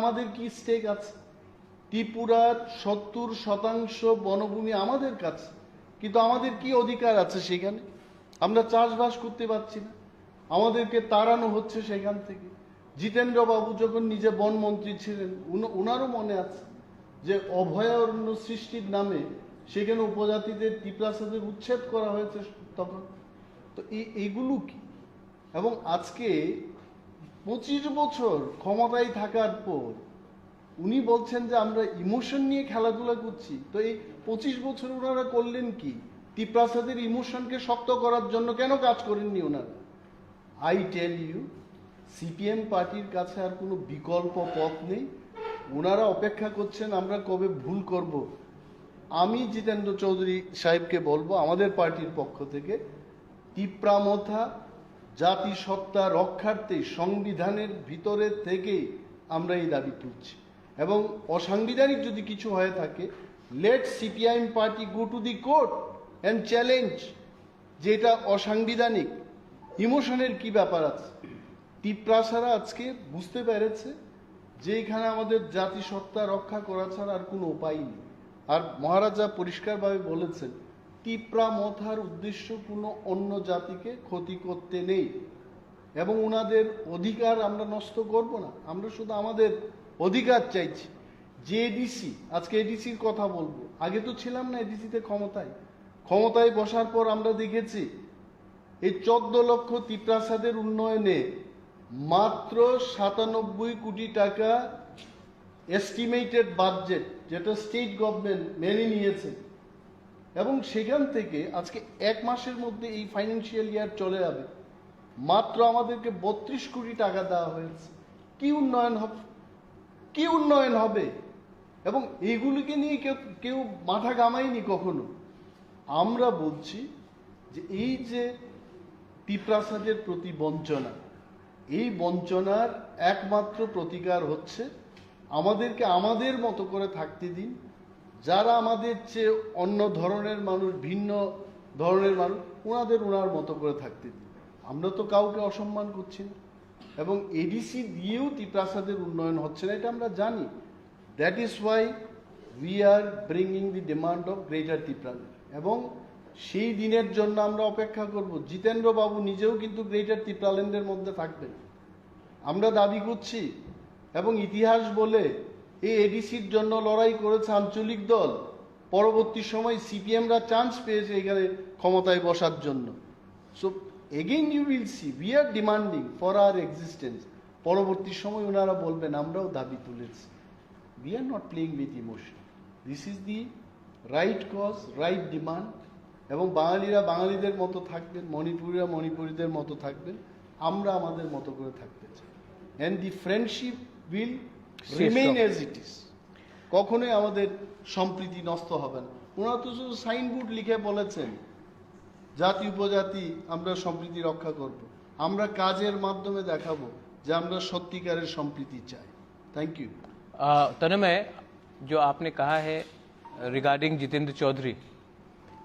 আমাদের কি স্টেক আছে? ত্রিপুরার 70% বনভূমি আমাদের কাছে, কিন্তু আমাদের কি অধিকার আছে সেখানে? আমরা চাষবাস করতে পারছি না, আমাদেরকে তাড়ানো হচ্ছে সেখান থেকে। জিতেন্দ্র বাবু যখন নিজে বনমন্ত্রী ছিলেন, ওনারও মনে আছে যে অভয়ারণ্য সৃষ্টির নামে সেখানে উপজাতিদের টিপ্রাসাদের উচ্ছেদ করা হয়েছে তখন। তো এইগুলো কি? এবং আজকে 25 বছর ক্ষমতায় থাকার পর উনি বলছেন যে আমরা ইমোশন নিয়ে খেলাধুলা করছি। তো এই 25 বছর ওনারা করলেন কি? টিপ্রাসাদের ইমোশনকে শক্ত করার জন্য কেন কাজ করেননি ওনারা? আই টেল ইউ, সিপিএম পার্টির কাছে আর কোনো বিকল্প পথ নেই। ওনারা অপেক্ষা করছেন আমরা কবে ভুল করব। আমি জিতেন্দ্র চৌধুরী সাহেবকে বলবো আমাদের পার্টির পক্ষ থেকে, টিপ্রামথা জাতিসত্তা রক্ষার্থে সংবিধানের ভিতরে থেকে আমরা এই দাবি তুলছি। এবং অসাংবিধানিক যদি কিছু হয়ে থাকে, let CPIM party go to the court and challenge যে এটা অসাংবিধানিক। ইমোশনের কি ব্যাপার আছে? টিপ্রাসারা আজকে বুঝতে পেরেছে যে এখানে আমাদের জাতিসত্তা রক্ষা করা ছাড়া আর কোনো উপায় নেই। আর মহারাজা পরিষ্কারভাবে বলেছেন, টিপ্রামথার উদ্দেশ্য কোনো অন্য জাতিকে ক্ষতি করতে নেই এবং ওনাদের অধিকার আমরা নষ্ট করব না। আমরা শুধু আমাদের অধিকার চাইছি। যে এডিসি, আজকে এডিসির কথা বলবো, আগে তো ছিলাম না এডিসিতে ক্ষমতায় বসার পর আমরা দেখেছি এই 14 লক্ষ টিপ্রাসাদের উন্নয়নে মাত্র 97 কোটি টাকা এস্টিমেটেড বাজেট, যেটা স্টেট গভর্নমেন্ট মেনে নিয়েছে। এবং সেখান থেকে আজকে 1 মাসের মধ্যে এই ফাইন্যান্সিয়াল ইয়ার চলে যাবে, মাত্র আমাদেরকে 32 কোটি টাকা দেওয়া হয়েছে। কি উন্নয়ন হবে? কি উন্নয়ন হবে? এবং এইগুলিকে নিয়ে কেউ মাথা ঘামায়নি কখনো। আমরা বলছি যে এই যে টিপ্রাসাদের প্রতি বঞ্চনা, এই বঞ্চনার একমাত্র প্রতিকার হচ্ছে আমাদেরকে আমাদের মতো করে থাকতে দিন। যারা আমাদের চেয়ে অন্য ধরনের মানুষ, ভিন্ন ধরনের মানুষ, ওনার মতো করে থাকতে দিন। আমরা তো কাউকে অসম্মান করছি না। এবং এডিসি দিয়েও টিপ্রাসাদের উন্নয়ন হচ্ছে না, এটা আমরা জানি। That is why we are bringing the demand of greater Tipraland. এবং সেই দিনের জন্য আমরা অপেক্ষা করব। জিতেন্দ্র বাবু নিজেও কিন্তু গ্রেটার টিপ্রাল্যান্ডের মধ্যে থাকবেন, আমরা দাবি করছি। এবং ইতিহাস বলে এই এডিসির জন্য লড়াই করেছে আঞ্চলিক দল, পরবর্তী সময় সিপিএমরা চান্স পেয়েছে এখানে ক্ষমতায় বসার জন্য। So again you will see we are demanding for our existence. পরবর্তী সময় ওনারা বলবেন আমরাও দাবি তুলেছি। We are not playing with emotion, this is the right cause, right demand. এবং বাঙালিরা বাঙালিদের মতো থাকবেন, মণিপুরীরা মণিপুরীদের মতো থাকবেন, আমরা আমাদের মতো করে থাকতে চাই। And the friendship will remain as it is. কখনোই আমাদের সম্প্রীতি নষ্ট হবে না। ওনারা তো শুধু সাইনবোর্ড লিখে বলেছেন জাতি উপজাতি আমরা সম্প্রীতি রক্ষা করব। আমরা কাজের মাধ্যমে দেখাবো যে আমরা সত্যিকারের সম্প্রীতি চাই। Thank you. तन्मय, जो आपने कहा है regarding Jitendra Chaudhary,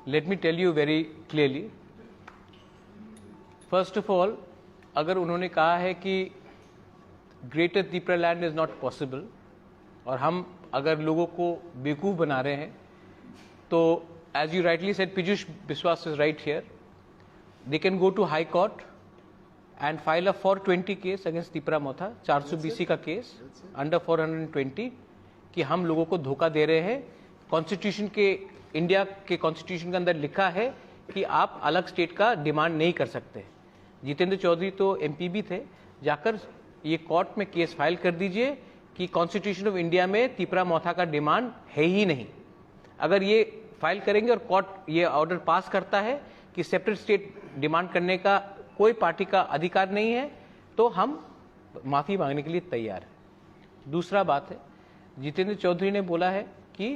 let me tell you very clearly. First of all, अगर उन्होंने कहा है कि greater Tipraland is not possible और हम अगर लोगों को बेवकूफ़ बना रहे हैं, तो as you rightly said, Piyush Biswas is right here, they can go to high court and file a 420 case against Tipra Motha, 400 BC का केस अंडर 420, कि हम लोगों को धोखा दे रहे हैं। कॉन्स्टिट्यूशन के, इंडिया के कॉन्स्टिट्यूशन के अंदर लिखा है कि आप अलग स्टेट का डिमांड नहीं कर सकते। जितेंद्र चौधरी तो MP भी थे, जाकर ये कोर्ट में केस फाइल कर दीजिए कि कॉन्स्टिट्यूशन ऑफ इंडिया में टीप्रामोथा का डिमांड है ही नहीं। अगर ये फाइल करेंगे और कोर्ट ये ऑर्डर पास करता है कि सेपरेट स्टेट डिमांड करने का कोई पार्टी का अधिकार नहीं है, तो हम माफ़ी मांगने के लिए तैयार हैं। दूसरा बात है, जितेंद्र चौधरी ने बोला है कि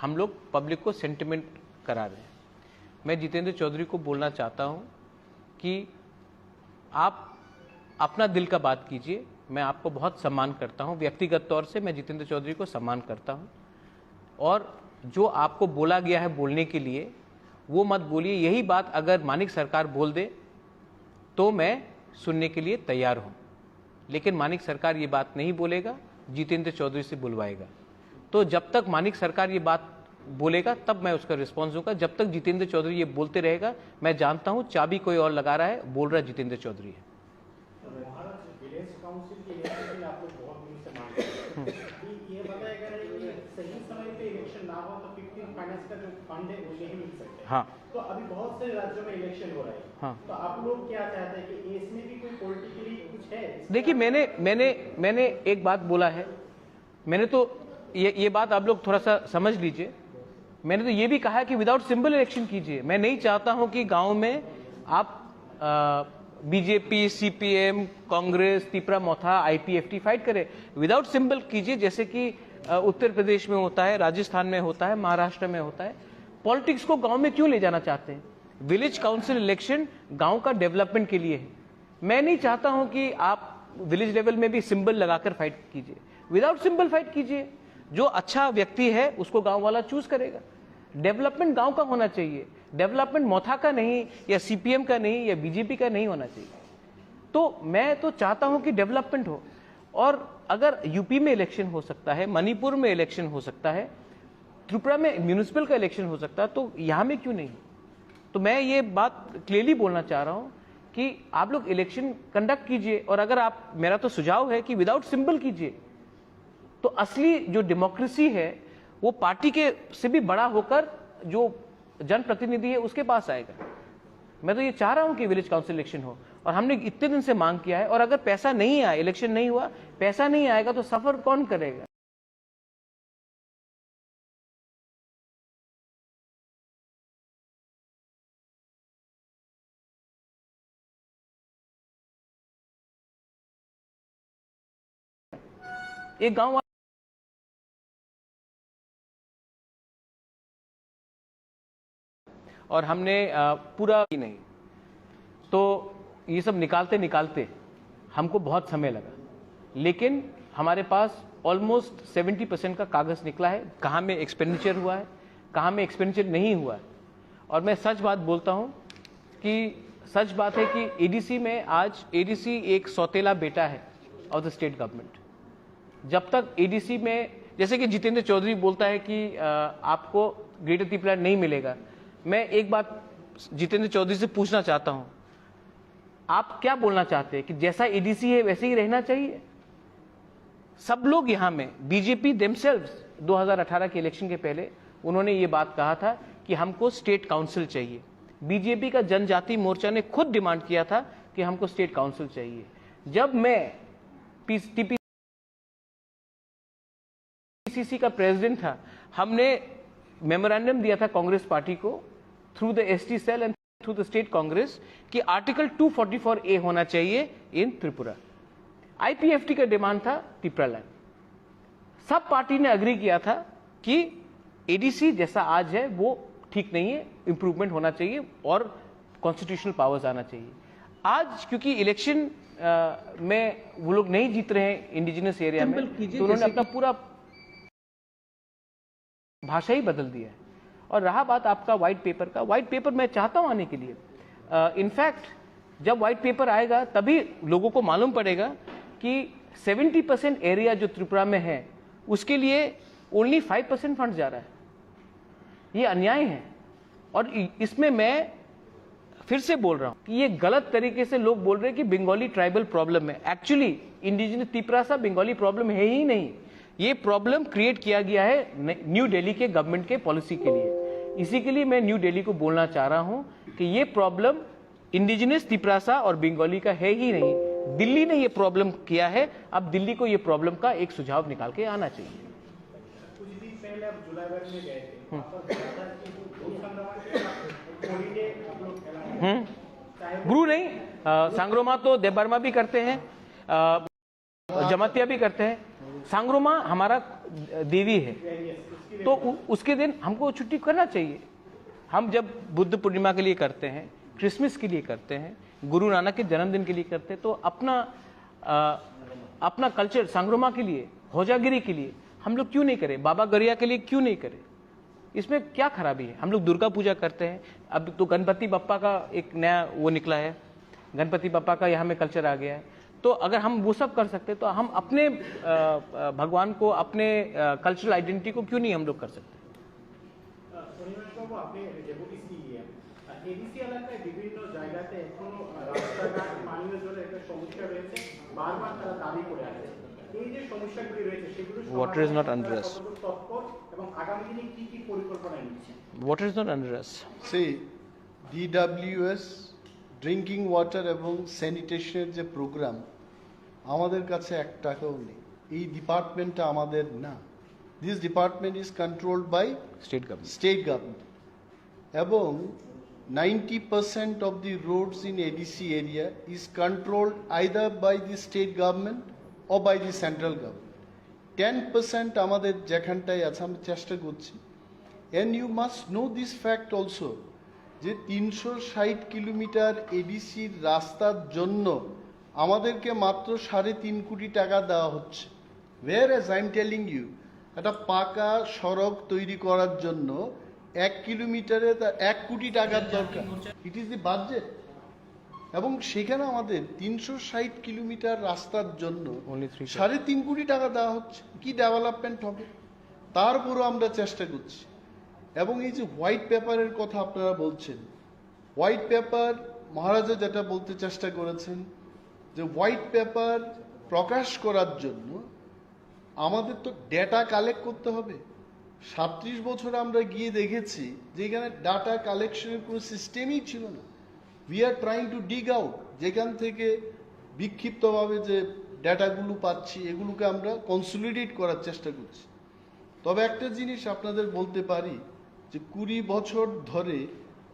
हम लोग पब्लिक को सेंटिमेंट करा रहे हैं। मैं जितेंद्र चौधरी को बोलना चाहता हूं कि आप अपना दिल का बात कीजिए। मैं आपको बहुत सम्मान करता हूं, व्यक्तिगत तौर से मैं जितेंद्र चौधरी को सम्मान करता हूं, और जो आपको बोला गया है बोलने के लिए वो मत बोलिए। यही बात अगर मानिक सरकार बोल दे तो मैं सुनने के लिए तैयार हूं, लेकिन मानिक सरकार ये बात नहीं बोलेगा। जितेंद्र चौधरी से बुलवाएगा। तो जब तक मानिक सरकार ये बात बोलेगा तब मैं उसका रिस्पॉन्स दूंगा। जब तक जितेंद्र चौधरी ये बोलते रहेगा, मैं जानता हूं चाबी कोई और लगा रहा है, बोल रहा जितेंद्र चौधरी है। विलेज काउंसिल के इलेक्शन के लिए आप लोग बहुत दिन से मांग रहे हैं कि ये बताया गया है कि सही समय पे इलेक्शन ना हो तो 15 फाइनेंस का जो फंड है वो नहीं मिल सकते। हाँ, तो अभी बहुत से राज्यों में इलेक्शन हो रहा है। हाँ। तो आप लोग क्या चाहते हैं कि इसमें भी कोई पॉलिटिकली कुछ है? देखिए, मैंने एक बात बोला है, मैंने तो ये बात आप लोग थोड़ा सा समझ लीजिए। मैंने तो ये भी कहा है कि विदाउट सिंबल इलेक्शन कीजिए। मैं नहीं चाहता हूं कि गांव में आप बीजेपी, सीपीएम, कांग्रेस, तिपरा मोथा, आईपीएफटी फाइट करे। विदाउट सिंबल कीजिए, जैसे कि उत्तर प्रदेश में होता है, राजस्थान में होता है, महाराष्ट्र में होता है। पॉलिटिक्स को गांव में क्यों ले जाना चाहते हैं? विलेज काउंसिल इलेक्शन गांव का डेवलपमेंट के लिए है। मैं नहीं चाहता हूं कि आप विलेज लेवल में भी सिंबल लगाकर फाइट कीजिए। विदाउट सिंबल फाइट कीजिए। जो अच्छा व्यक्ति है उसको गांव वाला चूज करेगा। डेवलपमेंट गांव का होना चाहिए। डेवलपमेंट मोथा का नहीं, या सीपीएम का नहीं, या बीजेपी का नहीं होना चाहिए। तो मैं तो चाहता हूं कि डेवलपमेंट हो। और अगर यूपी में इलेक्शन हो सकता है, मणिपुर में इलेक्शन हो सकता है, त्रिपुरा में म्यूनिसिपल का इलेक्शन हो सकता है, तो यहां में क्यों नहीं? तो मैं ये बात क्लियरली बोलना चाह रहा हूं कि आप लोग इलेक्शन कंडक्ट कीजिए। और अगर आप, मेरा तो सुझाव है कि विदाउट सिंबल कीजिए, तो असली जो डेमोक्रेसी है वो पार्टी के से भी बड़ा होकर जो जनप्रतिनिधि है उसके पास आएगा। मैं तो ये चाह रहा हूं कि विलेज काउंसिल इलेक्शन हो, और हमने इतने दिन से मांग किया है। और अगर पैसा नहीं आया, इलेक्शन नहीं हुआ, पैसा नहीं आएगा, तो सफर कौन करेगा? एक गांव और हमने पूरा ही नहीं, तो ये सब निकालते निकालते हमको बहुत समय लगा। लेकिन हमारे पास ऑलमोस्ट 70% का कागज निकला है, कहाँ में एक्सपेंडिचर हुआ है, कहाँ में एक्सपेंडिचर नहीं हुआ है। और मैं सच बात बोलता हूँ कि सच बात है कि एडीसी में आज एडीसी एक सौतेला बेटा है ऑफ द स्टेट गवर्नमेंट। जब तक एडीसी में, जैसे कि जितेंद्र चौधरी बोलता है कि आपको ग्रेटर त्रिपुरा नहीं मिलेगा, मैं एक बात जितेंद्र चौधरी से पूछना चाहता हूं, आप क्या बोलना चाहते हैं कि जैसा एडीसी है वैसे ही रहना चाहिए? सब लोग यहां में, बीजेपी देमसेल्व्स 2018 के इलेक्शन के पहले उन्होंने ये बात कहा था कि हमको स्टेट काउंसिल चाहिए। बीजेपी का जनजाति मोर्चा ने खुद डिमांड किया था कि हमको स्टेट काउंसिल चाहिए। जब मैं टीपीसीसी का प्रेसिडेंट था, हमने मेमोरेंडम दिया था कांग्रेस पार्टी को through the ST cell and through the state Congress कि आर्टिकल 244A होना चाहिए इन त्रिपुरा। आईपीएफटी का डिमांड था त्रिपुरा लैंड। सब पार्टी ने अग्री किया था कि एडीसी जैसा आज है वो ठीक नहीं है, इंप्रूवमेंट होना चाहिए और कॉन्स्टिट्यूशनल पावर्स आना चाहिए। आज क्योंकि इलेक्शन में वो लोग नहीं जीत रहे हैं इंडिजिनस एरिया में, तो उन्होंने अपना पूरा भाषा ही बदल दिया है। और रहा बात आपका व्हाइट पेपर का, व्हाइट पेपर मैं चाहता हूं आने के लिए। इनफैक्ट जब व्हाइट पेपर आएगा तभी लोगों को मालूम पड़ेगा कि 70% एरिया जो त्रिपुरा में है उसके लिए ओनली 5% फंड जा रहा है। ये अन्याय है। और इसमें मैं फिर से बोल रहा हूं कि ये गलत तरीके से लोग बोल रहे हैं कि बंगाली ट्राइबल प्रॉब्लम है। एक्चुअली इंडिजिनस त्रिपुरा सा बंगाली प्रॉब्लम है ही नहीं। ये प्रॉब्लम क्रिएट किया गया है न्यू दिल्ली के गवर्नमेंट के पॉलिसी के लिए। इसी के लिए मैं न्यू दिल्ली को बोलना चाह रहा हूं कि ये प्रॉब्लम इंडिजिनस त्रिपुरा और बंगाली का है ही नहीं। दिल्ली ने ये प्रॉब्लम किया है, अब दिल्ली को ये प्रॉब्लम का एक सुझाव निकाल के आना चाहिए। कुछ दिन पहले आप जुलाईवर में गए थे, वहाँ पर हॉलीडे आप लोग खेला। गुरु नहीं, सांग्रोमा तो देबर्मा भी करते हैं, जमातिया भी करते हैं। सांग्रोमा हमारा देवी है, तो उसके दिन हमको छुट्टी करना चाहिए। हम जब बुद्ध पूर्णिमा के लिए करते हैं, क्रिसमस के लिए करते हैं, गुरु नानक के जन्मदिन के लिए करते हैं, तो अपना कल्चर सांग्रोमा के लिए, होजागिरी के लिए हम लोग क्यों नहीं करें? बाबा गरिया के लिए क्यों नहीं करें? इसमें क्या खराबी है? हम लोग दुर्गा पूजा करते हैं। अब तो गणपति बप्पा का एक नया वो निकला है, गणपति बप्पा का यहाँ में कल्चर आ गया है। तो अगर हम वो सब कर सकते तो हम अपने भगवान को, अपने कल्चरल आइडेंटिटी को क्यों नहीं हम लोग कर सकते? অনিমেষবাবু, আপনি ডেপুটি সিএম, এডিসি এলাকায় বিভিন্ন জায়গাতে এখনো রাস্তাঘাট পানীয় জলের একটা সমস্যা রয়েছে, বারবার তারা দাবি করে আসছে। এই যে সমস্যাগুলি রয়েছে সেগুলো Water is not under us. তৎপর এবং আগামী দিনে কি কি পরিকল্পনা নিচ্ছে? Water is not under us. সেই DWS ড্রিঙ্কিং ওয়াটার এবং স্যানিটেশনের যে প্রোগ্রাম আমাদের কাছে 1 টাকাও নেই। এই ডিপার্টমেন্টটা আমাদের না। This department is controlled by State government. State government এবং 90% of the roads in ADC area is controlled either by the state government or by the central government. 10% আমাদের যেখানটায় আছে আমরা চেষ্টা করছি। And you must know this fact also যে 360 kilometre এডিসির রাস্তার জন্য আমাদেরকে মাত্র 3.5 কোটি টাকা দেওয়া হচ্ছে। Whereas I am telling you, একটা পাকা সড়ক তৈরি করার জন্য 1 কিলোমিটারে 1 কোটি টাকার দরকার। It is the budget. এবং সেখানে আমাদের 360 কিলোমিটার রাস্তার জন্য Only 3 3.5 কোটি টাকা দেওয়া হচ্ছে। কি ডেভেলপমেন্ট হবে? তারপরও আমরা চেষ্টা করছি। এবং এই যে হোয়াইট পেপারের কথা আপনারা বলছেন, হোয়াইট পেপার মহারাজা যেটা বলতে চেষ্টা করেছেন যে হোয়াইট পেপার প্রকাশ করার জন্য আমাদের তো ডেটা কালেক্ট করতে হবে। 37 বছর আমরা গিয়ে দেখেছি যে এখানে ডাটা কালেকশনের কোনো সিস্টেমই ছিল না। We are trying to ডিগ out, যেখান থেকে বিক্ষিপ্তভাবে যে ডেটাগুলো পাচ্ছি এগুলোকে আমরা কনসলিডেট করার চেষ্টা করছি। তবে একটা জিনিস আপনাদের বলতে পারি যে 20 বছর ধরে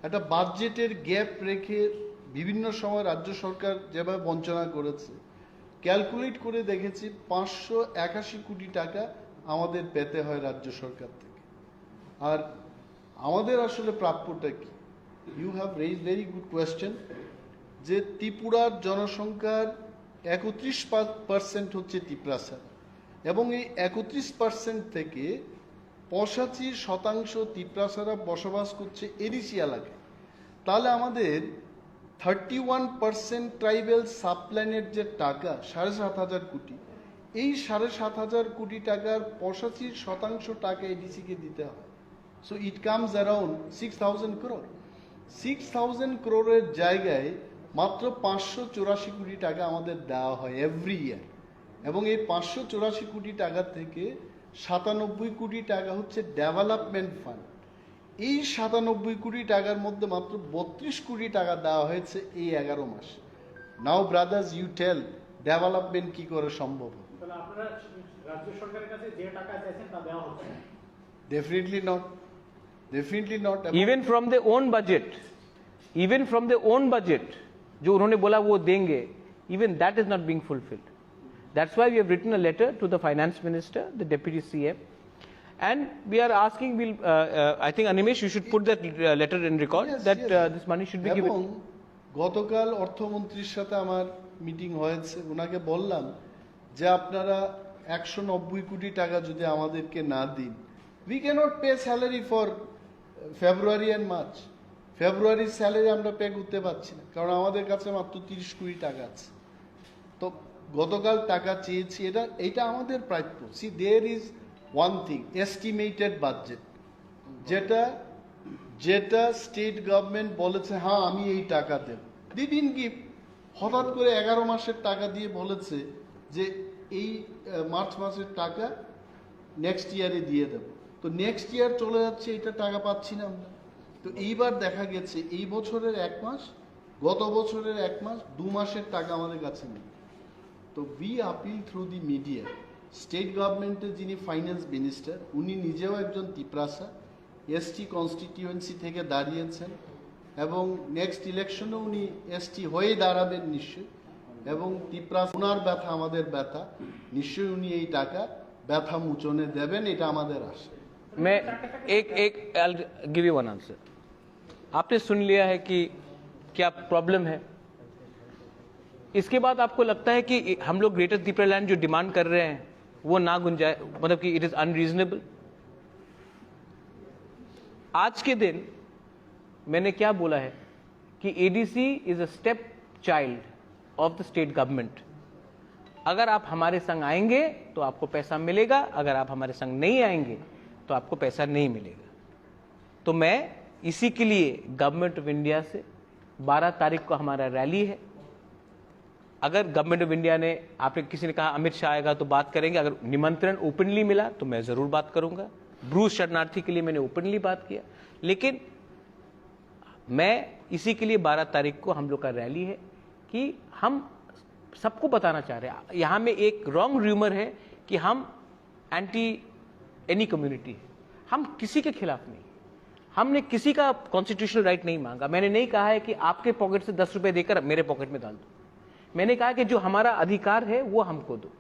একটা বাজেটের গ্যাপ রেখে বিভিন্ন সময় রাজ্য সরকার যেভাবে বঞ্চনা করেছে, ক্যালকুলেট করে দেখেছি 581 কোটি টাকা আমাদের পেতে হয় রাজ্য সরকার থেকে। আর আমাদের আসলে প্রাপ্যটা কি? You have raise very good question যে ত্রিপুরার জনসংখ্যার 31% হচ্ছে তিপ্রাসা এবং এই 31% থেকে 85% তিপ্রাসারা বসবাস করছে এডিসি এলাকায়। তাহলে আমাদের 31% ট্রাইবেল সাবপ্ল্যানের যে টাকা 7,500 কোটি, এই 7,500 কোটি টাকার 85% টাকা এডিসিকে দিতে হয়। So it comes around 6,000 crore। 6,000 crore-এর জায়গায় মাত্র 584 কোটি টাকা আমাদের দেওয়া হয় এভরি ইয়ার। এবং এই 584 কোটি টাকা থেকে 97 কোটি টাকা হচ্ছে ডেভেলপমেন্ট ফান্ড। এই 97 কোটি টাকার মধ্যে মাত্র 32 কোটি টাকা দেওয়া হয়েছে এই 11 মাসে। নাও ব্রাদার্স, ইউ টেল ডেভেলপমেন্ট কি করে সম্ভব? তাহলে আপনারা রাজ্য সরকারের কাছে যে টাকা চাইছেন তা দেওয়া হচ্ছে না? Definitely not, definitely not. Even from their own budget, even from their own budget, जो उन्होंने बोला वो देंगे, even that is not being fulfilled. That's why we have written a letter to the finance minister, the deputy CM, and we are asking. I think Animesh, you should put that letter in record Yes, that yes. this money should be এবং given. গতকাল অর্থমন্ত্রীর সাথে আমার meeting হয়েছে, ওনাকে বললাম যে আপনারা 190 কোটি টাকা যদি আমাদেরকে না দিন, we cannot pay salary for February and March. ফেব্রুয়ারির স্যালারি আমরা পে করতে পারছি না, কারণ আমাদের কাছে মাত্র 30 কোটি টাকা আছে। তো গতকাল টাকা চেয়েছি, এটা আমাদের প্রাপ্য। See there is one thing, estimated budget, যেটা স্টেট গভর্নমেন্ট বলেছে হ্যাঁ আমি এই টাকা দেব, দিন গিভ। হঠাৎ করে 11 মাসের টাকা দিয়ে বলেছে যে এই মার্চ মাসের টাকা নেক্সট ইয়ারে দিয়ে দেব। তো নেক্সট ইয়ার চলে যাচ্ছে, এটা টাকা পাচ্ছি না আমরা। তো এইবার দেখা গেছে এই বছরের 1 মাস, গত বছরের 1 মাস, 2 মাসের টাকা আমাদের কাছে নেই। তো we appeal through the media, state গভর্নমেন্টের যিনি ফাইন্যান্স মিনিস্টার উনি নিজেও একজন তিপ্রাসা, এসটি কনস্টিটিউয়েন্সি থেকে দাঁড়িয়েছেন এবং নেক্সট ইলেকশনে উনি এসটি হয়ে দাঁড়াবেন নিশ্চয়ই। এবং তিপ্রাসা ওনার ব্যথা আমাদের ব্যথা, নিশ্চয়ই উনি এই টাকা ব্যথা মোচনে দেবেন, এটা আমাদের আশা। मैं एक I'll give you one answer. आपने सुन लिया है कि क्या प्रॉब्लम है, इसके बाद आपको लगता है कि हम लोग ग्रेटर त्रिपुरा लैंड जो डिमांड कर रहे हैं वो ना गुंजाए, मतलब कि इट इज अनरीजनेबल? आज के दिन मैंने क्या बोला है कि ADC is a step child of the state government, अगर आप हमारे संग आएंगे तो आपको पैसा मिलेगा, अगर आप हमारे संग नहीं आएंगे तो आपको पैसा नहीं मिलेगा। तो मैं इसी के लिए गवर्नमेंट ऑफ इंडिया से 12 तारीख को हमारा रैली है। अगर गवर्नमेंट ऑफ इंडिया ने, आपने किसी ने कहा अमित शाह आएगा तो बात करेंगे, अगर निमंत्रण ओपनली मिला तो मैं जरूर बात करूंगा। ब्रूस शरणार्थी के लिए मैंने ओपनली बात किया, लेकिन मैं इसी के लिए 12 तारीख को हम लोग का रैली है कि हम सबको बताना चाह रहे हैं। यहां में एक रॉन्ग र्यूमर है कि हम एंटी एनी कम्युनिटी है। हम किसी के खिलाफ नहीं, हमने किसी का कॉन्स्टिट्यूशनल राइट नहीं मांगा। मैंने नहीं कहा है कि आपके पॉकेट से 10 रुपए देकर मेरे पॉकेट में डाल दो। मैंने कहा कि जो हमारा अधिकार है वो हमको दो।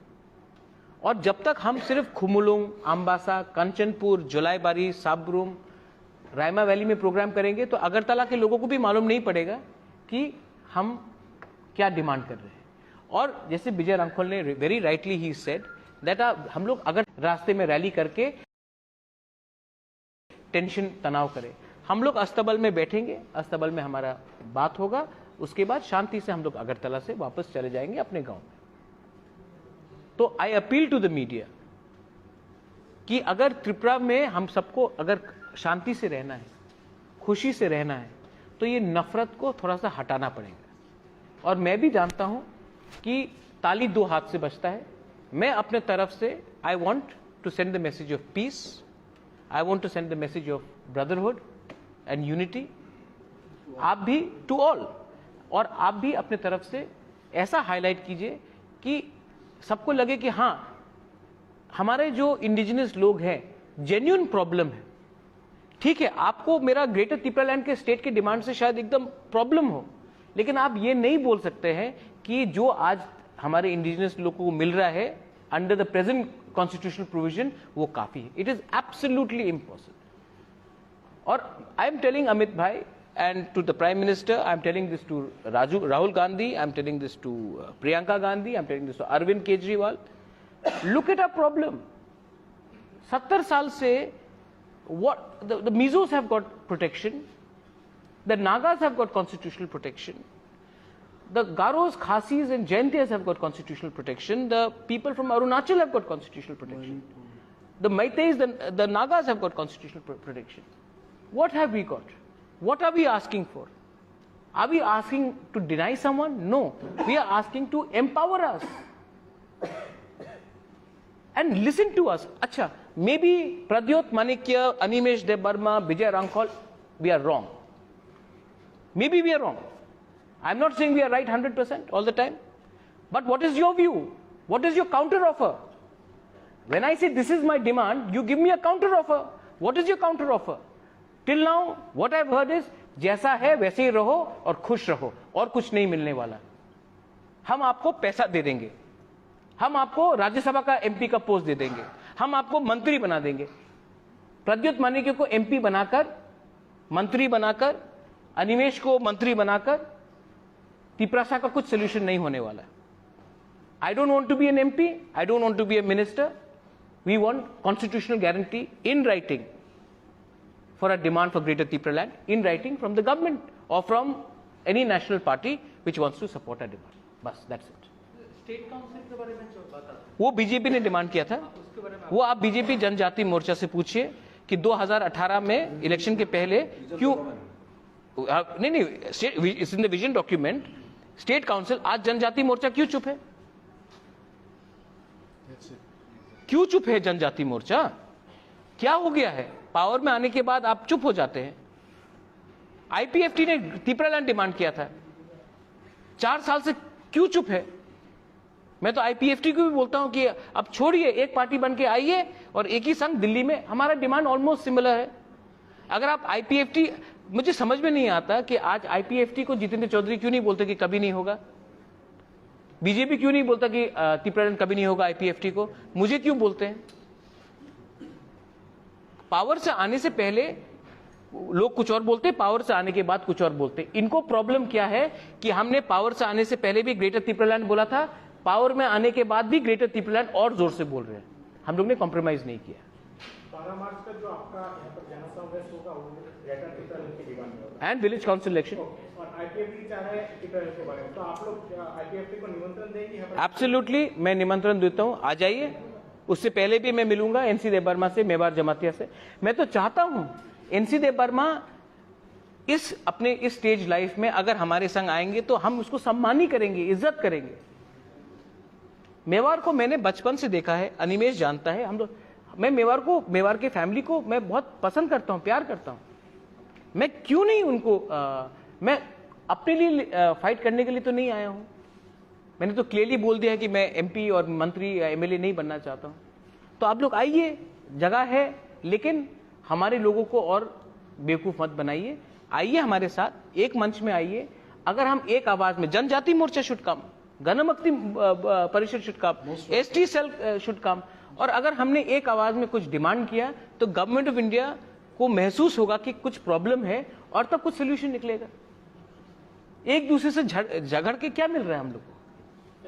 और जब तक हम सिर्फ खुमुलुंग, अम्बासा, कंचनपुर, जुलाईबारी, साबरूम, रायमा वैली में प्रोग्राम करेंगे तो अगरतला के लोगों को भी मालूम नहीं पड़ेगा कि हम क्या डिमांड कर रहे हैं। और जैसे विजय रांखोल ने very rightly he said that हम लोग अगर रास्ते में रैली करके टेंशन तनाव करें, हम लोग अस्तबल में बैठेंगे, अस्तबल में हमारा बात होगा, उसके बाद शांति से हम लोग अगरतला से वापस चले जाएंगे अपने गांव में। तो I appeal to the media कि अगर त्रिपुरा में हम सबको अगर शांति से रहना है, खुशी से रहना है, तो ये नफरत को थोड़ा सा हटाना पड़ेगा। और मैं भी जानता हूं कि ताली 2 हाथ से बजता है। मैं अपने तरफ से I want to send the message of peace, I want to send the message of brotherhood and unity, आप भी टू ऑल। और आप भी अपने तरफ से ऐसा हाईलाइट कीजिए कि सबको लगे कि हां हमारे जो इंडिजिनस लोग हैं जेन्युइन प्रॉब्लम है। ठीक है, आपको मेरा ग्रेटर त्रिपुरा लैंड के स्टेट के डिमांड से शायद एकदम प्रॉब्लम हो, लेकिन आप ये नहीं बोल सकते हैं कि जो आज हमारे इंडिजिनस लोगों को मिल रहा है under the present constitutional provision वो काफी है। It is absolutely impossible. और आई एम टेलिंग अमित भाई and to the Prime Minister, I am telling this to Rahul Gandhi, I am telling this to Priyanka Gandhi, I am telling this to Arvind Kejriwal. Look at our problem. 70 साल से what the Mizos have got protection, the Nagas have got constitutional protection, the Garos, Khasis and Jaintias have got constitutional protection, the people from Arunachal have got constitutional protection, the Meiteis, the Nagas have got constitutional protection. What have we got? What are we asking for? Are we asking to deny someone? No. We are asking to empower us. And listen to us. Acha, maybe Pradyot Manikya, Animesh Debarma, Vijay Rankol, we are wrong. Maybe we are wrong. I'm not saying we are right 100% all the time. But what is your view? What is your counter offer? When I say this is my demand, you give me a counter offer. What is your counter offer? Till now, what I've heard is जैसा है वैसे ही रहो और खुश रहो और कुछ नहीं मिलने वाला। हम आपको पैसा दे देंगे, हम आपको राज्यसभा का एमपी का पोस्ट दे देंगे, हम आपको मंत्री बना देंगे। प्रद्युत मानिक्य को एमपी बनाकर, मंत्री बनाकर, अनिमेश को मंत्री बनाकर त्रिपुरा का कुछ सोल्यूशन नहीं होने वाला। I don't want to be an MP, I don't want to be a minister. We want constitutional guarantee in writing for a demand for greater Tripura land in writing from the government or from any national party which wants to support a demand. बस that's it. State council के बारे में जो बात आता वो BJP ने demand किया था, वो आप बीजेपी जनजाति मोर्चा से पूछिए कि 2018 में इलेक्शन के पहले क्यों नहीं it's in the vision document state council. आज जनजाति मोर्चा क्यों चुप है? क्यों चुप है जनजाति मोर्चा? क्या हो गया है? पावर में आने के बाद आप चुप हो जाते हैं। आईपीएफटी ने त्रिपुरा लैंड डिमांड किया था, 4 साल से क्यों चुप है? मैं तो आईपीएफटी को भी बोलता हूं कि अब छोड़िए, एक पार्टी बन के आइए और एक ही संघ दिल्ली में, हमारा डिमांड ऑलमोस्ट सिमिलर है। अगर आप आईपीएफटी, मुझे समझ में नहीं आता कि आज आईपीएफटी को जितेंद्र चौधरी क्यों नहीं बोलते कि कभी नहीं होगा, बीजेपी क्यों नहीं बोलता कि त्रिपुरा लैंड कभी नहीं होगा, आईपीएफटी को मुझे क्यों बोलते हैं? पावर से आने से पहले लोग कुछ और बोलते, पावर से आने के बाद कुछ और बोलते। इनको प्रॉब्लम क्या है कि हमने पावर से आने से पहले भी ग्रेटर त्रिपुरा लैंड बोला था, पावर में आने के बाद भी ग्रेटर त्रिपुरा लैंड और जोर से बोल रहे हैं। हम लोग ने कॉम्प्रोमाइज नहीं किया। 12 मार्च का जो आपका यहाँ पर जनसमावेश होगा वो ग्रेटर टिप्रा की डिमांड होगा एंड विलेज काउंसिल इलेक्शन। और आईपीएफटी चाह रहा है टिप्रा के बारे में, तो आप लोग आईपीएफटी को निमंत्रण देंगे यहाँ पर? एब्सोल्युटली मैं निमंत्रण देता हूं, आ जाइए। उससे पहले भी मैं मिलूंगा एनसी देव वर्मा से, मेवाड़ जमातिया से। मैं तो चाहता हूं एनसी देव वर्मा अपने इस स्टेज लाइफ में अगर हमारे संग आएंगे तो हम उसको सम्मान ही करेंगे, इज्जत करेंगे। मेवाड़ को मैंने बचपन से देखा है, अनिमेश जानता है, हम लोग, मैं मेवाड़ की फैमिली को मैं बहुत पसंद करता हूं, प्यार करता हूं। मैं क्यों नहीं उनको मैं अपने लिए फाइट करने के लिए तो नहीं आया हूं। मैंने तो क्लियरली बोल दिया है कि मैं एमपी और मंत्री या एमएलए नहीं बनना चाहता हूं। तो आप लोग आइए, जगह है, लेकिन हमारे लोगों को और बेवकूफ मत बनाइए। आइए हमारे साथ, एक मंच में आइए। अगर हम एक आवाज में, जनजाति मोर्चा should come, Ganamukti Parishad should come, ST cell should come, और अगर हमने एक आवाज में कुछ डिमांड किया तो गवर्नमेंट ऑफ इंडिया को महसूस होगा कि कुछ प्रॉब्लम है और तब कुछ सोल्यूशन निकलेगा। एक दूसरे से झगड़ के क्या मिल रहा है हम लोग को?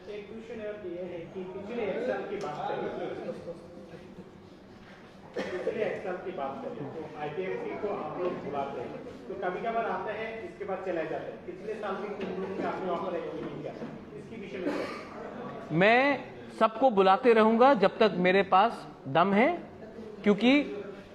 एक क्वेश्चन ये है कि पिछले एक साल की बात करें तो आईपीएफटी को आप लोग बुलाते हैं, तो कभी कभार आता है, इसके बाद चला जाता है। पिछले साल भी कुछ लोगों ने आपने ऑफर नहीं किया, इसकी विषय में क्या? मैं सबको बुलाते रहूंगा जब तक मेरे पास दम है, क्योंकि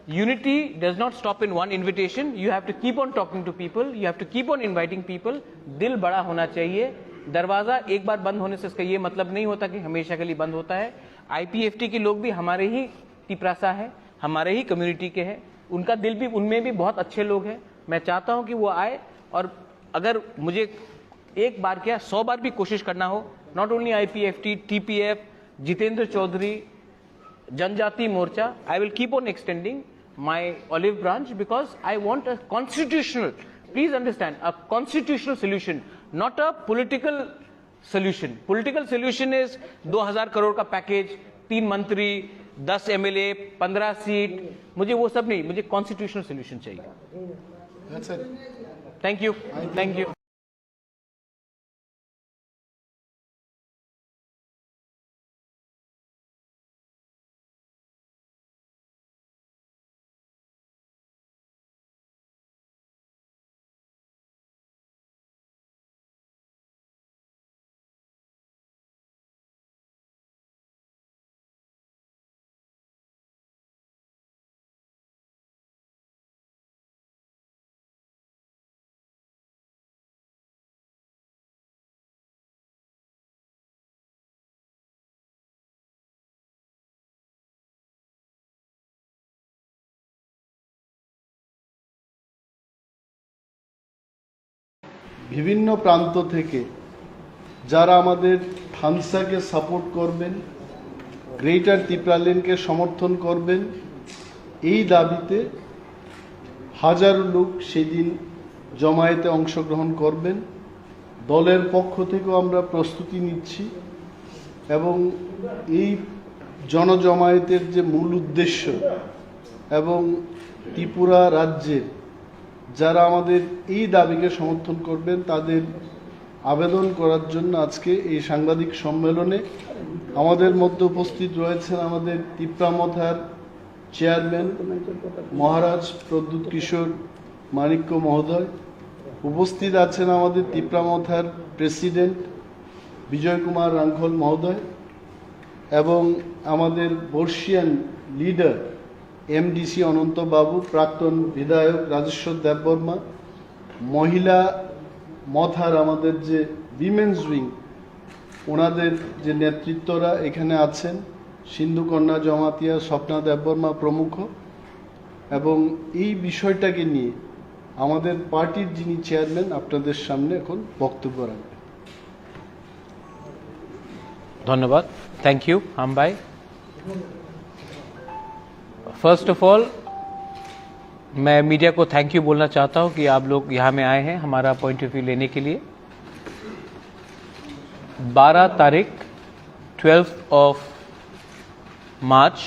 unity does not stop in one invitation. You have to keep on talking to people, you have to keep on inviting people. दिल बड़ा होना चाहिए। दरवाजा एक बार बंद होने से इसका ये मतलब नहीं होता कि हमेशा के लिए बंद होता है। आईपीएफटी के लोग भी हमारे ही टिपरासा है, हमारे ही कम्युनिटी के हैं, उनका दिल भी, उनमें भी बहुत अच्छे लोग हैं। मैं चाहता हूं कि वो आए, और अगर मुझे एक बार क्या 100 बार भी कोशिश करना हो, not only IPFT, TPF, Jitendra Chaudhary, Janajati Morcha, I will keep on extending my olive branch, because I want a constitutional, please understand, a constitutional solution, not a political solution. Political solution is 2000 crore का पैकेज, 3 मंत्री, 10 एमएलए, 15 सीट, मुझे वो सब नहीं, मुझे constitutional solution चाहिए। Thank you, thank you. বিভিন্ন প্রান্ত থেকে যারা আমাদের থানসাকে সাপোর্ট করবেন, গ্রেটার তিপ্রালেনকে সমর্থন করবেন, এই দাবিতে হাজারো লোক সেদিন জমায়েতে অংশগ্রহণ করবেন। দলের পক্ষ থেকেও আমরা প্রস্তুতি নিচ্ছি, এবং এই জনজমায়েতের যে মূল উদ্দেশ্য, এবং ত্রিপুরা রাজ্যের যারা আমাদের এই দাবিকে সমর্থন করবেন তাদের আবেদন করার জন্য আজকে এই সাংবাদিক সম্মেলনে আমাদের মধ্যে উপস্থিত রয়েছেন আমাদের তিপ্রামথার চেয়ারম্যান মহারাজ প্রদ্যুৎ কিশোর মাণিক্য মহোদয়, উপস্থিত আছেন আমাদের তিপ্রামথার প্রেসিডেন্ট বিজয় কুমার রাঙ্খল মহোদয়, এবং আমাদের বর্ষিয়ান লিডার এমডিসি অনন্ত বাবু, প্রাক্তন বিধায়ক রাজেশ্বর দেববর্মা, মহিলা মথার আমাদের যে উইমেন্স উইং, ওনাদের যে নেতৃত্বরা এখানে আছেন, সিন্ধুকন্যা জমাতিয়া, স্বপ্না দেববর্মা প্রমুখ। এবং এই বিষয়টাকে নিয়ে আমাদের পার্টির যিনি চেয়ারম্যান আপনাদের সামনে এখন বক্তব্য রাখবেন। ধন্যবাদ, থ্যাংক ইউ হাম ভাই। फर्स्ट ऑफ ऑल मैं मीडिया को थैंक यू बोलना चाहता हूं कि आप लोग यहाँ में आए हैं हमारा पॉइंट ऑफ व्यू लेने के लिए। 12 तारीख 12 ऑफ मार्च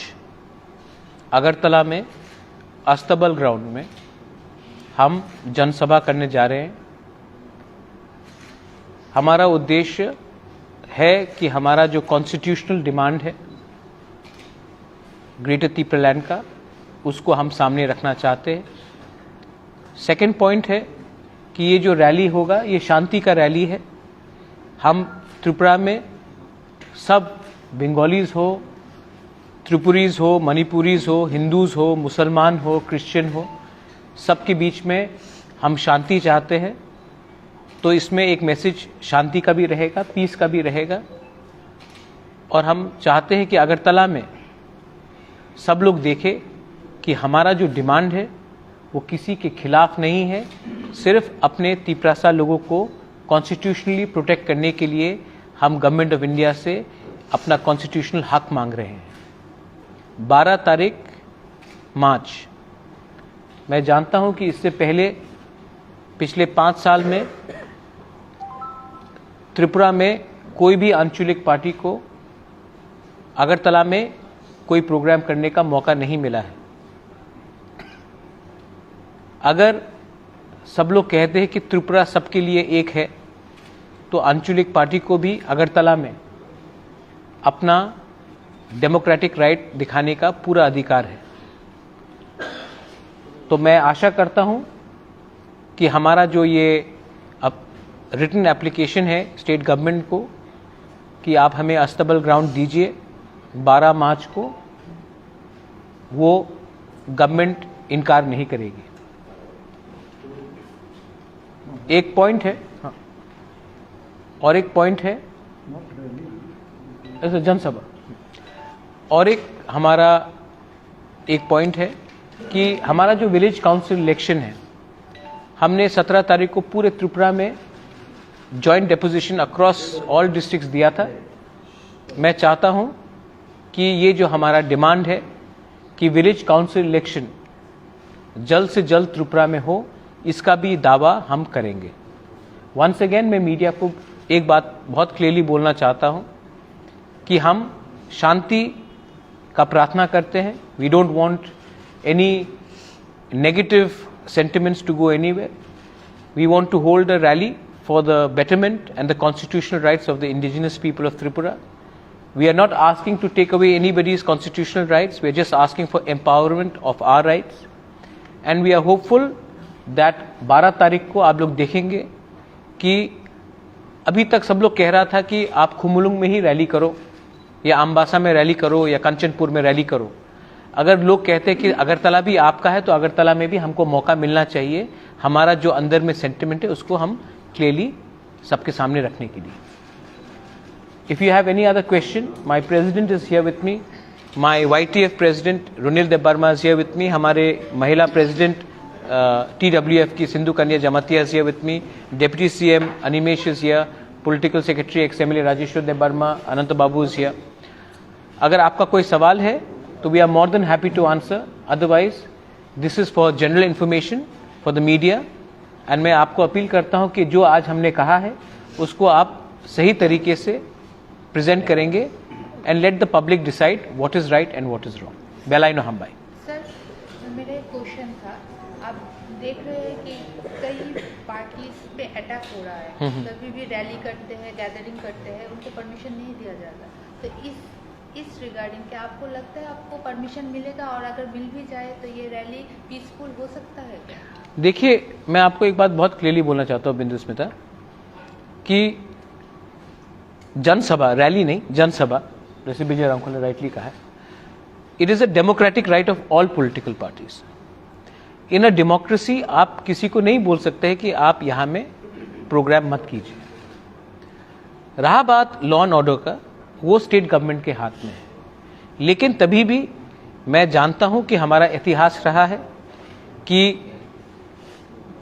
अगरतला में अस्तबल ग्राउंड में हम जनसभा करने जा रहे हैं। हमारा उद्देश्य है कि हमारा जो कॉन्स्टिट्यूशनल डिमांड है ग्रेटर तिप्रालैंड का, उसको हम सामने रखना चाहते हैं। सेकंड पॉइंट है कि ये जो रैली होगा ये शांति का रैली है। हम त्रिपुरा में सब बंगालीज हो, त्रिपुरीज हो, मणिपुरीज हो, हिंदूज हो, मुसलमान हो, क्रिश्चियन हो, सबके बीच में हम शांति चाहते हैं। तो इसमें एक मैसेज शांति का भी रहेगा, पीस का भी रहेगा। और हम चाहते हैं कि अगरतला में सब लोग देखें कि हमारा जो डिमांड है वो किसी के खिलाफ नहीं है, सिर्फ अपने तिपरासा लोगों को कॉन्स्टिट्यूशनली प्रोटेक्ट करने के लिए हम गवर्नमेंट ऑफ इंडिया से अपना कॉन्स्टिट्यूशनल हक मांग रहे हैं। 12 तारीख मार्च, मैं जानता हूं कि इससे पहले पिछले 5 साल में त्रिपुरा में कोई भी आंचलिक पार्टी को अगरतला में कोई प्रोग्राम करने का मौका नहीं मिला है। अगर सब लोग कहते हैं कि त्रिपुरा सबके लिए एक है, तो आंचलिक पार्टी को भी अगरतला में अपना डेमोक्रेटिक राइट दिखाने का पूरा अधिकार है। तो मैं आशा करता हूं कि हमारा जो ये अब रिटन एप्लीकेशन है स्टेट गवर्नमेंट को कि आप हमें अस्तबल ग्राउंड दीजिए 12 मार्च को, वो गवर्नमेंट इनकार नहीं करेगी। एक पॉइंट है, हाँ, और एक पॉइंट है जनसभा, और एक हमारा एक पॉइंट है कि हमारा जो विलेज काउंसिल इलेक्शन है, हमने 17 तारीख को पूरे त्रिपुरा में joint deposition across all districts दिया था। मैं चाहता हूं कि ये जो हमारा डिमांड है कि विलेज काउंसिल इलेक्शन जल्द से जल्द त्रिपुरा में हो, इसका भी दावा हम करेंगे। वंस अगेन मैं मीडिया को एक बात बहुत क्लियरली बोलना चाहता हूं कि हम शांति का प्रार्थना करते हैं। We don't want any negative sentiments to go anywhere. We want to hold a rally for the betterment and the constitutional rights of the indigenous people of Tripura. We are not asking to take away anybody's constitutional rights. We are just asking for empowerment of our rights. And we are hopeful that 12 तारीख को आप लोग देखेंगे कि अभी तक सब लोग कह रहा था कि आप खुमुलुंग में ही रैली करो या अम्बासा में रैली करो या कंचनपुर में रैली करो। अगर लोग कहते हैं कि अगरतला भी आपका है, तो अगरतला में भी हमको मौका मिलना चाहिए। हमारा जो अंदर में सेंटिमेंट है उसको हम क्लियरली सबके सामने रखने के लिए। If you have any other question, my president is here with me, my YTF president Runil Debbarma is here with me, हमारे महिला प्रेसिडेंट TWF की Sindhu Kanya Jamatia is here with me, deputy CM Animesh is here, political secretary XMLA Rajeshwar Debbarma, Anant Babu is here. अगर आपका कोई सवाल है तो we are more than happy to answer. Otherwise, this is for general information for the media. And मैं आपको appeal करता हूं कि जो आज हमने कहा है उसको आप सही तरीके से प्रेजेंट करेंगे and let the public decide what is right and what is wrong. बेलाइनो हम भाई। सर, मेरा एक क्वेश्चन था। आप देख रहे हैं कि कई पार्टीज पे अटैक हो रहा है, कभी भी रैली करते हैं, गैदरिंग करते हैं, उनको परमिशन नहीं दिया जाता। तो इस रिगार्डिंग क्या आपको लगता है आपको परमिशन मिलेगा, और अगर मिल भी जाए तो ये रैली पीसफुल हो सकता है क्या? देखिए, मैं आपको एक बात बहुत क्लियरली बोलना चाहता हूँ बिंदु स्मिता, कि जनसभा, रैली नहीं, जनसभा, जैसे विजय रामखल ने राइटली कहा है, it is a democratic right of all political parties. In a democracy आप किसी को नहीं बोल सकते हैं कि आप यहां में प्रोग्राम मत कीजिए। रहा बात लॉ एंड ऑर्डर का, वो स्टेट गवर्नमेंट के हाथ में है। लेकिन तभी भी मैं जानता हूं कि हमारा इतिहास रहा है कि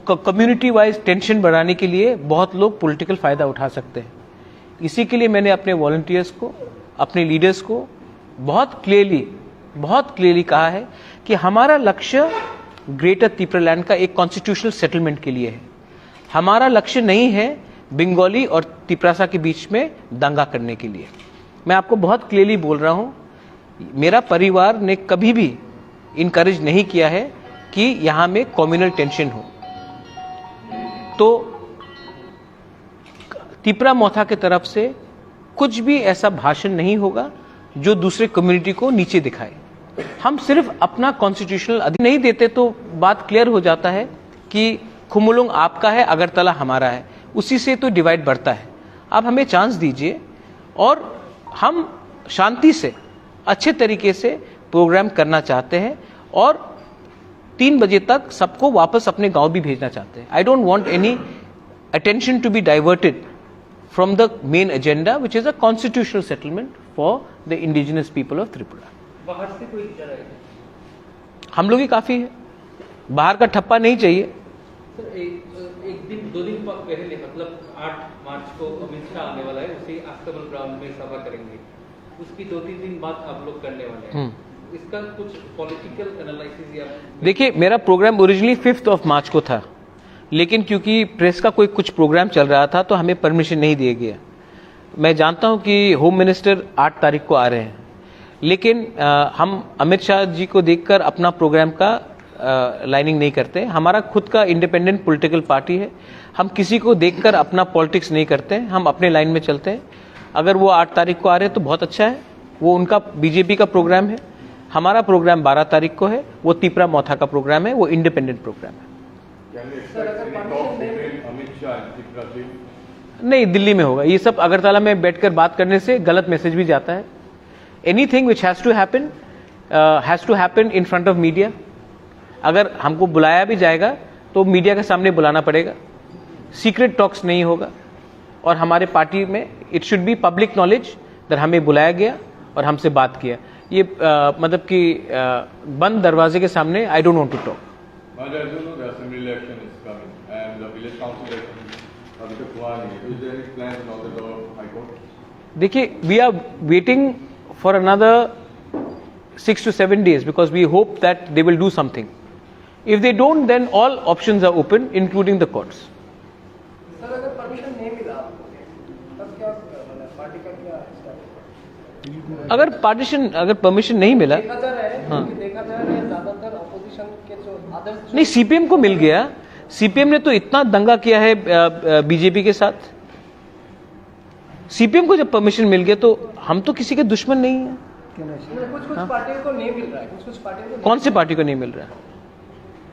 कम्युनिटी वाइज टेंशन बढ़ाने के लिए बहुत लोग पॉलिटिकल फायदा उठा सकते हैं। इसी के लिए मैंने अपने वॉलंटियर्स को, अपने लीडर्स को बहुत क्लियरली कहा है कि हमारा लक्ष्य ग्रेटर तिपरालैंड का एक कॉन्स्टिट्यूशनल सेटलमेंट के लिए है। हमारा लक्ष्य नहीं है बंगाली और तिपरासा के बीच में दंगा करने के लिए। मैं आपको बहुत क्लियरली बोल रहा हूं, मेरा परिवार ने कभी भी इनकरेज नहीं किया है कि यहां में कम्युनल टेंशन हो। तो तिपरा मोथा की तरफ से कुछ भी ऐसा भाषण नहीं होगा जो दूसरे कम्युनिटी को नीचे दिखाए। हम सिर्फ अपना कॉन्स्टिट्यूशनल अधिकार नहीं देते तो बात क्लियर हो जाता है कि खुमुलुंग आपका है, अगरतला हमारा है, उसी से तो डिवाइड बढ़ता है। आप हमें चांस दीजिए और हम शांति से अच्छे तरीके से प्रोग्राम करना चाहते हैं और 3 बजे तक सबको वापस अपने गांव भी भेजना चाहते हैं। I don't want any attention to be diverted from the main agenda which is a constitutional settlement for the indigenous people of Tripura. बाहर से कोई जा रहा है? हम लोग ही काफी है, बाहर का ठप्पा नहीं चाहिए। सर एक दिन 2 दिन पहले मतलब 8 मार्च को अमित शाह आने वाला है, उसी अस्तबल ग्राउंड में सभा करेंगे, उसकी 2-3 दिन बाद आप लोग करने वाले हैं। इसका कुछ पॉलिटिकल एनालिसिस या देखिए, मेरा प्रोग्राम ओरिजिनली 5 मार्च को था, लेकिन क्योंकि प्रेस का कोई कुछ प्रोग्राम चल रहा था तो हमें परमिशन नहीं दिया गया। मैं जानता हूं कि होम मिनिस्टर 8 तारीख को आ रहे हैं, लेकिन हम अमित शाह जी को देखकर अपना प्रोग्राम का लाइनिंग नहीं करते। हमारा खुद का इंडिपेंडेंट पॉलिटिकल पार्टी है, हम किसी को देखकर अपना पॉलिटिक्स नहीं करते, हम अपने लाइन में चलते हैं। अगर वो 8 तारीख को आ रहे हैं तो बहुत अच्छा है, वो उनका बीजेपी का प्रोग्राम है। हमारा प्रोग्राम 12 तारीख को है, वो तिपरा मौथा का प्रोग्राम है, वो इंडिपेंडेंट प्रोग्राम है। नहीं, दिल्ली में होगा। ये सब अगरतला में बैठकर बात करने से गलत मैसेज भी जाता है। Anything which has to happen in front of media. अगर हमको बुलाया भी जाएगा तो मीडिया के सामने बुलाना पड़ेगा, सीक्रेट टॉक्स नहीं होगा। और हमारे पार्टी में it should be public knowledge that हमें बुलाया गया और हमसे बात किया। ये मतलब कि बंद दरवाजे के सामने I don't want to talk. देखिए, we are waiting for another 6 to 7 days because we hope that they will do something. If they don't, then all options are open, including the courts. Sir, अगर permission नहीं मिला आपको तब क्या party का क्या step? अगर परमिशन नहीं मिला, देखा जा रहा है क्योंकि देखा जा रहा है ज्यादातर अपोजिशन के जो अदर्स नहीं, सीपीएम को मिल गया। सीपीएम ने तो इतना दंगा किया है बीजेपी के साथ। सीपीएम को जब परमिशन मिल गया तो हम तो किसी के दुश्मन नहीं है। कुछ पार्टियों को नहीं मिल रहा है, कुछ पार्टियों को कौन सी पार्टी को नहीं मिल रहा है?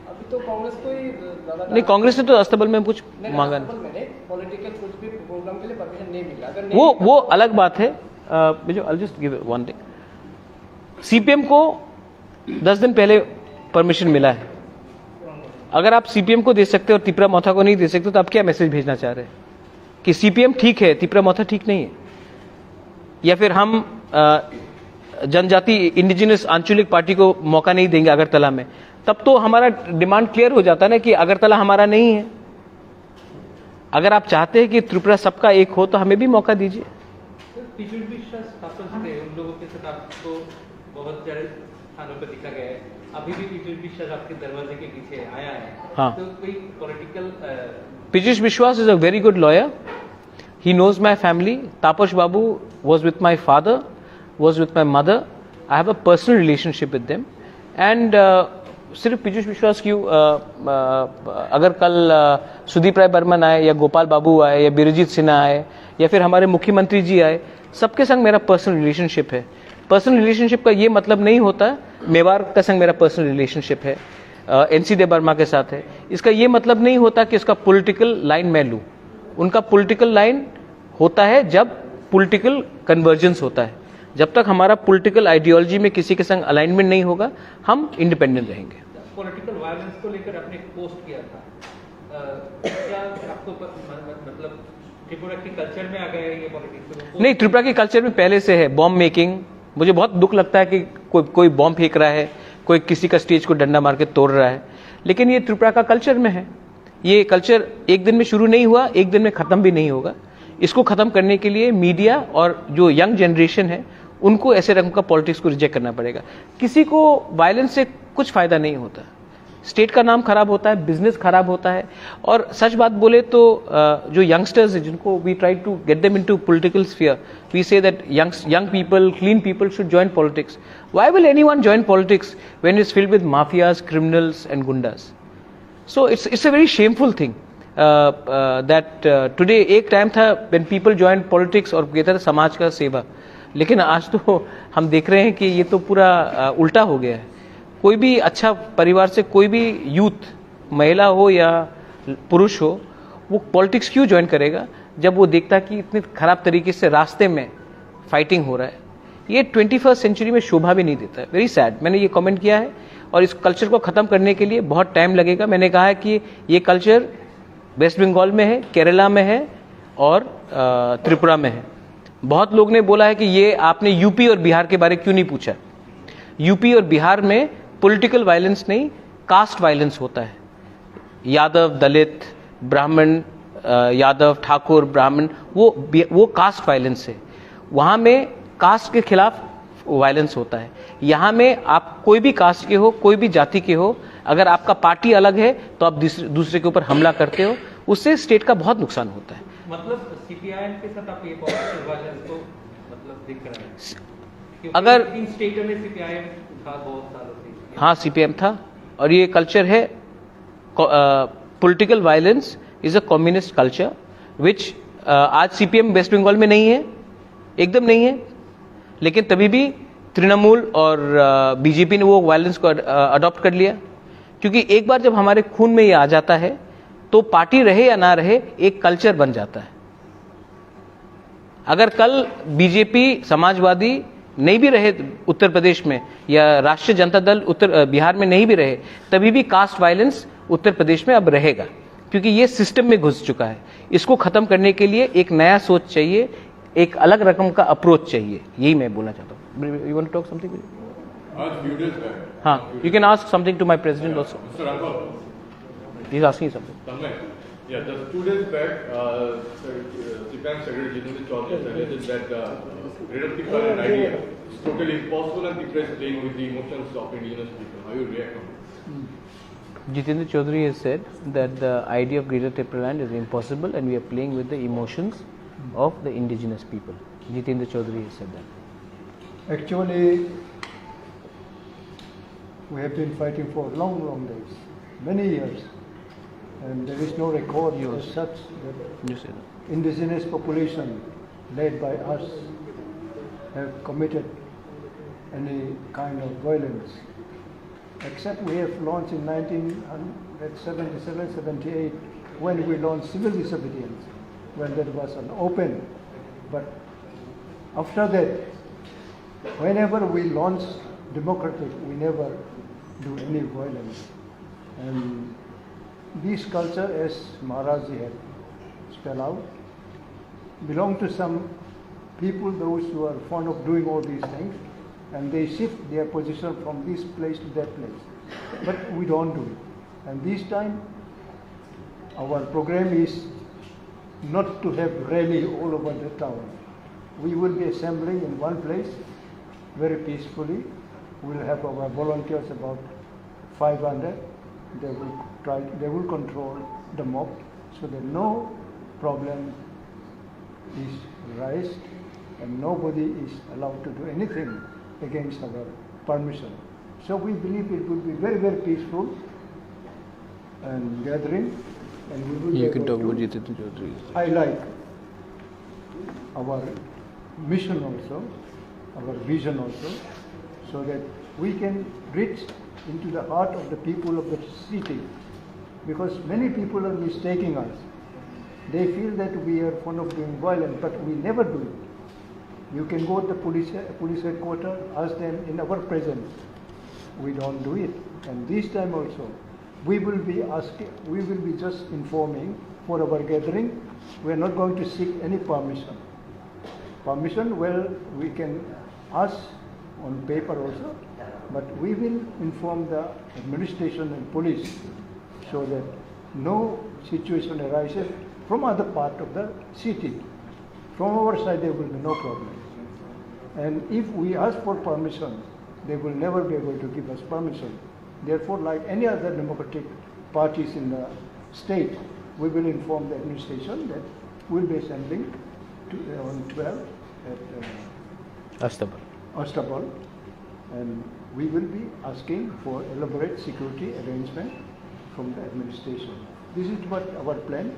अभी तो कांग्रेस को ही ज्यादा नहीं, कांग्रेस ने तो अस्तबल में कुछ मांगा नहीं। मैंने पॉलिटिकल कुछ भी प्रोग्राम के लिए परमिशन नहीं मिला। अगर वो अलग बात है। I'll just give one thing. CPM को 10 दिन पहले परमिशन मिला है। अगर आप सीपीएम को दे सकते हो और तिपरा मौथा को नहीं दे सकते तो आप क्या मैसेज भेजना चाह रहे हैं कि सीपीएम ठीक है, तिपरा मौथा ठीक नहीं है? या फिर हम जनजाति इंडिजिनस आंचलिक पार्टी को मौका नहीं देंगे अगरतला में? तब तो हमारा डिमांड क्लियर हो जाता है ना कि अगरतला हमारा नहीं है। अगर आप चाहते हैं कि त्रिपुरा सबका एक हो तो हमें भी मौका दीजिए। पीछे विश्वास स्थापन थे उन लोगों के साथ आपको बहुत सारे स्थानों पर दिखा गया है, अभी भी पीछे विश्वास आपके दरवाजे के पीछे आया है। हाँ। तो कोई political Piyush Vishwas is a very good lawyer. He knows my family. Tapash Babu was with my father, was with my mother. I have a personal relationship with them. And सिर्फ पीयूष विश्वास क्यों, अगर कल सुदीप राय बर्मन आए या गोपाल बाबू आए या बिरजीत सिन्हा आए या फिर हमारे मुख्यमंत्री जी आए, सबके संग मेरा पर्सनल रिलेशनशिप है। पर्सनल रिलेशनशिप का ये मतलब नहीं होता मेवाड़ का संग मेरा पर्सनल रिलेशनशिप है, एनसी दे बर्मा के साथ है। इसका ये मतलब नहीं होता कि उसका पॉलिटिकल लाइन मैं लूं। उनका पॉलिटिकल लाइन होता है जब पॉलिटिकल कन्वर्जेंस होता है। जब तक हमारा पॉलिटिकल आइडियोलॉजी में किसी के संग अलाइनमेंट नहीं होगा, हम इंडिपेंडेंट रहेंगे। पॉलिटिकल वायलेंस को लेकर आपने एक पोस्ट किया था, क्या आपको मतलब त्रिपुरा के कल्चर में आ गया है ये पॉलिटिक्स? नहीं, त्रिपुरा के कल्चर में पहले से है बॉम्ब मेकिंग। मुझे बहुत दुख लगता है कि कोई बॉम्ब फेंक रहा है, कोई किसी का स्टेज को डंडा मार के तोड़ रहा है, लेकिन ये त्रिपुरा का कल्चर में है। ये कल्चर एक दिन में शुरू नहीं हुआ, एक दिन में खत्म भी नहीं होगा। इसको खत्म करने के लिए मीडिया और जो यंग जनरेशन है उनको ऐसे रंग का पॉलिटिक्स को रिजेक्ट करना पड़ेगा। किसी को वायलेंस से कुछ फायदा नहीं होता। स्टेट का नाम खराब होता है, बिजनेस खराब होता है। और सच बात बोले तो जो यंगस्टर्स हैं जिनको we try to get them into political sphere, we say that young people, clean people should join politics. Why will anyone join politics when it's filled with mafias, criminals and gundas? So it's a very shameful thing that today एक time था when people joined politics और कहता था समाज का सेवा, लेकिन आज तो हम देख रहे हैं कि ये तो पूरा उल्टा हो गया है। कोई भी अच्छा परिवार से कोई भी यूथ, महिला हो या पुरुष हो, वो पॉलिटिक्स क्यों ज्वाइन करेगा जब वो देखता है कि इतने खराब तरीके से रास्ते में फाइटिंग हो रहा है। ये 21st सेंचुरी में शोभा भी नहीं देता है। Very sad. मैंने ये कमेंट किया है और इस कल्चर को ख़त्म करने के लिए बहुत टाइम लगेगा। मैंने कहा है कि ये कल्चर वेस्ट बंगाल में है, केरला में है और त्रिपुरा में है। बहुत लोग ने बोला है कि ये आपने यूपी और बिहार के बारे में क्यों नहीं पूछा। यूपी और बिहार में पॉलिटिकल वायलेंस नहीं, कास्ट वायलेंस होता है। यादव, दलित, ब्राह्मण, यादव, ठाकुर, ब्राह्मण, वो कास्ट वायलेंस है। वहाँ में कास्ट के खिलाफ वायलेंस होता है। यहाँ में आप कोई भी कास्ट के हो, कोई भी जाति के हो, अगर आपका पार्टी अलग है तो आप दूसरे के ऊपर हमला करते हो, उससे स्टेट का बहुत नुकसान होता है। मतलब सीपीआईएम के साथ आप ये पॉलिटिकल वायलेंस तो मतलब दिख रहा है, क्योंकि अगर इन स्टेटों में सीपीआईएम था बहुत सालों से। हाँ, सीपीएम था और ये कल्चर है। Political violence is a communist culture which आज सीपीएम वेस्ट बंगाल में नहीं है, एकदम नहीं है, लेकिन तभी भी तृणमूल और बीजेपी ने वो वायलेंस को अडॉप्ट कर लिया। क्योंकि एक बार जब हमारे खून में ये आ जाता है तो पार्टी रहे या ना रहे एक कल्चर बन जाता है। अगर कल बीजेपी, समाजवादी नहीं भी रहे उत्तर प्रदेश में या राष्ट्रीय जनता दल बिहार में नहीं भी रहे, तभी भी कास्ट वायलेंस उत्तर प्रदेश में अब रहेगा, क्योंकि ये सिस्टम में घुस चुका है। इसको खत्म करने के लिए एक नया सोच चाहिए, एक अलग रकम का अप्रोच चाहिए। यही मैं बोलना चाहता हूँ। You want to talk something? हाँ, you can ask something to my president also. He is asking something. Yeah, just 2 days back, CPIM Secretary Jitendra Chaudhary suggested that Greater Tripura and idea is totally impossible and Tripura is playing with the emotions of indigenous people. How you react on this? Jitendra Chaudhary has said that the idea of Greater Tripura land is impossible and we are playing with the emotions of the indigenous people. Jitendra Chaudhary has said that. Actually, we have been fighting for long days, many years, and there is no record as such that indigenous population led by us have committed any kind of violence, except we have launched in 1977-78 when we launched civil disobedience, when there was an open. But after that, whenever we launch democratic, we never do any violence. And this culture, as Maharaji had spelled out, belong to some people, those who are fond of doing all these things, and they shift their position from this place to that place. But we don't do it. And this time, our program is not to have rally all over the town. We will be assembling in one place very peacefully. We will have our volunteers, about 500. They will control the mob so that no problem is raised and nobody is allowed to do anything against our permission. So we believe it will be very, very peaceful and gathering, and we will You can be talk able about to Jitendra Chaudhary. highlight our mission also, our vision also, so that we can reach into the heart of the people of the city, because many people are mistaking us. They feel that we are fond of doing violence, but we never do it. You can go to the police headquarters, ask them in our presence. We don't do it. And this time also, we will be just informing for our gathering. We are not going to seek any permission. Permission, well, we can ask on paper also, but we will inform the administration and police so that no situation arises from other part of the city. From our side there will be no problem. And if we ask for permission, they will never be able to give us permission. Therefore, like any other democratic parties in the state, we will inform the administration that we'll be assembling on 12 at Astabal, and we will be asking for elaborate security arrangement from the administration. This is what our plan,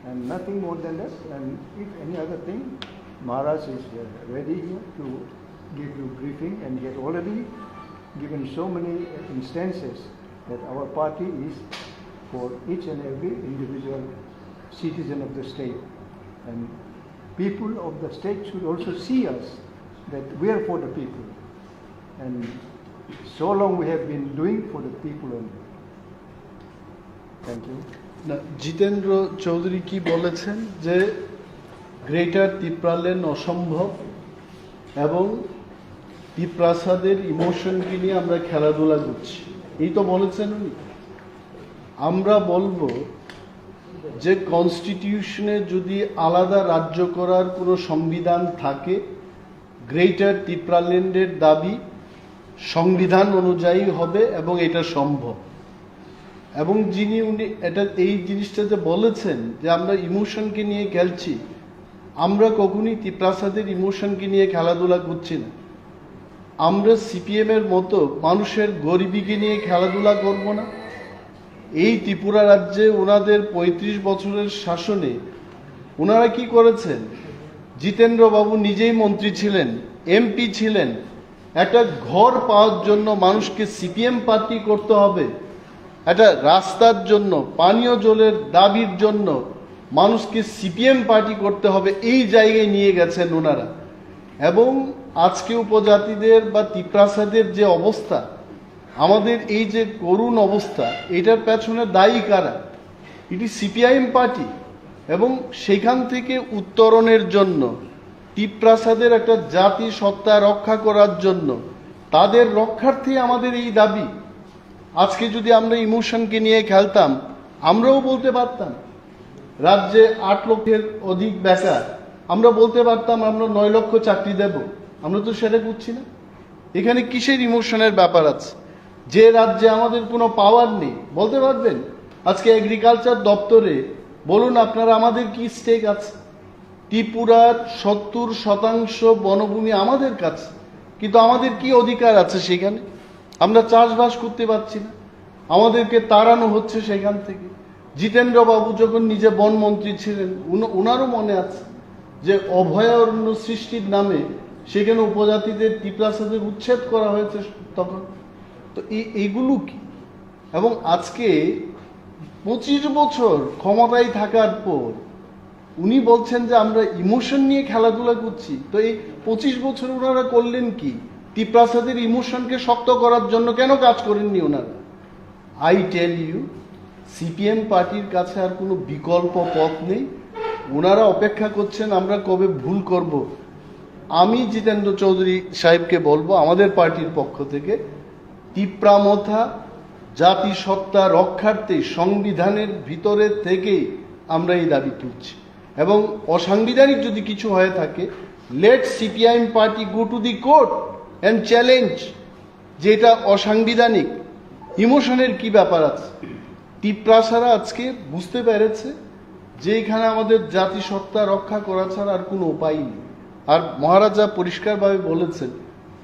and nothing more than that. And if any other thing, Maharaj is ready here to give you briefing, and he had already given so many instances that our party is for each and every individual citizen of the state. And people of the state should also see us that we are for the people. And so long we have been doing for the people only. Thank you. না, জিতেন্দ্র চৌধুরী কি বলেছেন যে greater Tipraland অসম্ভব এবং তিপ্রাসাদের ইমোশনকে নিয়ে আমরা খেলাধুলা করছি, এই তো বলেছেন উনি। আমরা বলবো যে কনস্টিটিউশনে যদি আলাদা রাজ্য করার কোনো সংবিধান থাকে, গ্রেটার তিপ্রাল্যান্ডের দাবি সংবিধান অনুযায়ী হবে এবং এটা সম্ভব। এবং যিনি উনি এটা এই জিনিসটা যে বলেছেন যে আমরা ইমোশনকে নিয়ে খেলছি, আমরা কখনই তিপ্রাসাদের ইমোশনকে নিয়ে খেলাধুলা করছি না। আমরা সিপিএম এর মতো মানুষের গরিবীকে নিয়ে খেলাধুলা করব না। এই ত্রিপুরা রাজ্যে ওনাদের ৩৫ বছরের শাসনে ওনারা কি করেছেন? জিতেন্দ্র বাবু নিজেই মন্ত্রী ছিলেন, এমপি ছিলেন। একটা ঘর পাওয়ার জন্য মানুষকে সিপিএম পার্টি করতে হবে, একটা রাস্তার জন্য, পানীয় জলের দাবির জন্য মানুষকে সিপিএম পার্টি করতে হবে, এই জায়গায় নিয়ে গেছেন ওনারা। এবং আজকে উপজাতিদের বা তিপ্রাসাদের যে অবস্থা, আমাদের এই যে করুণ অবস্থা, এটার পেছনে দায়ী কারা? এটি সিপিআইএম পার্টি। এবং সেখান থেকে উত্তরণের জন্য, তিপ্রাসাদের একটা জাতি সত্তা রক্ষা করার জন্য, তাদের রক্ষার্থে আমাদের এই দাবি। আজকে যদি আমরা ইমোশনকে নিয়ে খেলতাম, আমরাও বলতে পারতাম রাজ্যে ৮ লক্ষের অধিক বেকার, আমরা বলতে পারতাম আমরা ৯ লক্ষ চাকরি দেব। আমরা তো সেটা করছি না। এখানে কিসের ইমোশনের ব্যাপার আছে? যে রাজ্যে আমাদের কোনো পাওয়ার নেই, বলতে পারবেন আজকে এগ্রিকালচার দপ্তরে বলুন আপনারা আমাদের কি স্টেক আছে? ত্রিপুরার ৭০% বনভূমি আমাদের কাছে, কিন্তু আমাদের কি অধিকার আছে সেখানে? আমরা চাষবাস করতে পারছি না, আমাদেরকে তাড়ানো হচ্ছে সেখান থেকে। জিতেন্দ্র বাবু যখন নিজে বনমন্ত্রী ছিলেন, ওনারও মনে আছে যে অভয়ারণ্য সৃষ্টির নামে সেখানে উপজাতিদের তিপ্রাসাদের উচ্ছেদ করা হয়েছে তখন। তো এইগুলো কি? এবং আজকে 25 বছর ক্ষমতায় থাকার পর উনি বলছেন যে আমরা ইমোশন নিয়ে খেলাধুলা করছি। তো এই 25 বছর ওনারা করলেন কি? তিপ্রাসাদের ইমোশনকে শক্ত করার জন্য কেন কাজ করেননি ওনারা? আই টেল ইউ, সিপিএম পার্টির কাছে আর কোনো বিকল্প পথ নেই। ওনারা অপেক্ষা করছেন আমরা কবে ভুল করব। আমি জিতেন্দ্র চৌধুরী সাহেবকে বলবো আমাদের পার্টির পক্ষ থেকে, তিপ্রামথা জাতিসত্তা রক্ষার্থে সংবিধানের ভিতরে থেকেই আমরা এই দাবি তুলছি। এবং অসাংবিধানিক যদি কিছু হয়ে থাকে, let CPIM party go to the court and challenge যে এটা অসাংবিধানিক। ইমোশনের কি ব্যাপার আছে? তিপ্রাসারা আজকে বুঝতে পেরেছে যে এখানে আমাদের জাতিসত্তা রক্ষা করা ছাড়া আর কোনো উপায় নেই। আর মহারাজা পরিষ্কারভাবে বলেছেন,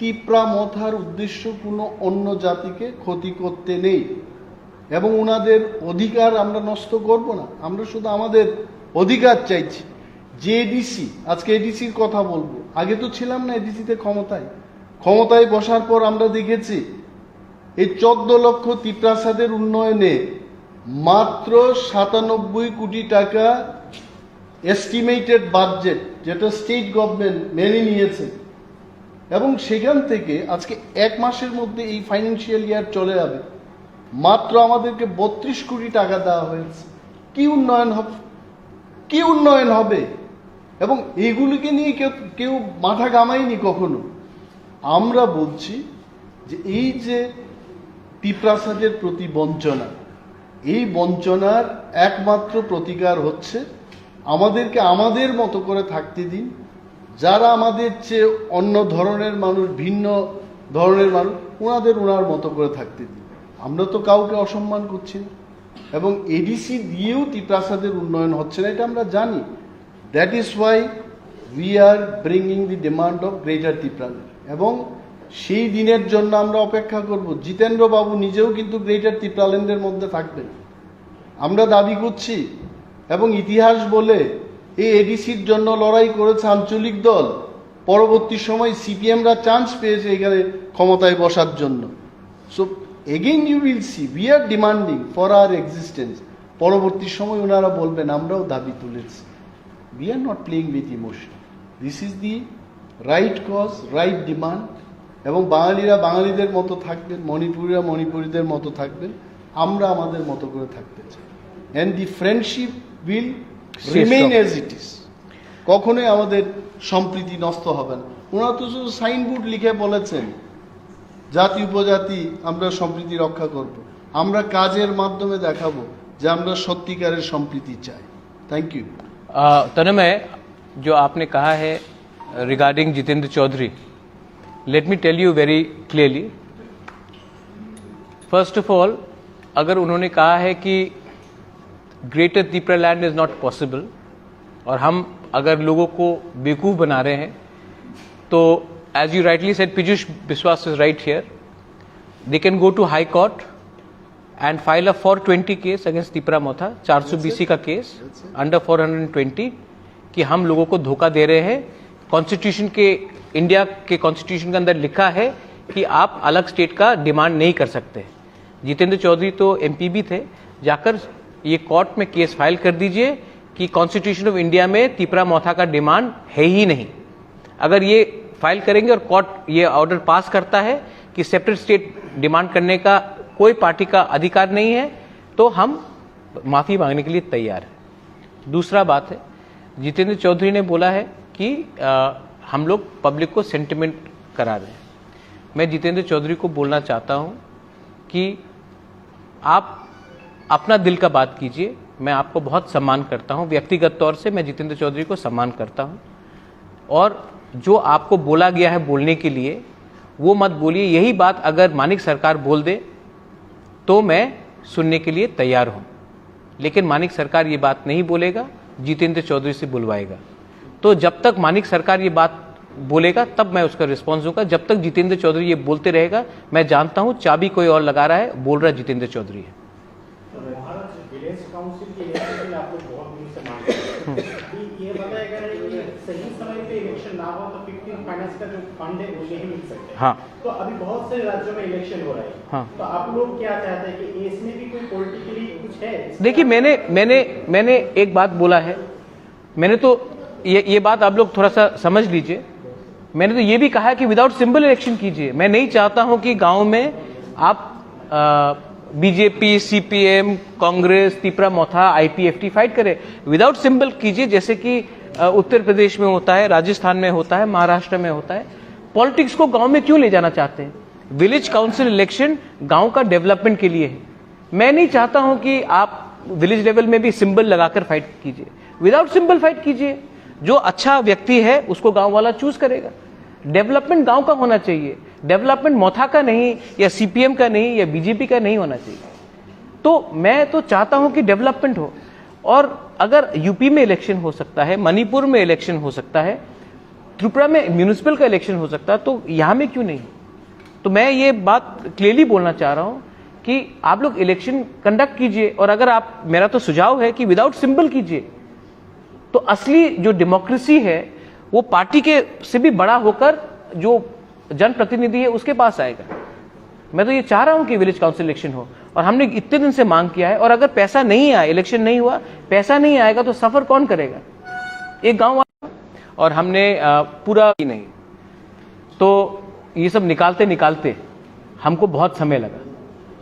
তিপ্রামথার উদ্দেশ্য কোনো অন্য জাতিকে ক্ষতি করতে নেই এবং ওনাদের অধিকার আমরা নষ্ট করব না। আমরা শুধু আমাদের অধিকার চাইছি। যে এডিসি, আজকে এডিসির কথা বলবো, আগে তো ছিলাম না এডিসিতে ক্ষমতায় বসার পর আমরা দেখেছি এই 14 লক্ষ তিপ্রাসাদের উন্নয়নে মাত্র 97 কোটি টাকা এস্টিমেটেড বাজেট, যেটা স্টেট গভর্নমেন্ট মেনে নিয়েছে। এবং সেখান থেকে আজকে 1 মাসের মধ্যে এই ফাইন্যান্সিয়াল ইয়ার চলে যাবে, মাত্র আমাদেরকে 32 কোটি টাকা দেওয়া হয়েছে। কি উন্নয়ন হবে? কি উন্নয়ন হবে? এবং এইগুলিকে নিয়ে কেউ মাথা ঘামায়নি কখনো। আমরা বলছি যে এই যে তিপ্রাসাদের প্রতি বঞ্চনা, এই বঞ্চনার একমাত্র প্রতিকার হচ্ছে আমাদেরকে আমাদের মতো করে থাকতে দিন। যারা আমাদের চেয়ে অন্য ধরনের মানুষ, ভিন্ন ধরনের মানুষ, ওনার মতো করে থাকতে দিন। আমরা তো কাউকে অসম্মান করছি না। এবং এডিসি দিয়েও তিপ্রাসাদের উন্নয়ন হচ্ছে না, এটা আমরা জানি। That is why we are bringing the demand of greater Tipraland. এবং সেই দিনের জন্য আমরা অপেক্ষা করব। জিতেন্দ্র বাবু নিজেও কিন্তু গ্রেটার তিপ্রাল্যান্ডের মধ্যে থাকবেন, আমরা দাবি করছি। এবং ইতিহাস বলে এই এডিসির জন্য লড়াই করেছে আঞ্চলিক দল, পরবর্তী সময় সিপিএমরা চান্স পেয়েছে এখানে ক্ষমতায় বসার জন্য। So again you will see we are demanding for our existence. পরবর্তী সময় ওনারা বলবেন আমরাও দাবি তুলেছি। We are not playing with emotion, this is the right cause, right demand. এবং বাঙালিরা বাঙালিদের মতো থাকবেন, মণিপুরীরা মণিপুরীদের মতো থাকবেন, আমরা আমাদের মতো করে থাকতে চাই। And the friendship will remain as it is. কখনোই আমাদের সম্প্রীতি নষ্ট হবে না। ওনারা তো শুধু সাইনবোর্ড লিখে বলেছেন জাতি উপজাতি আমরা সম্প্রীতি রক্ষা করব, আমরা কাজের মাধ্যমে দেখাবো যে আমরা সত্যিকারের সম্প্রীতি চাই। Thank you. तन्मय, जो आपने कहा है regarding Jitendra Chaudhary, let me tell you very clearly. First of all, अगर उन्होंने कहा है कि greater Tripuraland is not possible और हम अगर लोगों को बेवकूफ़ बना रहे हैं, तो as you rightly said, Piyush Vishwas is right here, they can go to high court and file a 420 case against Tripura Motha, 400 BC का केस अंडर 420 कि हम लोगों को धोखा दे रहे हैं। कॉन्स्टिट्यूशन के, इंडिया के कॉन्स्टिट्यूशन के अंदर लिखा है कि आप अलग स्टेट का डिमांड नहीं कर सकते। जितेंद्र चौधरी तो एमपी भी थे, जाकर ये कोर्ट में केस फाइल कर दीजिए कि कॉन्स्टिट्यूशन ऑफ इंडिया में त्रिपुरा मोथा का डिमांड है ही नहीं। अगर ये फाइल करेंगे और कोर्ट ये ऑर्डर पास करता है कि सेपरेट स्टेट डिमांड करने का कोई पार्टी का अधिकार नहीं है, तो हम माफी मांगने के लिए तैयार हैं। दूसरा बात है, जितेंद्र चौधरी ने बोला है कि हम लोग पब्लिक को सेंटिमेंट करा रहे हैं। मैं जितेंद्र चौधरी को बोलना चाहता हूं कि आप अपना दिल का बात कीजिए। मैं आपको बहुत सम्मान करता हूं, व्यक्तिगत तौर से मैं जितेंद्र चौधरी को सम्मान करता हूं, और जो आपको बोला गया है बोलने के लिए वो मत बोलिए। यही बात अगर मानिक सरकार बोल दे तो मैं सुनने के लिए तैयार हूं, लेकिन मानिक सरकार ये बात नहीं बोलेगा, जितेंद्र चौधरी से बुलवाएगा। तो जब तक मानिक सरकार ये बात बोलेगा तब मैं उसका रिस्पॉन्स दूंगा। जब तक जितेंद्र चौधरी ये बोलते रहेगा, मैं जानता हूं चाबी कोई और लगा रहा है, बोल रहा जितेंद्र चौधरी है। विलेज काउंसिल के इलेक्शन के लिए आप लोग बहुत दिन से मांग रहे हैं। अभी ये बताया गया है कि सही समय पे इलेक्शन ना हो तो 15 फाइनेंस का जो फंड है वो नहीं मिल सकते। हाँ। तो अभी बहुत से राज्यों में इलेक्शन हो रहा है। हाँ। तो आप लोग क्या चाहते हैं कि इसमें भी कोई पॉलिटिकली कुछ है? देखिए, मैंने एक बात बोला है। मैंने तो ये बात आप लोग थोड़ा सा समझ लीजिए। मैंने तो ये भी कहा है कि विदाउट सिंबल इलेक्शन कीजिए। मैं नहीं चाहता हूं कि गांव में आप बीजेपी, सीपीएम, कांग्रेस, त्रिपुरा मोथा, आईपीएफटी फाइट करे। विदाउट सिंबल कीजिए, जैसे कि उत्तर प्रदेश में होता है, राजस्थान में होता है, महाराष्ट्र में होता है। पॉलिटिक्स को गांव में क्यों ले जाना चाहते हैं? विलेज काउंसिल इलेक्शन गांव का डेवलपमेंट के लिए है। मैं नहीं चाहता हूं कि आप विलेज लेवल में भी सिंबल लगाकर फाइट कीजिए। विदाउट सिंबल फाइट कीजिए। जो अच्छा व्यक्ति है उसको गांव वाला चूज करेगा। डेवलपमेंट गांव का होना चाहिए, डेवलपमेंट मोथा का नहीं, या सीपीएम का नहीं, या बीजेपी का नहीं होना चाहिए। तो मैं तो चाहता हूं कि डेवलपमेंट हो। और अगर यूपी में इलेक्शन हो सकता है, मणिपुर में इलेक्शन हो सकता है, त्रिपुरा में म्यूनिसिपल का इलेक्शन हो सकता है, तो यहां में क्यों नहीं? तो मैं ये बात क्लियरली बोलना चाह रहा हूं कि आप लोग इलेक्शन कंडक्ट कीजिए। और अगर आप, मेरा तो सुझाव है कि विदाउट सिंबल कीजिए, तो असली जो डेमोक्रेसी है वो पार्टी के से भी बड़ा होकर जो जनप्रतिनिधि है उसके पास आएगा। मैं तो ये चाह रहा हूं कि विलेज काउंसिल इलेक्शन हो, और हमने इतने दिन से मांग किया है। और अगर पैसा नहीं आया, इलेक्शन नहीं हुआ, पैसा नहीं आएगा, तो सफर कौन करेगा? एक गांव वाला। और हमने पूरा ही नहीं, तो ये सब निकालते निकालते हमको बहुत समय लगा,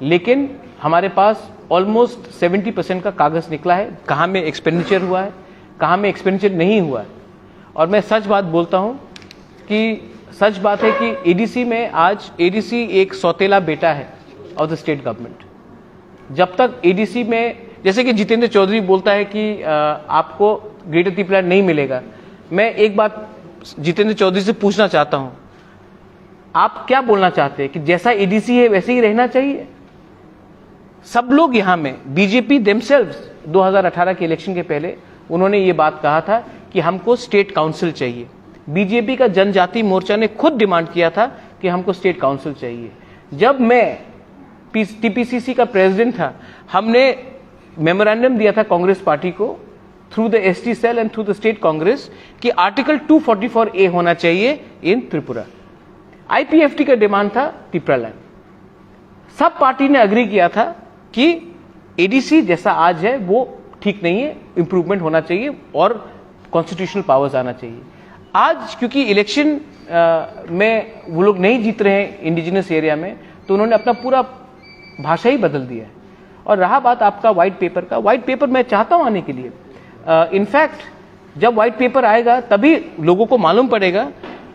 लेकिन हमारे पास ऑलमोस्ट 70% का कागज निकला है। कहाँ में एक्सपेंडिचर हुआ है, कहाँ में एक्सपेंडिचर नहीं हुआ है। और मैं सच बात बोलता हूं कि सच बात है कि एडीसी में आज एडीसी एक सौतेला बेटा है ऑफ द स्टेट गवर्नमेंट। जब तक एडीसी में, जैसे कि जितेंद्र चौधरी बोलता है कि आपको ग्रेटर त्रिपुरा नहीं मिलेगा, मैं एक बात जितेंद्र चौधरी से पूछना चाहता हूं, आप क्या बोलना चाहते हैं कि जैसा एडीसी है वैसे ही रहना चाहिए? सब लोग यहां में, बीजेपी देमसेल्व्स 2018 के इलेक्शन के पहले उन्होंने ये बात कहा था कि हमको स्टेट काउंसिल चाहिए। बीजेपी का जनजाति मोर्चा ने खुद डिमांड किया था कि हमको स्टेट काउंसिल चाहिए। जब मैं टीपीसीसी का प्रेसिडेंट था, हमने मेमोरेंडम दिया था कांग्रेस पार्टी को through the ST cell and through the state Congress कि आर्टिकल 244A होना चाहिए इन त्रिपुरा। IPFT का डिमांड था तिपरा लैंड। सब पार्टी ने अग्री किया था कि एडीसी जैसा आज है वो ठीक नहीं है, इंप्रूवमेंट होना चाहिए और कॉन्स्टिट्यूशनल पावर्स आना चाहिए। आज क्योंकि इलेक्शन में वो लोग नहीं जीत रहे हैं इंडिजिनस एरिया में, तो उन्होंने अपना पूरा भाषा ही बदल दिया है। और रहा बात आपका व्हाइट पेपर का, व्हाइट पेपर मैं चाहता हूं आने के लिए। इनफैक्ट जब व्हाइट पेपर आएगा तभी लोगों को मालूम पड़ेगा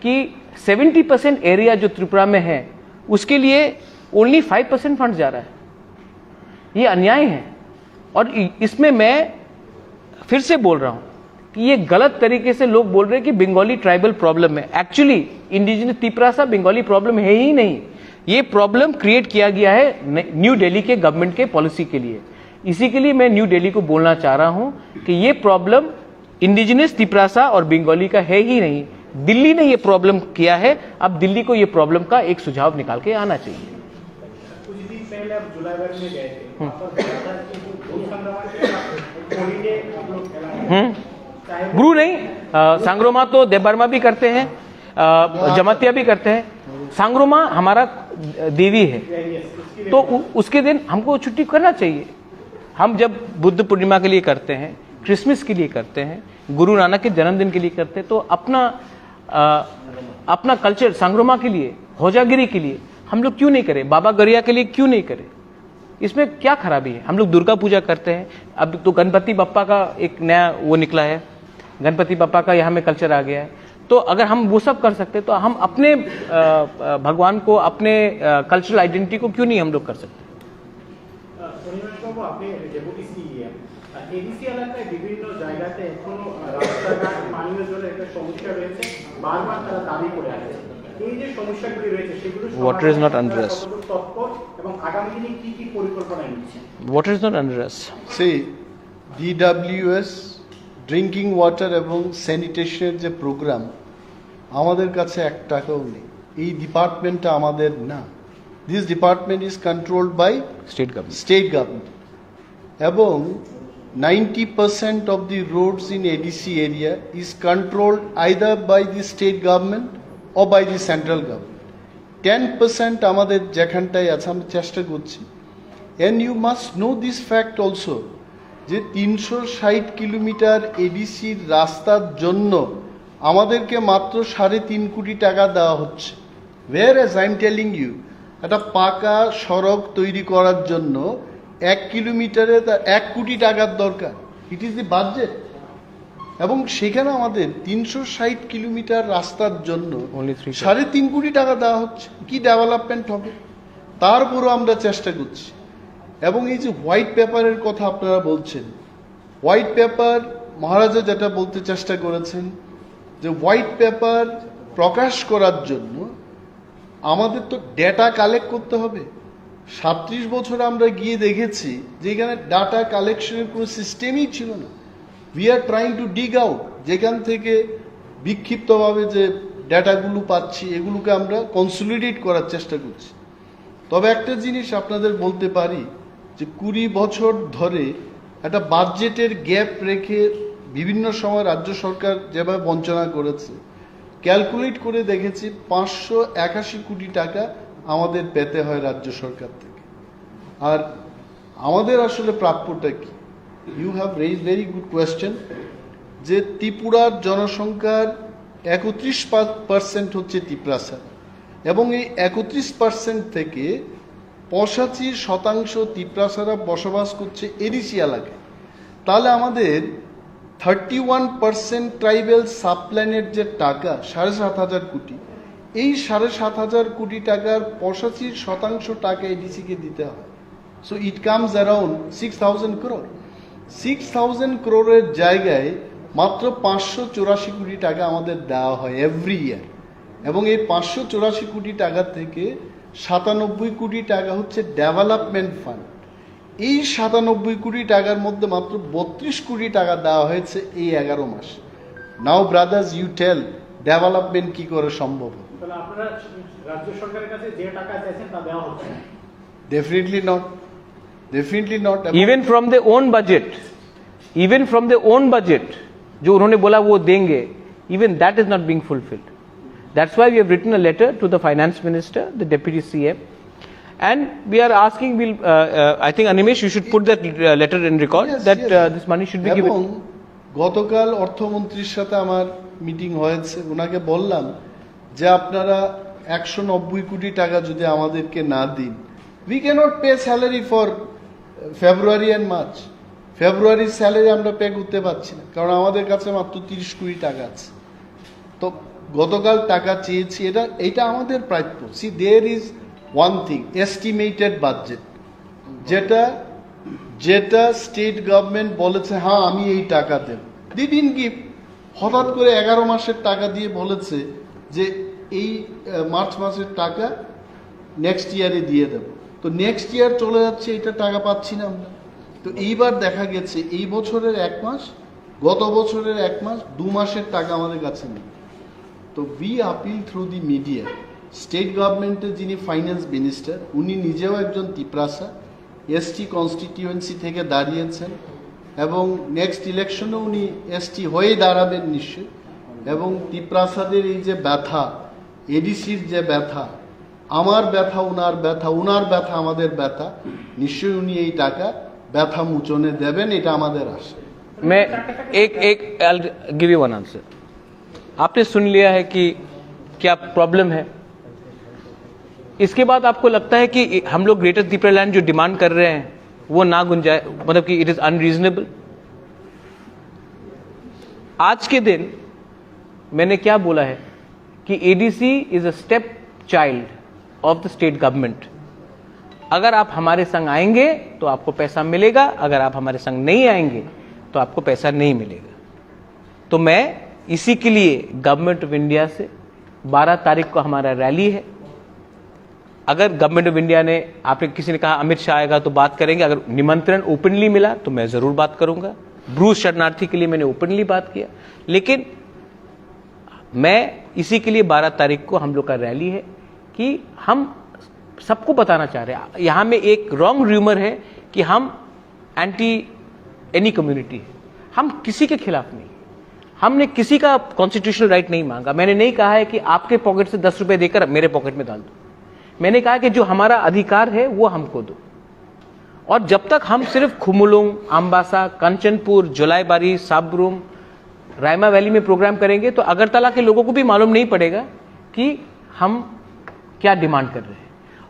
कि 70% एरिया जो त्रिपुरा में है उसके लिए ओनली 5% फंड जा रहा है। ये अन्याय है और इसमें मैं फिर से बोल रहा हूं कि ये गलत तरीके से लोग बोल रहे हैं कि बंगाली ट्राइबल प्रॉब्लम है। Actually indigenous Tiprasa Bengali problem है ही नहीं। ये प्रॉब्लम क्रिएट किया गया है न्यू दिल्ली के गवर्नमेंट के पॉलिसी के लिए। इसी के लिए मैं न्यू दिल्ली को बोलना चाह रहा हूं कि ये प्रॉब्लम इंडिजिनस तिपरासा और बंगाली का है ही नहीं। दिल्ली ने ये प्रॉब्लम किया है, अब दिल्ली को ये प्रॉब्लम का एक सुझाव निकाल के आना चाहिए। कुछ दिन पहले आप जुलाई भर में गए थे, वहाँ पर देखा था कि जो भू संग्राम के हॉलीडे आप लोग खेला है। गुरु नहीं, सांग्रोमा तो देबर्मा भी करते हैं, जमातिया भी करते हैं। सांग्रोमा हमारा देवी है, तो उसके दिन हमको छुट्टी करना चाहिए। हम जब बुद्ध पूर्णिमा के लिए करते हैं, क्रिसमस के लिए करते हैं, गुरु नानक के जन्मदिन के लिए करते हैं, तो अपना कल्चर सांग्रोमा के लिए, होजागिरी के लिए हम लोग क्यों नहीं करें? बाबा गरिया के लिए क्यों नहीं करें? इसमें क्या खराबी है? हम लोग दुर्गा पूजा करते हैं, अब तो गणपति बप्पा का एक नया वो निकला है, गणपति बप्पा का यहाँ में कल्चर आ गया है। तो अगर हम वो सब कर सकते तो हम अपने भगवान को, अपने कल्चरल आइडेंटिटी को क्यों नहीं हम लोग कर सकते? এডিসি এলাকায় বিভিন্ন জায়গাতে এখনো রাস্তাঘাট পানীয় জলের একটা সমস্যা রয়েছে, বারবার তারা দাবি করে আসছে। এই যে সমস্যাগুলি রয়েছে সেগুলো Water is not under us. তৎপর এবং আগামী দিনে কি কি পরিকল্পনা নিচ্ছে? Water is not under us. সেই DWS ড্রিঙ্কিং ওয়াটার এবং স্যানিটেশনের যে প্রোগ্রাম আমাদের কাছে 1 টাকাও নেই। এই ডিপার্টমেন্টটা আমাদের না। This department is controlled by State government. এবং 90% of the roads in ADC area is controlled either by the state government or by the central government. 10% আমাদের যেখানটায় আছে আমরা চেষ্টা করছি। And you must know this fact also যে 360 kilometre এডিসির রাস্তার জন্য আমাদেরকে মাত্র 3.5 কোটি টাকা দেওয়া হচ্ছে। Whereas I am telling you একটা পাকা সড়ক তৈরি করার জন্য 1 কিলোমিটারে 1 কোটি টাকার দরকার। It is the budget. এবং সেখানে আমাদের 360 কিলোমিটার রাস্তার জন্য 3.5 কোটি টাকা দেওয়া হচ্ছে। কি ডেভেলপমেন্ট হবে? তারপরও আমরা চেষ্টা করছি। এবং এই যে হোয়াইট পেপারের কথা আপনারা বলছেন, হোয়াইট পেপার মহারাজা যেটা বলতে চেষ্টা করেছেন যে হোয়াইট পেপার প্রকাশ করার জন্য আমাদের তো ডেটা কালেক্ট করতে হবে। 37 বছর আমরা গিয়ে দেখেছি যে এখানে ডাটা কালেকশনের কোনো সিস্টেমই ছিল না। We are trying to ডিগ out, যেখান থেকে বিক্ষিপ্তভাবে যে ডেটাগুলো পাচ্ছি এগুলোকে আমরা কনসলিডেট করার চেষ্টা করছি। তবে একটা জিনিস আপনাদের বলতে পারি যে 20 বছর ধরে একটা বাজেটের গ্যাপ রেখে বিভিন্ন সময় রাজ্য সরকার যেভাবে বঞ্চনা করেছে, ক্যালকুলেট করে দেখেছি 581 কোটি টাকা আমাদের পেতে হয় রাজ্য সরকার থেকে। আর আমাদের আসলে প্রাপ্যটা কি? You have raise very good question যে ত্রিপুরার জনসংখ্যার 31% হচ্ছে তিপ্রাসা এবং এই 31% থেকে 85% তিপ্রাসারা বসবাস করছে এডিসি এলাকায়। তাহলে আমাদের 31% ট্রাইবেল সাবপ্ল্যানের যে টাকা 7,500 কোটি, এই 7,500 কোটি টাকার 85% টাকা এডিসিকে দিতে হয়। So it comes around 6,000 crore। 6,000 crore জায়গায় মাত্র 584 কোটি টাকা আমাদের দেওয়া হয় এভরি ইয়ার। এবং এই 584 কোটি টাকা থেকে 97 কোটি টাকা হচ্ছে ডেভেলপমেন্ট ফান্ড। এই 97 কোটি টাকার মধ্যে মাত্র 32 কোটি টাকা দেওয়া হয়েছে এই 11 মাস। নাও ব্রাদার্স ইউ টেল ডেভেলপমেন্ট কি করে সম্ভব? তাহলে আপনারা রাজ্য সরকারের কাছে যে টাকা চাইছেন তা দেওয়া হচ্ছে না? Definitely not. Even from their own budget, even from their own budget, जो उन्होंने बोला वो देंगे, even that is not being fulfilled. That's why we have written a letter to the finance minister, the deputy CM, and we are asking, I think Animesh, you should put that letter in record, Yes, that yes. this money should be এবং given. গতকাল অর্থমন্ত্রীর সাথে আমার meeting হয়েছে, ওনাকে বললাম যে আপনারা 190 কোটি টাকা যদি আমাদেরকে না দিন, we cannot pay salary for February and March. ফেব্রুয়ারির স্যালারি আমরা পে করতে পারছি না, কারণ আমাদের কাছে মাত্র 30 কোটি টাকা আছে। তো গতকাল টাকা চেয়েছি, এটা আমাদের প্রাপ্য। See there is one thing, estimated budget, যেটা স্টেট গভর্নমেন্ট বলেছে হ্যাঁ আমি এই টাকা দেব, দিদিন গিভ, হঠাৎ করে 11 মাসের টাকা দিয়ে বলেছে যে এই মার্চ মাসের টাকা নেক্সট ইয়ারে দিয়ে দেব। তো নেক্সট ইয়ার চলে যাচ্ছে, এটা টাকা পাচ্ছি না আমরা। তো এইবার দেখা গেছে এই বছরের 1 মাস, গত বছরের 1 মাস, 2 মাসের টাকা আমাদের কাছে নেই। তো we appeal through the media, state গভর্নমেন্টের যিনি ফাইন্যান্স মিনিস্টার, উনি নিজেও একজন তিপ্রাসা, এসটি কনস্টিটিউয়েন্সি থেকে দাঁড়িয়েছেন এবং নেক্সট ইলেকশনে উনি এসটি হয়ে দাঁড়াবেন নিশ্চয়ই। এবং তিপ্রাসাদের এই যে ব্যথা, এডিসির যে ব্যথা, আমার ব্যথা ওনার ব্যথা, ওনার ব্যথা আমাদের ব্যথা, নিশ্চয়ই উনি এই টাকা ব্যথা মোচনে দেবেন, এটা আমাদের আশা। मैं एक I'll give you one answer. आपने सुन लिया है कि क्या प्रॉब्लम है, इसके बाद आपको लगता है कि हम लोग ग्रेटर त्रिपुरालैंड जो डिमांड कर रहे हैं वो ना गुंजाए, मतलब कि इट इज अनरीजनेबल। आज के दिन मैंने क्या बोला है कि ADC is a step child of the state government. अगर आप हमारे संग आएंगे तो आपको पैसा मिलेगा, अगर आप हमारे संग नहीं आएंगे तो आपको पैसा नहीं मिलेगा। तो मैं इसी के लिए गवर्नमेंट ऑफ इंडिया से 12 तारीख को हमारा रैली है। अगर गवर्नमेंट ऑफ इंडिया ने, आपने किसी ने कहा अमित शाह आएगा तो बात करेंगे, अगर निमंत्रण ओपनली मिला तो मैं जरूर बात करूंगा। ब्रूस शरणार्थी के लिए मैंने ओपनली बात किया, लेकिन मैं इसी के लिए 12 तारीख को हम लोग का रैली है कि हम सबको बताना चाह रहे हैं। यहां में एक रॉन्ग र्यूमर है कि हम एंटी एनी कम्युनिटी है, हम किसी के खिलाफ नहीं, हमने किसी का कॉन्स्टिट्यूशनल राइट नहीं मांगा। मैंने नहीं कहा है कि आपके पॉकेट से 10 रुपए देकर मेरे पॉकेट में डाल दो, मैंने कहा कि जो हमारा अधिकार है वो हमको दो। और जब तक हम सिर्फ खुमुलुंग, अम्बासा, कंचनपुर, जुलाईबारी, साबरूम, रायमा वैली में प्रोग्राम करेंगे तो अगरतला के लोगों को भी मालूम नहीं पड़ेगा कि हम क्या डिमांड कर रहे हैं।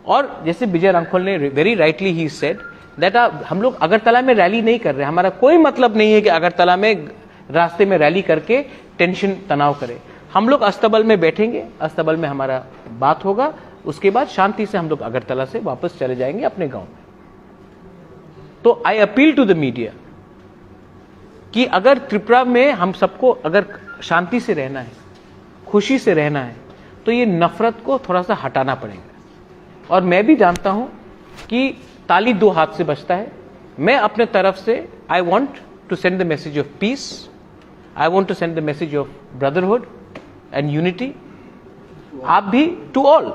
और जैसे विजय रांखोल ने very rightly he said that हम लोग अगरतला में रैली नहीं कर रहे, हमारा कोई मतलब नहीं है कि अगरतला में रास्ते में रैली करके टेंशन तनाव करें। हम लोग अस्तबल में बैठेंगे, अस्तबल में हमारा बात होगा, उसके बाद शांति से हम लोग अगरतला से वापस चले जाएंगे अपने गांव में। तो I appeal to the media कि अगर त्रिपुरा में हम सबको अगर शांति से रहना है, खुशी से रहना है, तो ये नफरत को थोड़ा सा हटाना पड़ेगा। और मैं भी जानता हूं कि ताली 2 हाथ से बजता है। मैं अपने तरफ से I want to send the message of peace, I want to send the message of brotherhood and unity, आप भी टू ऑल।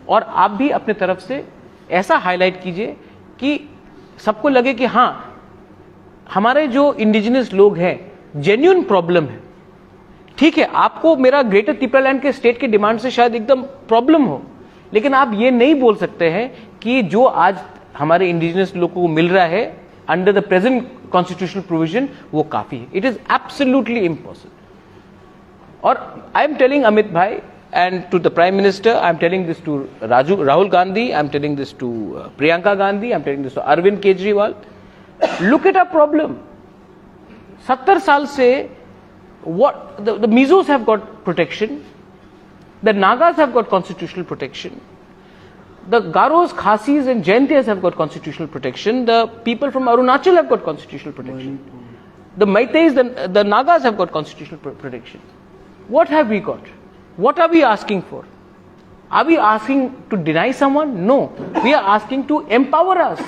और आप भी अपने तरफ से ऐसा हाईलाइट कीजिए कि सबको लगे कि हाँ हमारे जो इंडिजिनस लोग हैं जेन्युइन प्रॉब्लम है। ठीक है, आपको मेरा ग्रेटर त्रिपुरालैंड के स्टेट के डिमांड से शायद एकदम प्रॉब्लम हो, लेकिन आप ये नहीं बोल सकते हैं कि जो आज हमारे इंडिजिनस लोगों को मिल रहा है under the present constitutional provision वो काफी है। It is absolutely impossible. और आई एम टेलिंग अमित भाई and to the Prime Minister, I am telling this to Rahul Gandhi, I am telling this to Priyanka Gandhi, I am telling this to Arvind Kejriwal. Look at our problem. 70 साल से what the Mizos have got protection, the Nagas have got constitutional protection, the Garos, Khasis and Jaintias have got constitutional protection, the people from Arunachal have got constitutional protection, the Meiteis, the Nagas have got constitutional protection. What have we got? What are we asking for? Are we asking to deny someone? No. We are asking to empower us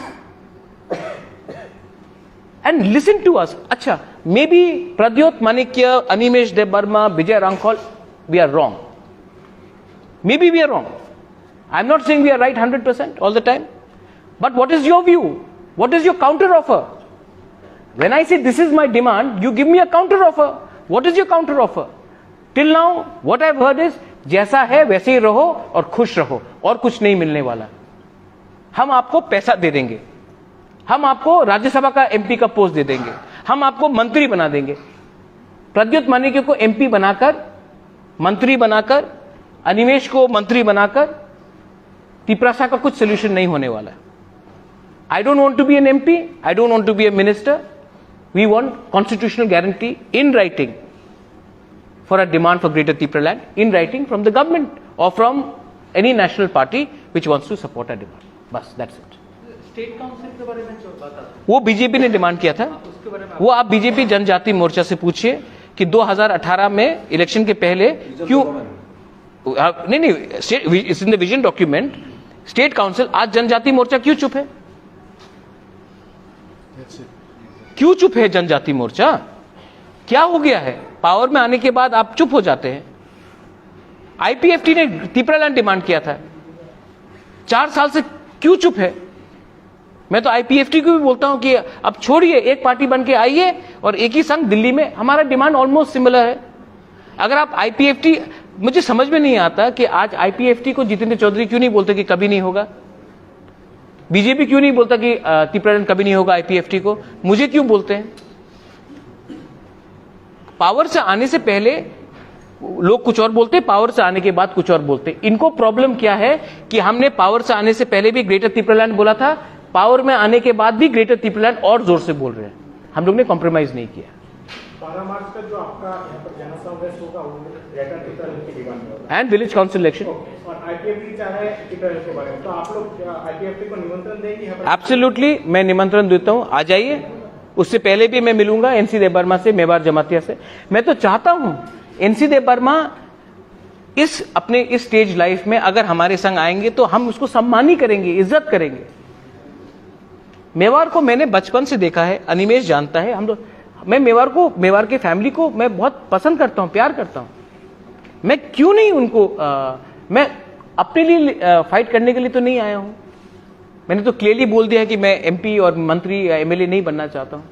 and listen to us. Acha, maybe Pradyot Manikya, Animesh Debarma, Vijay Rankhol, we are wrong. Maybe we are wrong. I'm not saying we are right 100% all the time. But what is your view? What is your counter offer? When I say this is my demand, you give me a counter offer. What is your counter offer? Till now, what I've heard is जैसा है वैसे ही रहो और खुश रहो और कुछ नहीं मिलने वाला. हम आपको पैसा दे देंगे, हम आपको राज्यसभा का एमपी का पोस्ट दे देंगे, हम आपको मंत्री बना देंगे. प्रद्युत मानिक को एमपी बनाकर, मंत्री बनाकर, अनिमेश को मंत्री बनाकर तिपरासा का कुछ सोल्यूशन नहीं होने वाला. I don't want to be an MP, I don't want to be a minister. We want constitutional guarantee in writing for a demand for Greater Tripura land, in writing from the government or from any national party which wants to support a demand. बस, that's it. State council के बारे में जो बात आता वो BJP ने demand किया था. उसके बारे में वो आप बीजेपी जनजाति मोर्चा से पूछिए कि 2018 में इलेक्शन के पहले क्यों नहीं it's in the vision document. State council, आज जनजाति मोर्चा क्यों चुप है? क्यों चुप है जनजाति मोर्चा? क्या हो गया है? पावर में आने के बाद आप चुप हो जाते हैं. आईपीएफटी ने त्रिपुरा लैंड डिमांड किया था, 4 साल से क्यों चुप है? मैं तो आईपीएफटी को भी बोलता हूं कि अब छोड़िए, एक पार्टी बन के आइए और एक ही संघ दिल्ली में. हमारा डिमांड ऑलमोस्ट सिमिलर है. अगर आप आईपीएफटी, मुझे समझ में नहीं आता कि आज आईपीएफटी को जितेंद्र चौधरी क्यों नहीं बोलते कि कभी नहीं होगा. बीजेपी क्यों नहीं बोलता कि त्रिपुरा लैंड कभी नहीं होगा आईपीएफटी को? मुझे क्यों बोलते हैं? पावर से आने से पहले लोग कुछ और बोलते, पावर से आने के बाद कुछ और बोलते. इनको प्रॉब्लम क्या है कि हमने पावर से आने से पहले भी ग्रेटर त्रिपुरा लैंड बोला था, पावर में आने के बाद भी ग्रेटर त्रिपुरा लैंड और जोर से बोल रहे हैं. हम लोग ने कॉम्प्रोमाइज नहीं किया. 12 मार्च का जो आपका यहाँ पर जनसमावेश होगा वो ग्रेटर त्रिपुरा लैंड की डिमांड होगा एंड विलेज काउंसिल इलेक्शन. और आईपीएफटी चाह रहे हैं त्रिपुरा लैंड के बारे में, तो आप लोग आईपीएफटी को निमंत्रण देंगे यहाँ पर? एब्सोल्युटली, मैं निमंत्रण देता हूं, आ जाइए. उससे पहले भी मैं मिलूंगा एनसी देबबर्मा से, मेवाड़ जमातिया से. मैं तो चाहता हूं एनसी देबबर्मा अपने इस स्टेज लाइफ में अगर हमारे संग आएंगे तो हम उसको सम्मान करेंगे, इज्जत करेंगे. मेवाड़ को मैंने बचपन से देखा है, अनिमेश जानता है. हम लोग, मैं मेवाड़ के फैमिली को मैं बहुत पसंद करता हूं, प्यार करता हूं. मैं क्यों नहीं उनको मैं अपने लिए फाइट करने के लिए तो नहीं आया हूं. मैंने तो क्लियरली बोल दिया है कि मैं एमपी और मंत्री या एमएलए नहीं बनना चाहता हूं.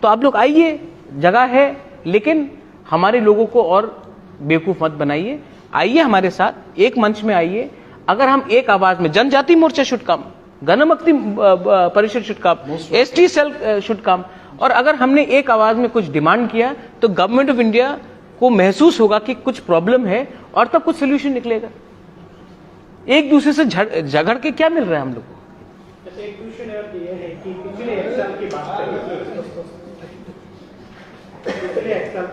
तो आप लोग आइए, जगह है, लेकिन हमारे लोगों को और बेवकूफ मत बनाइए. आइए हमारे साथ, एक मंच में आइए. अगर हम एक आवाज में, जनजाति मोर्चा should come, Ganamukti Parishad should come, ST cell should come. और अगर हमने एक आवाज में कुछ डिमांड किया तो गवर्नमेंट ऑफ इंडिया को महसूस होगा कि कुछ प्रॉब्लम है और तब कुछ सोल्यूशन निकलेगा. एक दूसरे से झगड़ के क्या मिल रहा है हम लोग को? एक क्वेश्चन ये है कि पिछले 1 साल की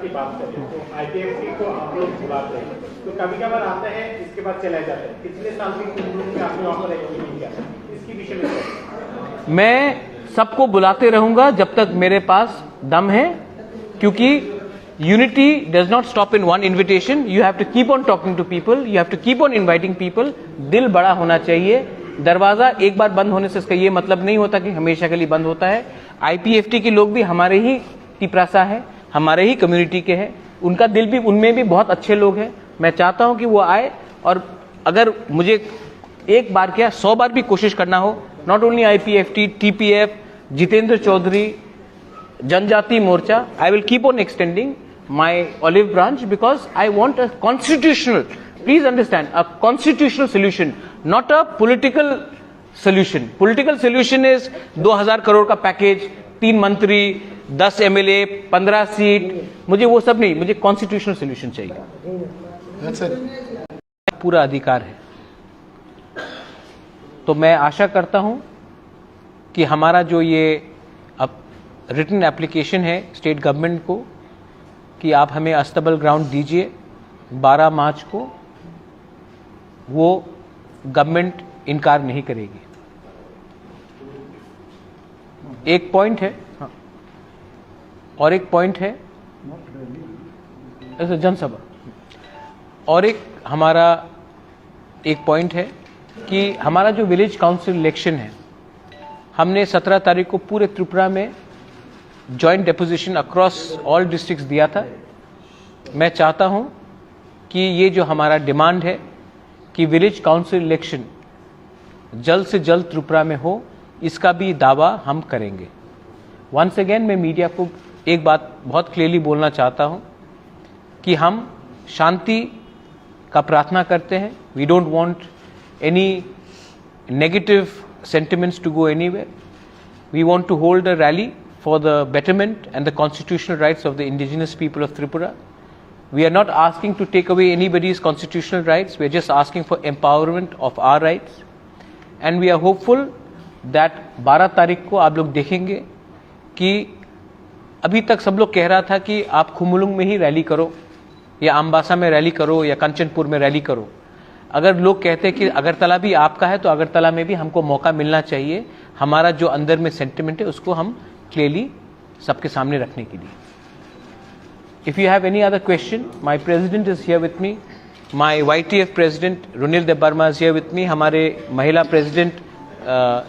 बात करें, तो आईपीएफटी को आप लोग बुलाते हैं तो कभी कभार आते हैं, इसके बाद चले जाते हैं. पिछले साल भी कुछ लोगों ने आपने ऑफर नहीं किया, इसकी विषय में मैं सबको बुलाते रहूंगा जब तक मेरे पास दम है, क्योंकि unity does not stop in one invitation. You have to keep on talking to people, you have to keep on inviting people. दिल बड़ा होना चाहिए. दरवाजा एक बार बंद होने से इसका ये मतलब नहीं होता कि हमेशा के लिए बंद होता है. आईपीएफटी के लोग भी हमारे ही तिपरासा है, हमारे ही कम्युनिटी के हैं. उनका दिल भी, उनमें भी बहुत अच्छे लोग हैं. मैं चाहता हूं कि वो आए, और अगर मुझे एक बार क्या 100 बार भी कोशिश करना हो, not only IPFT, TPF, Jitendra Chaudhary, Janajati Morcha, I will keep on extending my olive branch because I want a constitutional, please understand, a constitutional solution, not a political solution. Political solution is 2000 crore का पैकेज, 3 मंत्री, 10 एमएलए, 15 सीट. मुझे वो सब नहीं, मुझे constitutional solution चाहिए. पूरा अधिकार है. तो मैं आशा करता हूं कि हमारा जो ये अब रिटन एप्लीकेशन है स्टेट गवर्नमेंट को कि आप हमें अस्तबल ग्राउंड दीजिए 12 मार्च को, वो गवर्नमेंट इनकार नहीं करेगी. एक पॉइंट है, हाँ, और एक पॉइंट है जनसभा, और एक हमारा एक पॉइंट है कि हमारा जो विलेज काउंसिल इलेक्शन है, हमने 17 तारीख को पूरे त्रिपुरा में joint deposition across all districts दिया था. मैं चाहता हूं कि ये जो हमारा डिमांड है कि विलेज काउंसिल इलेक्शन जल्द से जल्द त्रिपुरा में हो, इसका भी दावा हम करेंगे. वंस अगेन मैं मीडिया को एक बात बहुत क्लियरली बोलना चाहता हूं कि हम शांति का प्रार्थना करते हैं. We don't want any negative sentiments to go anywhere. We want to hold a rally for the betterment and the constitutional rights of the indigenous people of Tripura. We are not asking to take away anybody's constitutional rights. We are just asking for empowerment of our rights. And we are hopeful that 12 तारीख को आप लोग देखेंगे कि अभी तक सब लोग कह रहा था कि आप खुमुलुंग में ही रैली करो या अम्बासा में रैली करो या कंचनपुर में रैली करो. अगर लोग कहते हैं कि अगरतला भी आपका है तो अगरतला में भी हमको मौका मिलना चाहिए. हमारा जो अंदर में सेंटिमेंट है उसको हम क्लियरली सबके सामने रखने के लिए. If you have any other question, my president is here with me, my YTF president Runil Debbarma is here with me, हमारे महिला प्रेसिडेंट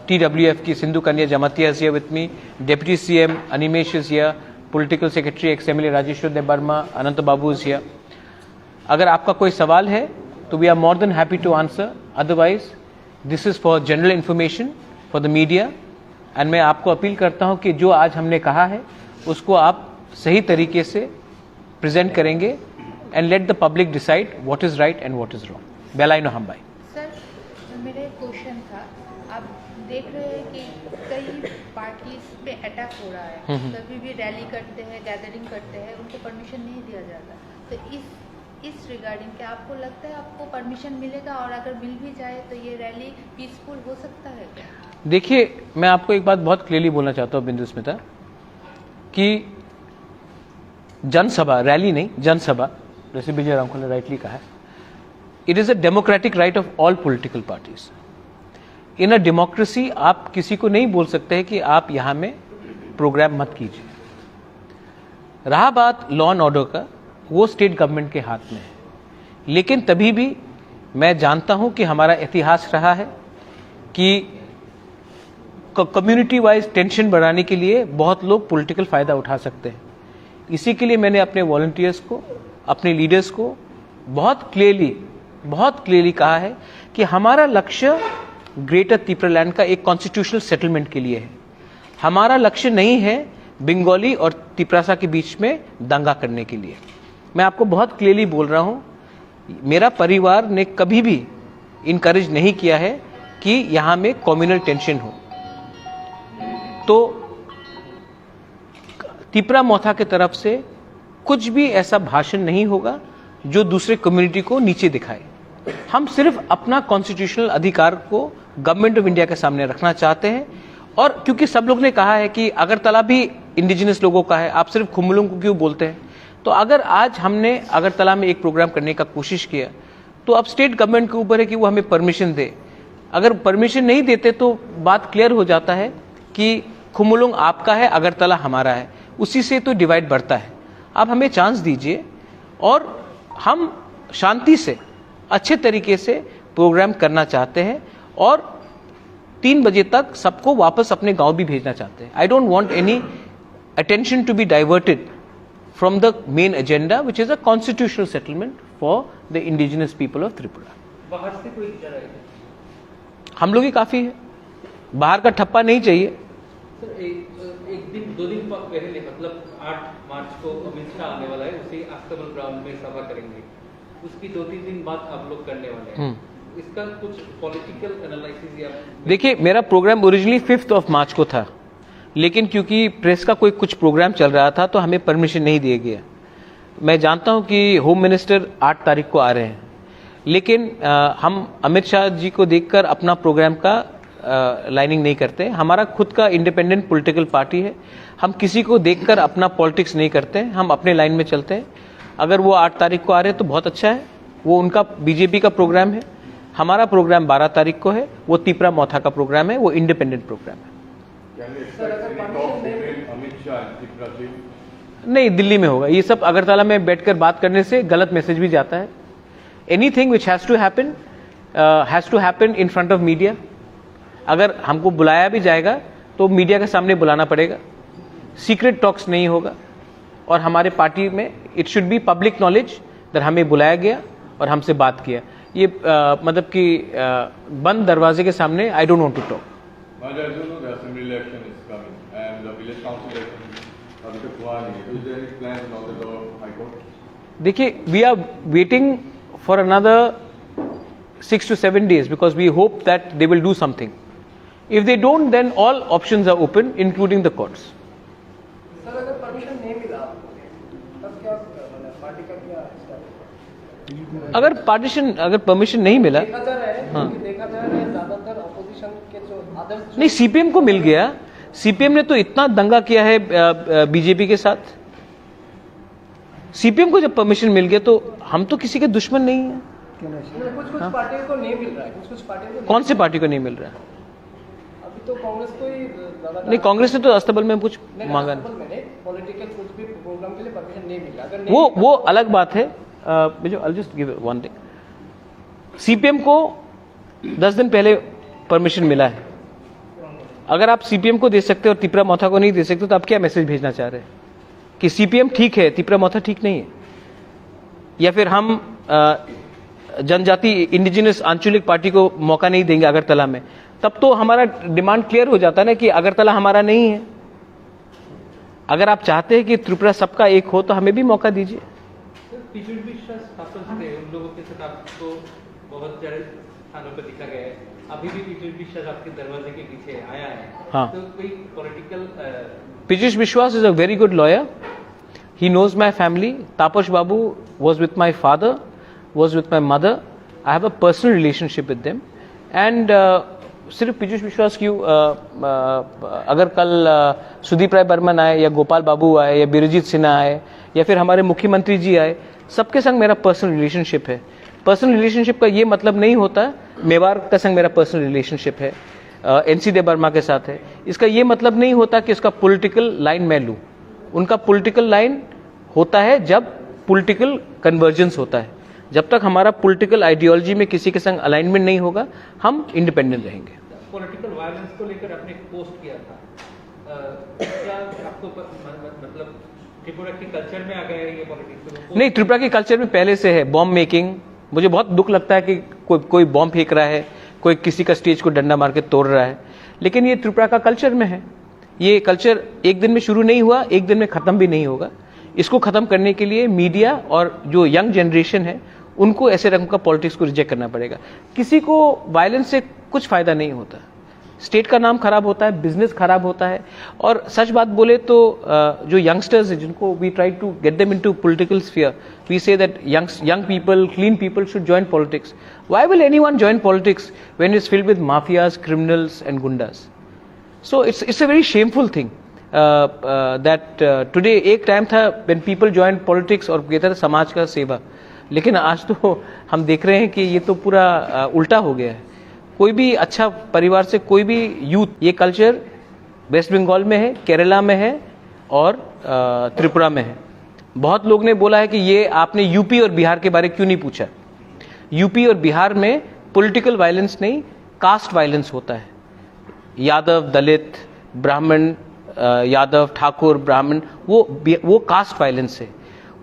TWF की Sindhu Kanya Jamatia is here with me, deputy CM Animesh is here, political secretary XMLA Rajeshwar Debbarma, Anant Babu is here. अगर आपका कोई सवाल है तो we are more than happy to answer. Otherwise, this is for general information for the media. And मैं आपको appeal करता हूं कि जो आज हमने कहा है उसको आप सही तरीके से प्रेजेंट करेंगे and let the public decide what is right and what is wrong. बेलाइनो हम भाई. सर, मेरा एक क्वेश्चन था. आप देख रहे हैं कि कई पार्टीज पे अटैक हो रहा है, कभी भी रैली करते हैं, गैदरिंग करते हैं, उनको परमिशन नहीं दिया जाता. तो इस रिगार्डिंग क्या आपको लगता है आपको परमिशन मिलेगा, और अगर मिल भी जाए तो ये रैली पीसफुल हो सकता है क्या? देखिए, मैं आपको एक बात बहुत क्लियरली बोलना चाहता हूँ बिंदु स्मिता, कि जनसभा, रैली नहीं, जनसभा, जैसे विजय रामखल ने राइटली कहा है, it is a democratic right of all political parties. In a democracy आप किसी को नहीं बोल सकते हैं कि आप यहां में प्रोग्राम मत कीजिए. रहा बात लॉ एंड ऑर्डर का, वो स्टेट गवर्नमेंट के हाथ में है. लेकिन तभी भी मैं जानता हूं कि हमारा इतिहास रहा है कि कम्युनिटी वाइज टेंशन बढ़ाने के लिए बहुत लोग पॉलिटिकल फायदा उठा सकते हैं. इसी के लिए मैंने अपने वॉलंटियर्स को, अपने लीडर्स को बहुत क्लियरली कहा है कि हमारा लक्ष्य ग्रेटर त्रिपुरालैंड का एक कॉन्स्टिट्यूशनल सेटलमेंट के लिए है. हमारा लक्ष्य नहीं है बंगाली और त्रिपुरा के बीच में दंगा करने के लिए. मैं आपको बहुत क्लियरली बोल रहा हूं, मेरा परिवार ने कभी भी इनकरेज नहीं किया है कि यहां में कम्युनल टेंशन हो. तो त्रिपुरा मोथा की तरफ से कुछ भी ऐसा भाषण नहीं होगा जो दूसरे कम्युनिटी को नीचे दिखाए. हम सिर्फ अपना कॉन्स्टिट्यूशनल अधिकार को गवर्नमेंट ऑफ इंडिया के सामने रखना चाहते हैं. और क्योंकि सब लोग ने कहा है कि अगरतला भी इंडिजिनस लोगों का है, आप सिर्फ खुमुलुंग को क्यों बोलते हैं, तो अगर आज हमने अगरतला में एक प्रोग्राम करने का कोशिश किया तो अब स्टेट गवर्नमेंट के ऊपर है कि वो हमें परमिशन दे. अगर परमिशन नहीं देते तो बात क्लियर हो जाता है कि खुमुलुंग आपका है, अगरतला हमारा है, उसी से तो डिवाइड बढ़ता है. आप हमें चांस दीजिए और हम शांति से अच्छे तरीके से प्रोग्राम करना चाहते हैं और 3 बजे तक सबको वापस अपने गांव भी भेजना चाहते हैं. I don't want any attention to be diverted from the main agenda, which is a constitutional settlement for the indigenous people of Tripura. बाहर से कोई जा रहा है? हम लोग ही काफी है, बाहर का ठप्पा नहीं चाहिए. सर, एक दिन 2 दिन पहले, मतलब 8 मार्च को अमित शाह आने वाला है, उसी अस्तबल ग्राउंड में सभा करेंगे. उसकी 2-3 दिन बाद आप लोग करने वाले हैं. इसका कुछ पॉलिटिकल एनालिसिस या? देखिए, मेरा प्रोग्राम ओरिजिनली 5 मार्च को था, लेकिन क्योंकि प्रेस का कुछ प्रोग्राम चल रहा था तो हमें परमिशन नहीं दिया गया. मैं जानता हूं कि होम मिनिस्टर 8 तारीख को आ रहे हैं, लेकिन हम अमित शाह जी को देखकर अपना प्रोग्राम का लाइनिंग नहीं करते. हमारा खुद का इंडिपेंडेंट पॉलिटिकल पार्टी है, हम किसी को देखकर अपना पॉलिटिक्स नहीं करते हैं, हम अपने लाइन में चलते हैं. अगर वो 8 तारीख को आ रहे हैं तो बहुत अच्छा है, वो उनका बीजेपी का प्रोग्राम है. हमारा प्रोग्राम 12 तारीख को है, वो त्रिपुरा मोथा का प्रोग्राम है, वो इंडिपेंडेंट प्रोग्राम है. नहीं, दिल्ली में होगा. ये सब अगरतला में बैठकर बात करने से गलत मैसेज भी जाता है. Anything which has to happen in front of media. अगर हमको बुलाया भी जाएगा तो मीडिया के सामने बुलाना पड़ेगा, सीक्रेट टॉक्स नहीं होगा. और हमारे पार्टी में it should be public knowledge that हमें बुलाया गया और हमसे बात किया. ये मतलब कि बंद दरवाजे के सामने I don't want to talk. As you know, the assembly election is coming and the village council election with the Kuwani. Is there any plans in order to High Court? देखिए, we are waiting for another 6 to 7 days because we hope that they will do something. If they don't, then all options are open, including the courts. Sir अगर permission नहीं मिला आपको तब क्या मतलब party का क्या स्टेप? अगर परमिशन नहीं मिला, देखा जा रहा है हाँ। क्योंकि देखा जा रहा है ज्यादातर अपोजिशन के जो अदर्स नहीं, सीपीएम को मिल गया। सीपीएम ने तो इतना दंगा किया है बीजेपी के साथ। सीपीएम को जब परमिशन मिल गया तो हम तो किसी के दुश्मन नहीं है। कुछ पार्टियों को नहीं मिल रहा है, कुछ पार्टियों को कौन सी पार्टी को नहीं मिल रहा है? अभी तो कांग्रेस को ही ज्यादा नहीं, कांग्रेस ने तो अस्तबल में कुछ मांगा नहीं। पॉलिटिकल कुछ भी प्रोग्राम के लिए परमिशन नहीं मिला। अगर वो अलग बात है। I'll just give one thing. CPM को 10 दिन पहले परमिशन मिला है। अगर आप सीपीएम को दे सकते हो और तिपरा मोथा को नहीं दे सकते तो आप क्या मैसेज भेजना चाह रहे हैं कि सीपीएम ठीक है, तिपरा मोथा ठीक नहीं है? या फिर हम जनजाति इंडिजिनस आंचलिक पार्टी को मौका नहीं देंगे अगरतला में? तब तो हमारा डिमांड क्लियर हो जाता है ना कि अगरतला हमारा नहीं है। अगर आप चाहते हैं कि त्रिपुरा सबका एक हो तो हमें भी मौका दीजिए। पीछे विश्वास स्थापन थे उन लोगों के साथ आपको बहुत सारे स्थानों पर दिखा गया है। अभी भी पीछे विश्वास आपके दरवाजे के पीछे आया है। हाँ। तो कोई political Piyush Vishwas is a very good lawyer. He knows my family. Tapash Babu was with my father, was with my mother. I have a personal relationship with them. And सिर्फ पीयूष विश्वास क्यों, अगर कल सुदीप राय बर्मन आए या गोपाल बाबू आए या बिरजीत सिन्हा आए या फिर हमारे मुख्यमंत्री जी आए, सबके संग मेरा पर्सनल रिलेशनशिप है। पर्सनल रिलेशनशिप का ये मतलब नहीं होता, मेवाड़ का संग मेरा पर्सनल रिलेशनशिप है, एनसी दे बर्मा के साथ है। इसका ये मतलब नहीं होता कि उसका पॉलिटिकल लाइन मैं लूँ। उनका पॉलिटिकल लाइन होता है जब पॉलिटिकल कन्वर्जेंस होता है। जब तक हमारा पॉलिटिकल आइडियोलॉजी में किसी के संग अलाइनमेंट नहीं होगा, हम इंडिपेंडेंट रहेंगे। पॉलिटिकल वायलेंस को लेकर आपने पोस्ट किया था, क्या आपको मतलब त्रिपुरा के कल्चर में आ गया है ये पॉलिटिक्स? नहीं, त्रिपुरा के कल्चर में पहले से है बॉम्ब मेकिंग। मुझे बहुत दुख लगता है कि कोई बॉम्ब फेंक रहा है, कोई किसी का स्टेज को डंडा मार के तोड़ रहा है, लेकिन ये त्रिपुरा का कल्चर में है। ये कल्चर एक दिन में शुरू नहीं हुआ, एक दिन में खत्म भी नहीं होगा। इसको खत्म करने के लिए मीडिया और जो यंग जनरेशन है उनको ऐसे रंग का पॉलिटिक्स को रिजेक्ट करना पड़ेगा। किसी को वायलेंस से कुछ फायदा नहीं होता। स्टेट का नाम खराब होता है, बिजनेस खराब होता है। और सच बात बोले तो जो यंगस्टर्स है, जिनको we try to get them into political sphere, we say that young people, clean people should join politics. Why will anyone join politics when it's filled with mafias, criminals and gundas? So it's a very shameful thing that today एक time था when people joined politics और कहता था समाज का सेवा, लेकिन आज तो हम देख रहे हैं कि ये तो पूरा उल्टा हो गया है। कोई भी अच्छा परिवार से कोई भी यूथ, ये कल्चर वेस्ट बंगाल में है, केरला में है और त्रिपुरा में है। बहुत लोग ने बोला है कि ये आपने यूपी और बिहार के बारे क्यों नहीं पूछा। यूपी और बिहार में पॉलिटिकल वायलेंस नहीं, कास्ट वायलेंस होता है। यादव, दलित, ब्राह्मण, यादव, ठाकुर, ब्राह्मण, वो कास्ट वायलेंस है।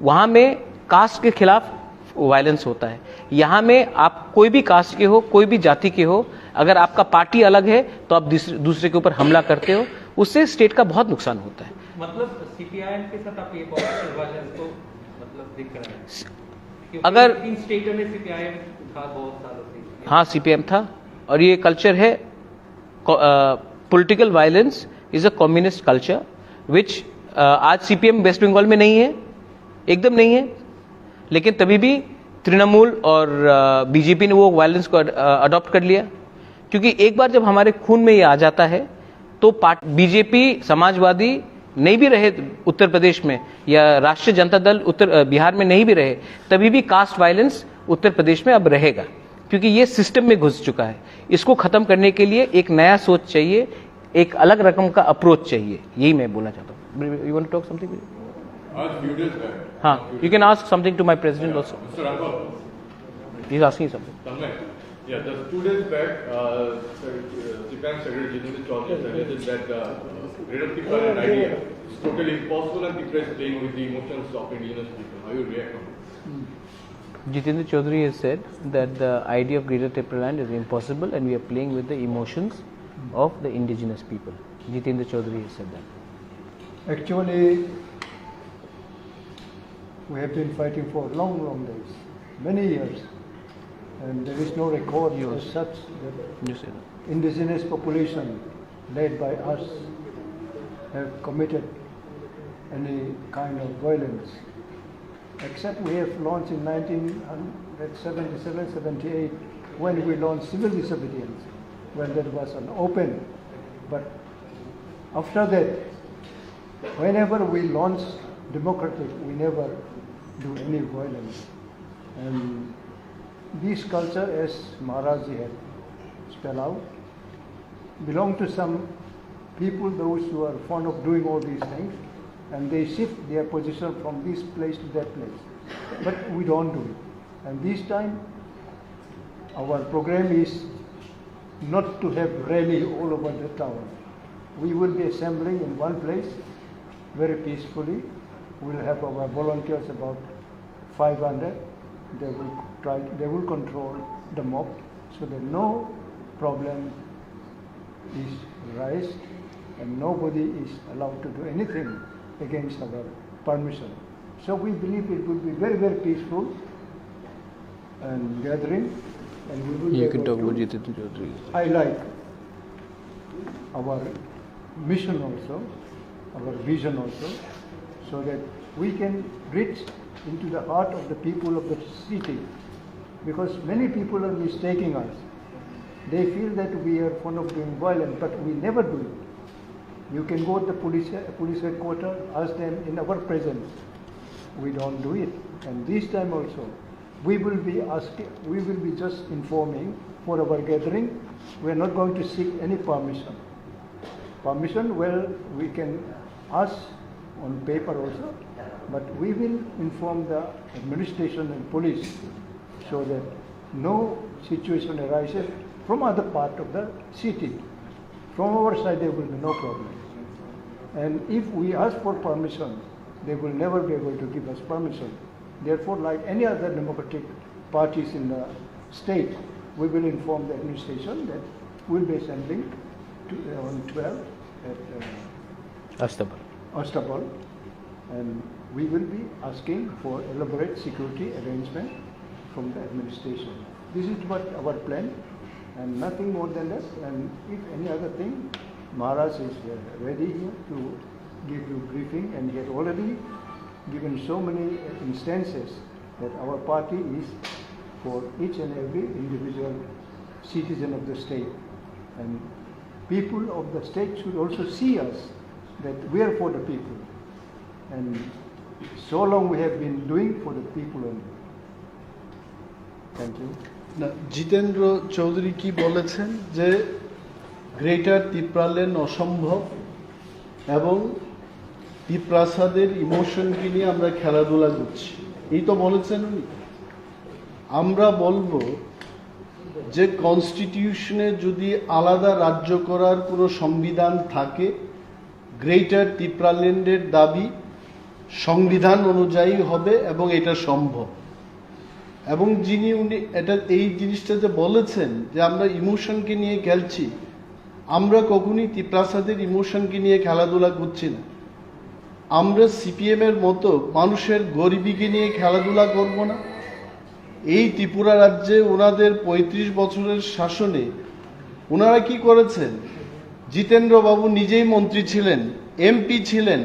वहाँ में कास्ट के खिलाफ वायलेंस होता है। यहाँ में आप कोई भी कास्ट के हो, कोई भी जाति के हो, अगर आपका पार्टी अलग है तो आप दूसरे के ऊपर हमला करते हो, उससे स्टेट का बहुत नुकसान होता है। मतलब सीपीआईएम के साथ आप ये पॉलिटिकल वायलेंस को मतलब दिख रहा है? अगर इन स्टेटों में सीपीआईएम था बहुत सालों से। हाँ, सीपीएम था और ये कल्चर है। Political violence is a communist culture which आज सीपीएम वेस्ट बंगाल में नहीं है, एकदम नहीं है, लेकिन तभी भी तृणमूल और बीजेपी ने वो वायलेंस को अडॉप्ट कर लिया। क्योंकि एक बार जब हमारे खून में ये आ जाता है तो बीजेपी, समाजवादी नहीं भी रहे उत्तर प्रदेश में या राष्ट्रीय जनता दल बिहार में नहीं भी रहे, तभी भी कास्ट वायलेंस उत्तर प्रदेश में अब रहेगा, क्योंकि ये सिस्टम में घुस चुका है। इसको खत्म करने के लिए एक नया सोच चाहिए, एक अलग रकम का अप्रोच चाहिए। यही मैं बोलना चाहता हूँ। You want to talk something? हाँ, you can ask something to my president also. Mr. Raghav. He's asking something. Yeah, just 2 days back, CPM Secretary Jinudit Chaudhary suggested that Greater Tripura and idea is totally impossible and Tripura is playing with the emotions of indigenous people. How you react on this? Jitendra Chaudhary has said that the idea of Greater Tripura land is impossible and we are playing with the emotions of the indigenous people. Jitendra Chaudhary has said that. Actually, we have been fighting for long, long days, many years, and there is no record as such that You say that. indigenous population led by us have committed any kind of violence, except we have launched in 1977-78 when we launched civil disobedience, when there was an open. But after that, whenever we launch democratic, we never do any violence. And this culture, as Maharaji had spelled out, belong to some people, those who are fond of doing all these things, and they shift their position from this place to that place. But we don't do it. And this time, our program is not to have rally all over the town. We will be assembling in one place very peacefully. We'll have our volunteers about 500. They will control the mob so that no problem is raised and nobody is allowed to do anything against our permission. So we believe it will be very, very peaceful and gathering, and we will be You can able talk about to Jitendra Chaudhary. highlight our mission also, our vision also, so that we can reach into the heart of the people of the city. Because many people are mistaking us. They feel that we are fond of doing violence, but we never do it. You can go to the police headquarters, ask them in our presence. We don't do it. And this time also, we will be just informing for our gathering. We are not going to seek any permission. Permission, well, we can ask on paper also, but we will inform the administration and police so that no situation arises from other part of the city. From our side, there will be no problem. And if we ask for permission, they will never be able to give us permission. Therefore, like any other democratic parties in the state, we will inform the administration that we'll be assembling on 12 at Astapal. Astapal, and we will be asking for elaborate security arrangement from the administration. This is what our plan, and nothing more than that. And if any other thing, Maharaj is ready here to give you briefing, and he has already given so many instances that our party is for each and every individual citizen of the state. And people of the state should also see us that we are for the people. And so long we have been doing for the people only. Thank you. না, জিতেন্দ্র চৌধুরী কি বলেছেন যে greater Tipraland অসম্ভব এবং তিপ্রাসাদের ইমোশনকে নিয়ে আমরা খেলাধুলা করছি, এই তো বলেছেন উনি। আমরা বলবো যে কনস্টিটিউশনে যদি আলাদা রাজ্য করার কোনো সংবিধান থাকে, গ্রেটার তিপ্রাল্যান্ডের দাবি সংবিধান অনুযায়ী হবে এবং এটা সম্ভব। এবং যিনি উনি এই জিনিসটা যে বলেছেন যে আমরা ইমোশনকে নিয়ে খেলছি, আমরা কখনই তিপ্রাসাদের ইমোশনকে নিয়ে খেলাধুলা করছি না। আমরা সিপিএম এর মতো মানুষের গরিবীকে নিয়ে খেলাধুলা করব না। এই ত্রিপুরা রাজ্যে ওনাদের ৩৫ বছরের শাসনে ওনারা কি করেছেন? জিতেন্দ্র বাবু নিজেই মন্ত্রী ছিলেন, এমপি ছিলেন।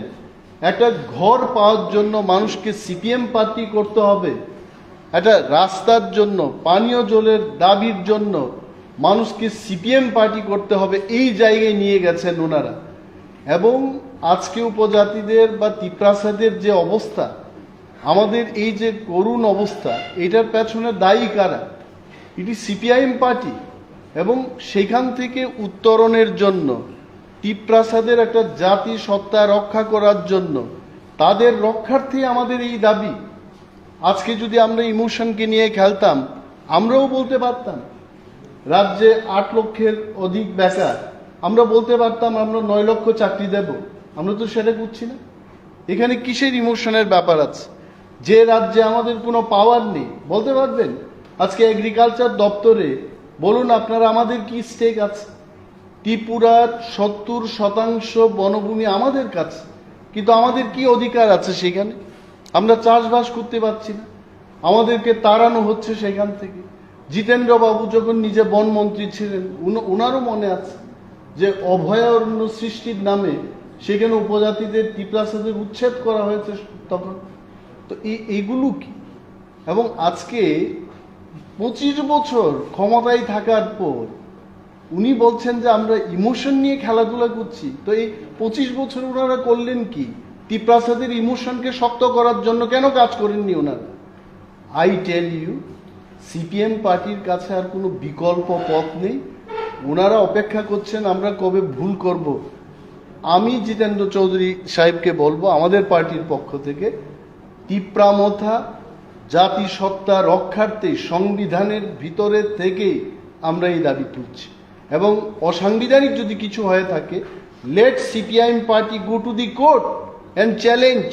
একটা ঘর পাওয়ার জন্য মানুষকে সিপিএম পার্টি করতে হবে, একটা রাস্তার জন্য, পানীয় জলের দাবির জন্য মানুষকে সিপিএম পার্টি করতে হবে, এই জায়গায় নিয়ে গেছেন ওনারা। এবং আজকে উপজাতিদের বা তিপ্রাসাদের যে অবস্থা, আমাদের এই যে করুণ অবস্থা, এটার পেছনে দায়ী কারা? এটি সিপিআইএম পার্টি। এবং সেখান থেকে উত্তরণের জন্য, তিপ্রাসাদের একটা জাতি সত্তা রক্ষা করার জন্য, তাদের রক্ষার্থে আমাদের এই দাবি। আজকে যদি আমরা ইমোশনকে নিয়ে খেলতাম, আমরাও বলতে পারতাম রাজ্যে ৮ লক্ষের অধিক বেকার, আমরা বলতে পারতাম আমরা ৯ লক্ষ চাকরি দেব। আমরা তো সেটা করছি না। এখানে কিসের ইমোশনের ব্যাপার আছে? যে রাজ্যে আমাদের কোনো পাওয়ার নেই, বলতে পারবেন আজকে এগ্রিকালচার দপ্তরে বলুন আপনারা আমাদের কি স্টেক আছে? ত্রিপুরার 70% বনভূমি আমাদের কাছে, কিন্তু আমাদের কি অধিকার আছে সেখানে? আমরা চাষবাস করতে পারছি না, আমাদেরকে তাড়ানো হচ্ছে সেখান থেকে। জিতেন্দ্র বাবু যখন নিজে বনমন্ত্রী ছিলেন, ওনারও মনে আছে যে অভয়ারণ্য সৃষ্টির নামে সেখানে উপজাতিদের টিপ্রাসাদের উচ্ছেদ করা হয়েছে তখন। তো এইগুলো কি? এবং আজকে 25 বছর ক্ষমতায় থাকার পর উনি বলছেন যে আমরা ইমোশন নিয়ে খেলাধুলা করছি। তো এই 25 বছর ওনারা করলেন কি? টিপ্রাসাদের ইমোশনকে শক্ত করার জন্য কেন কাজ করেননি ওনারা? আই টেল ইউ, সিপিএম পার্টির কাছে আর কোনো বিকল্প পথ নেই। ওনারা অপেক্ষা করছেন আমরা কবে ভুল করব। আমি জিতেন্দ্র চৌধুরী সাহেবকে বলবো আমাদের পার্টির পক্ষ থেকে, টিপ্রামথা জাতিসত্তা রক্ষার্থে সংবিধানের ভিতরে থেকে আমরা এই দাবি তুলছি। এবং অসাংবিধানিক যদি কিছু হয়ে থাকে, let CPIM party go to the court and challenge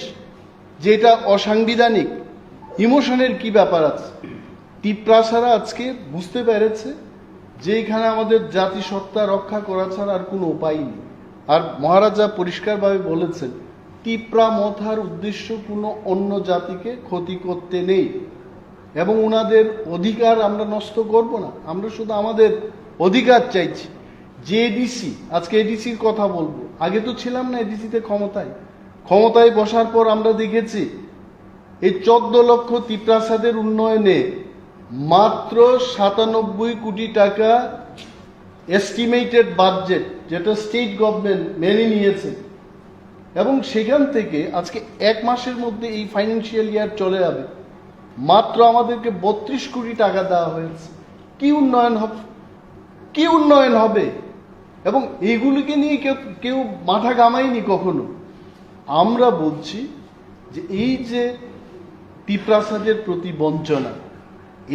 যেটা অসাংবিধানিক। ইমোশনের কি ব্যাপার আছে? টিপ্রাসারা আজকে বুঝতে পেরেছে যে এখানে আমাদের জাতিসত্তা রক্ষা করা ছাড়া আর কোনো উপায় নেই। আর মহারাজা পরিষ্কারভাবে বলেছেন, টিপ্রামথার উদ্দেশ্য কোনো অন্য জাতিকে ক্ষতি করতে নেই এবং ওনাদের অধিকার আমরা নষ্ট করব না। আমরা শুধু আমাদের অধিকার চাইছি। যে এডিসি, আজকে এডিসির কথা বলবো, আগে তো ছিলাম না এডিসিতে ক্ষমতায় বসার পর আমরা দেখেছি এই 14 লক্ষ টিপ্রাসাদের উন্নয়নে মাত্র 97 কোটি টাকা এস্টিমেটেড বাজেট, যেটা স্টেট গভর্নমেন্ট মেনে নিয়েছে। এবং সেখান থেকে আজকে 1 মাসের মধ্যে এই ফাইন্যান্সিয়াল ইয়ার চলে যাবে, মাত্র আমাদেরকে 32 কোটি টাকা দেওয়া হয়েছে। কি উন্নয়ন হবে? কি উন্নয়ন হবে? এবং এইগুলিকে নিয়ে কেউ মাথা ঘামায়নি কখনো। আমরা বলছি যে এই যে টিপ্রাসাদের প্রতি বঞ্চনা,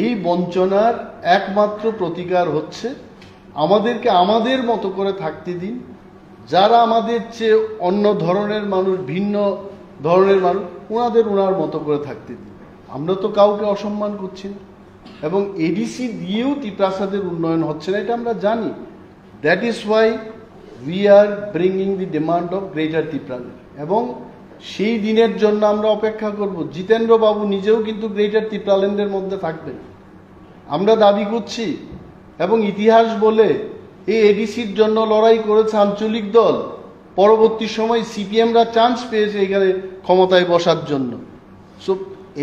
এই বঞ্চনার একমাত্র প্রতিকার হচ্ছে আমাদেরকে আমাদের মতো করে থাকতে দিন। যারা আমাদের চেয়ে অন্য ধরনের মানুষ, ভিন্ন ধরনের মানুষ, ওনার মতো করে থাকতে দিন। আমরা তো কাউকে অসম্মান করছি না এবং এডিসি দিয়েও টিপ্রাসাদের উন্নয়ন হচ্ছে না, এটা আমরা জানি। That is why we are bringing the demand of greater Tipraland এবং সেই দিনের জন্য আমরা অপেক্ষা করব। জিতেন্দ্র বাবু নিজেও কিন্তু গ্রেটার টিপ্রাল্যান্ডের মধ্যে থাকবেন, আমরা দাবি করছি। এবং ইতিহাস বলে এই এডিসির জন্য লড়াই করেছে আঞ্চলিক দল, পরবর্তী সময় সিপিএমরা চান্স পেয়েছে এখানে ক্ষমতায় বসার জন্য। So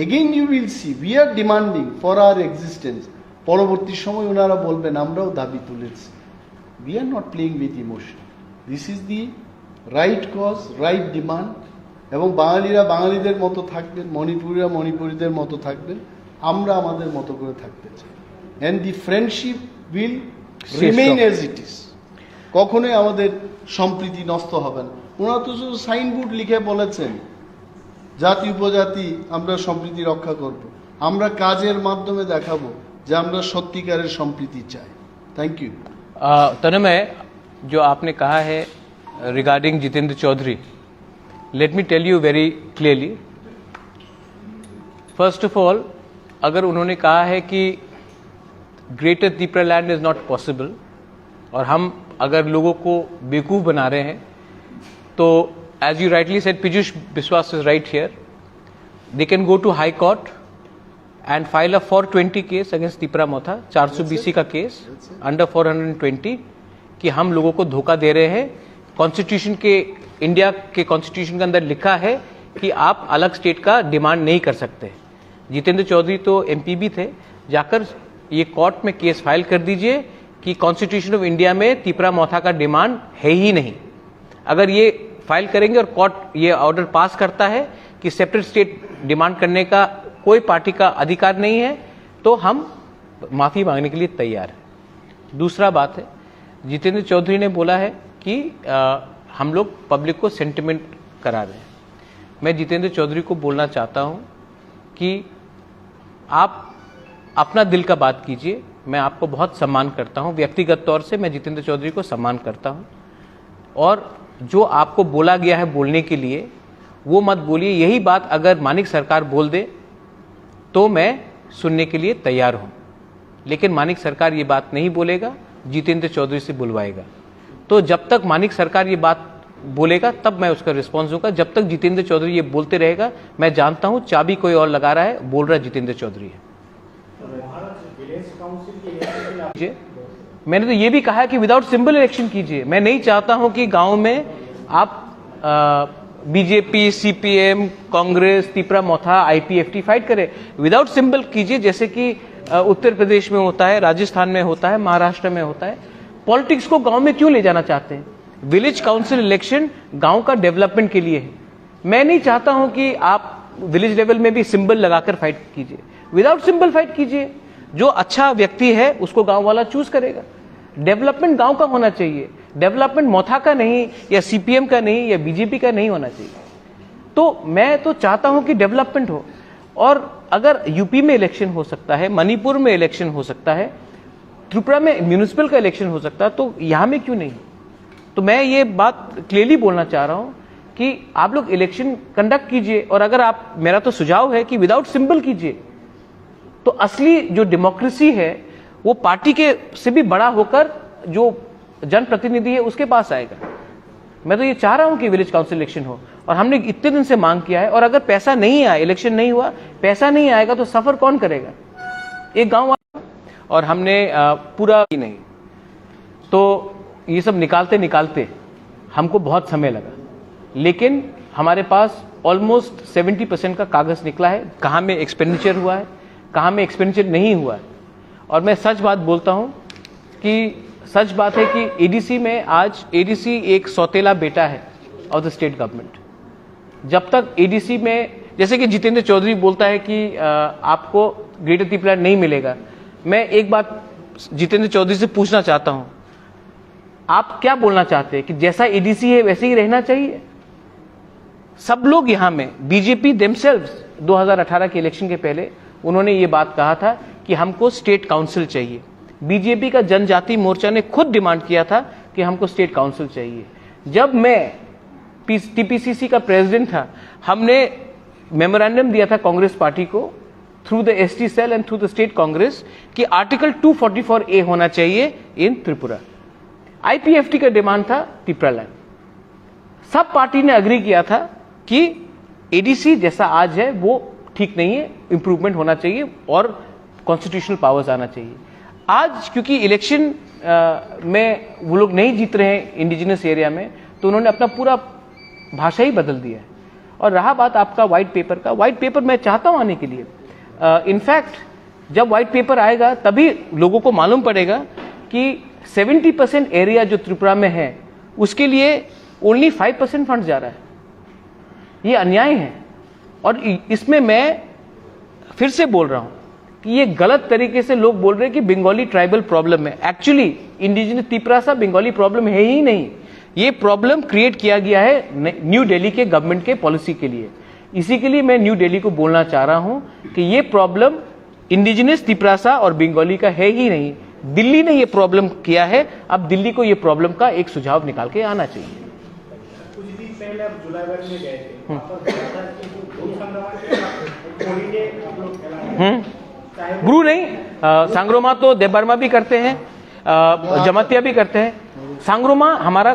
again you will see we are demanding for our existence. পরবর্তী সময় ওনারা বলবেন আমরাও দাবি তুলেছি। We are not playing with emotion, this is the right cause, right demand. এবং বাঙালিরা বাঙালিদের মতো থাকবেন, মণিপুরীরা মণিপুরীদের মতো থাকবেন, আমরা আমাদের মতো করে থাকতে চাই। And the friendship will remain as it is. কখনোই আমাদের সম্প্রীতি নষ্ট হবে না। ওনারা তো শুধু সাইনবোর্ড লিখে বলেছেন জাতি উপজাতি আমরা সম্প্রীতি রক্ষা করব। আমরা কাজের মাধ্যমে দেখাবো যে আমরা সত্যিকারের সম্প্রীতি চাই। Thank you. तन्मय, जो आपने कहा है regarding Jitendra Chaudhary, let me tell you very clearly. First of all, अगर उन्होंने कहा है कि greater Tipraland is not possible और हम अगर लोगों को बेवकूफ़ बना रहे हैं, तो as you rightly said, Piyush Biswas is right here, they can go to high court and file a 420 case against Tipra Motha, 400 BC का केस अंडर 420 कि हम लोगों को धोखा दे रहे हैं। कॉन्स्टिट्यूशन के, इंडिया के कॉन्स्टिट्यूशन के अंदर लिखा है कि आप अलग स्टेट का डिमांड नहीं कर सकते। जितेंद्र चौधरी तो एमपी भी थे, जाकर ये कोर्ट में केस फाइल कर दीजिए कि कॉन्स्टिट्यूशन ऑफ इंडिया में टीप्रामथा का डिमांड है ही नहीं। अगर ये फाइल करेंगे और कोर्ट ये ऑर्डर पास करता है कि सेपरेट स्टेट डिमांड करने का कोई पार्टी का अधिकार नहीं है, तो हम माफ़ी मांगने के लिए तैयार हैं। दूसरा बात है, जितेंद्र चौधरी ने बोला है कि हम लोग पब्लिक को सेंटिमेंट करा रहे हैं। मैं जितेंद्र चौधरी को बोलना चाहता हूं कि आप अपना दिल का बात कीजिए। मैं आपको बहुत सम्मान करता हूं, व्यक्तिगत तौर से मैं जितेंद्र चौधरी को सम्मान करता हूं, और जो आपको बोला गया है बोलने के लिए वो मत बोलिए। यही बात अगर मानिक सरकार बोल दे तो मैं सुनने के लिए तैयार हूं, लेकिन मानिक सरकार ये बात नहीं बोलेगा, जितेंद्र चौधरी से बुलवाएगा। तो जब तक मानिक सरकार ये बात बोलेगा तब मैं उसका रिस्पॉन्स दूंगा। जब तक जितेंद्र चौधरी ये बोलते रहेगा, मैं जानता हूं चाबी कोई और लगा रहा है, बोल रहा है जितेंद्र चौधरी है। मैंने तो ये भी कहा है कि विदाउट सिंबल इलेक्शन कीजिए। मैं नहीं चाहता हूं कि गांव में आप बीजेपी, सीपीएम, कांग्रेस, तिपरा मोथा, आईपीएफटी फाइट करे। विदाउट सिंबल कीजिए, जैसे कि उत्तर प्रदेश में होता है, राजस्थान में होता है, महाराष्ट्र में होता है। पॉलिटिक्स को गांव में क्यों ले जाना चाहते हैं? विलेज काउंसिल इलेक्शन गांव का डेवलपमेंट के लिए है। मैं नहीं चाहता हूं कि आप विलेज लेवल में भी सिंबल लगाकर फाइट कीजिए। विदाउट सिंबल फाइट कीजिए। जो अच्छा व्यक्ति है उसको गांव वाला चूज करेगा। डेवलपमेंट गांव का होना चाहिए, डेवलपमेंट मोथा का नहीं, या सीपीएम का नहीं, या बीजेपी का नहीं होना चाहिए। तो मैं तो चाहता हूं कि डेवलपमेंट हो। और अगर यूपी में इलेक्शन हो सकता है, मणिपुर में इलेक्शन हो सकता है, त्रिपुरा में म्यूनिसिपल का इलेक्शन हो सकता है, तो यहां में क्यों नहीं? तो मैं ये बात क्लियरली बोलना चाह रहा हूं कि आप लोग इलेक्शन कंडक्ट कीजिए। और अगर आप, मेरा तो सुझाव है कि विदाउट सिंबल कीजिए, तो असली जो डेमोक्रेसी है वो पार्टी के से भी बड़ा होकर जो जनप्रतिनिधि है उसके पास आएगा। मैं तो ये चाह रहा हूं कि विलेज काउंसिल इलेक्शन हो, और हमने इतने दिन से मांग किया है। और अगर पैसा नहीं आया, इलेक्शन नहीं हुआ, पैसा नहीं आएगा, तो सफर कौन करेगा? एक गांव वाला। और हमने पूरा नहीं, तो ये सब निकालते निकालते हमको बहुत समय लगा, लेकिन हमारे पास ऑलमोस्ट 70% का कागज निकला है। कहाँ में एक्सपेंडिचर हुआ है, कहाँ में एक्सपेंडिचर नहीं हुआ है। और मैं सच बात बोलता हूं कि सच बात है कि एडीसी में आज एडीसी एक सौतेला बेटा है ऑफ द स्टेट गवर्नमेंट। जब तक एडीसी में, जैसे कि जितेंद्र चौधरी बोलता है कि आपको ग्रेटर त्रिपुरा नहीं मिलेगा, मैं एक बात जितेंद्र चौधरी से पूछना चाहता हूं, आप क्या बोलना चाहते हैं कि जैसा एडीसी है वैसे ही रहना चाहिए? सब लोग यहां में, बीजेपी देमसेल्व्स 2018 के इलेक्शन के पहले उन्होंने ये बात कहा था कि हमको स्टेट काउंसिल चाहिए। बीजेपी का जनजाति मोर्चा ने खुद डिमांड किया था कि हमको स्टेट काउंसिल चाहिए। जब मैं टीपीसीसी का प्रेसिडेंट था, हमने मेमोरेंडम दिया था कांग्रेस पार्टी को through the ST cell and through the state Congress कि आर्टिकल 244A होना चाहिए इन त्रिपुरा। आईपीएफटी का डिमांड था त्रिपुरा लैंड। सब पार्टी ने अग्री किया था कि एडीसी जैसा आज है वो ठीक नहीं है, इंप्रूवमेंट होना चाहिए और कॉन्स्टिट्यूशनल पावर्स आना चाहिए। आज क्योंकि इलेक्शन में वो लोग नहीं जीत रहे हैं इंडिजिनस एरिया में, तो उन्होंने अपना पूरा भाषा ही बदल दिया है। और रहा बात आपका व्हाइट पेपर का, व्हाइट पेपर मैं चाहता हूं आने के लिए। इनफैक्ट जब व्हाइट पेपर आएगा तभी लोगों को मालूम पड़ेगा कि 70% एरिया जो त्रिपुरा में है उसके लिए ओनली 5% फंड जा रहा है। ये अन्याय है। और इसमें मैं फिर से बोल रहा हूं कि ये गलत तरीके से लोग बोल रहे हैं कि बंगाली ट्राइबल प्रॉब्लम है। एक्चुअली इंडिजिनस त्रिपुरा सा बंगाली प्रॉब्लम है ही नहीं। ये प्रॉब्लम क्रिएट किया गया है न्यू दिल्ली के गवर्नमेंट के पॉलिसी के लिए। इसी के लिए मैं न्यू दिल्ली को बोलना चाह रहा हूं कि ये प्रॉब्लम इंडिजिनस त्रिपुरा सा और बंगाली का है ही नहीं। दिल्ली ने ये प्रॉब्लम किया है, अब दिल्ली को ये प्रॉब्लम का एक सुझाव निकाल के आना चाहिए। कुछ दिन पहले आप जुलाईवर में गए थे, गुरु नहीं, सांग्रोमा तो देबर्मा भी करते हैं, जमातिया भी करते हैं। सांग्रोमा हमारा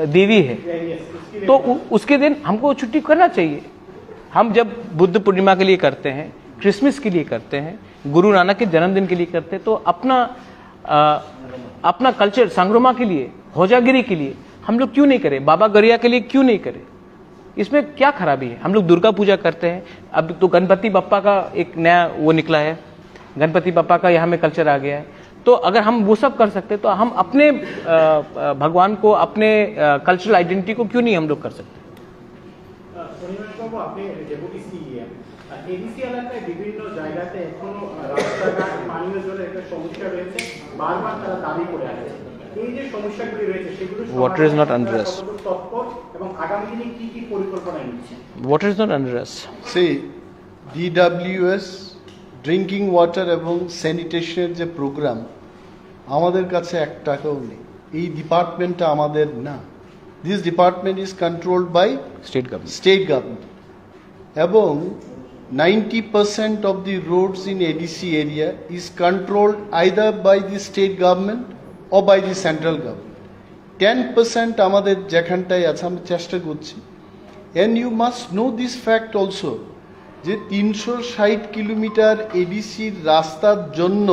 देवी है, तो उसके दिन हमको छुट्टी करना चाहिए। हम जब बुद्ध पूर्णिमा के लिए करते हैं, क्रिसमस के लिए करते हैं, गुरु नानक के जन्मदिन के लिए करते हैं, तो अपना कल्चर सांग्रोमा के लिए, होजागिरी के लिए हम लोग क्यों नहीं करें? बाबा गरिया के लिए क्यों नहीं करें? इसमें क्या खराबी है? हम लोग दुर्गा पूजा करते हैं। अब तो गणपति बप्पा का एक नया वो निकला है, गणपति बप्पा का यहाँ में कल्चर आ गया है। तो अगर हम वो सब कर सकते तो हम अपने भगवान को, अपने कल्चरल आइडेंटिटी को क्यों नहीं हम लोग कर सकते? আপনি ডেপুটি সিএম, এডিসি এলাকায় বিভিন্ন জায়গাতে এখনো রাস্তাঘাট, পানীয় জলের একটা সমস্যা রয়েছে, বারবার তারা দাবি করে আসছে। এই যে সমস্যাগুলি রয়েছে সেগুলো Water is not under us. তৎপর এবং আগামী দিনে কি কি পরিকল্পনা নিচ্ছে? Water is not under us. See, DWS drinking water এবং স্যানিটেশনের যে প্রোগ্রাম আমাদের কাছে 1 টাকাও নেই। এই ডিপার্টমেন্টটা আমাদের না। This department is controlled by state government এবং 90% of the roads in ADC area is controlled either by the state government or by the central government. 10% আমাদের যেখানটায় আছে আমরা চেষ্টা করছি। And you must know this fact also যে 360 kilometre এডিসির রাস্তার জন্য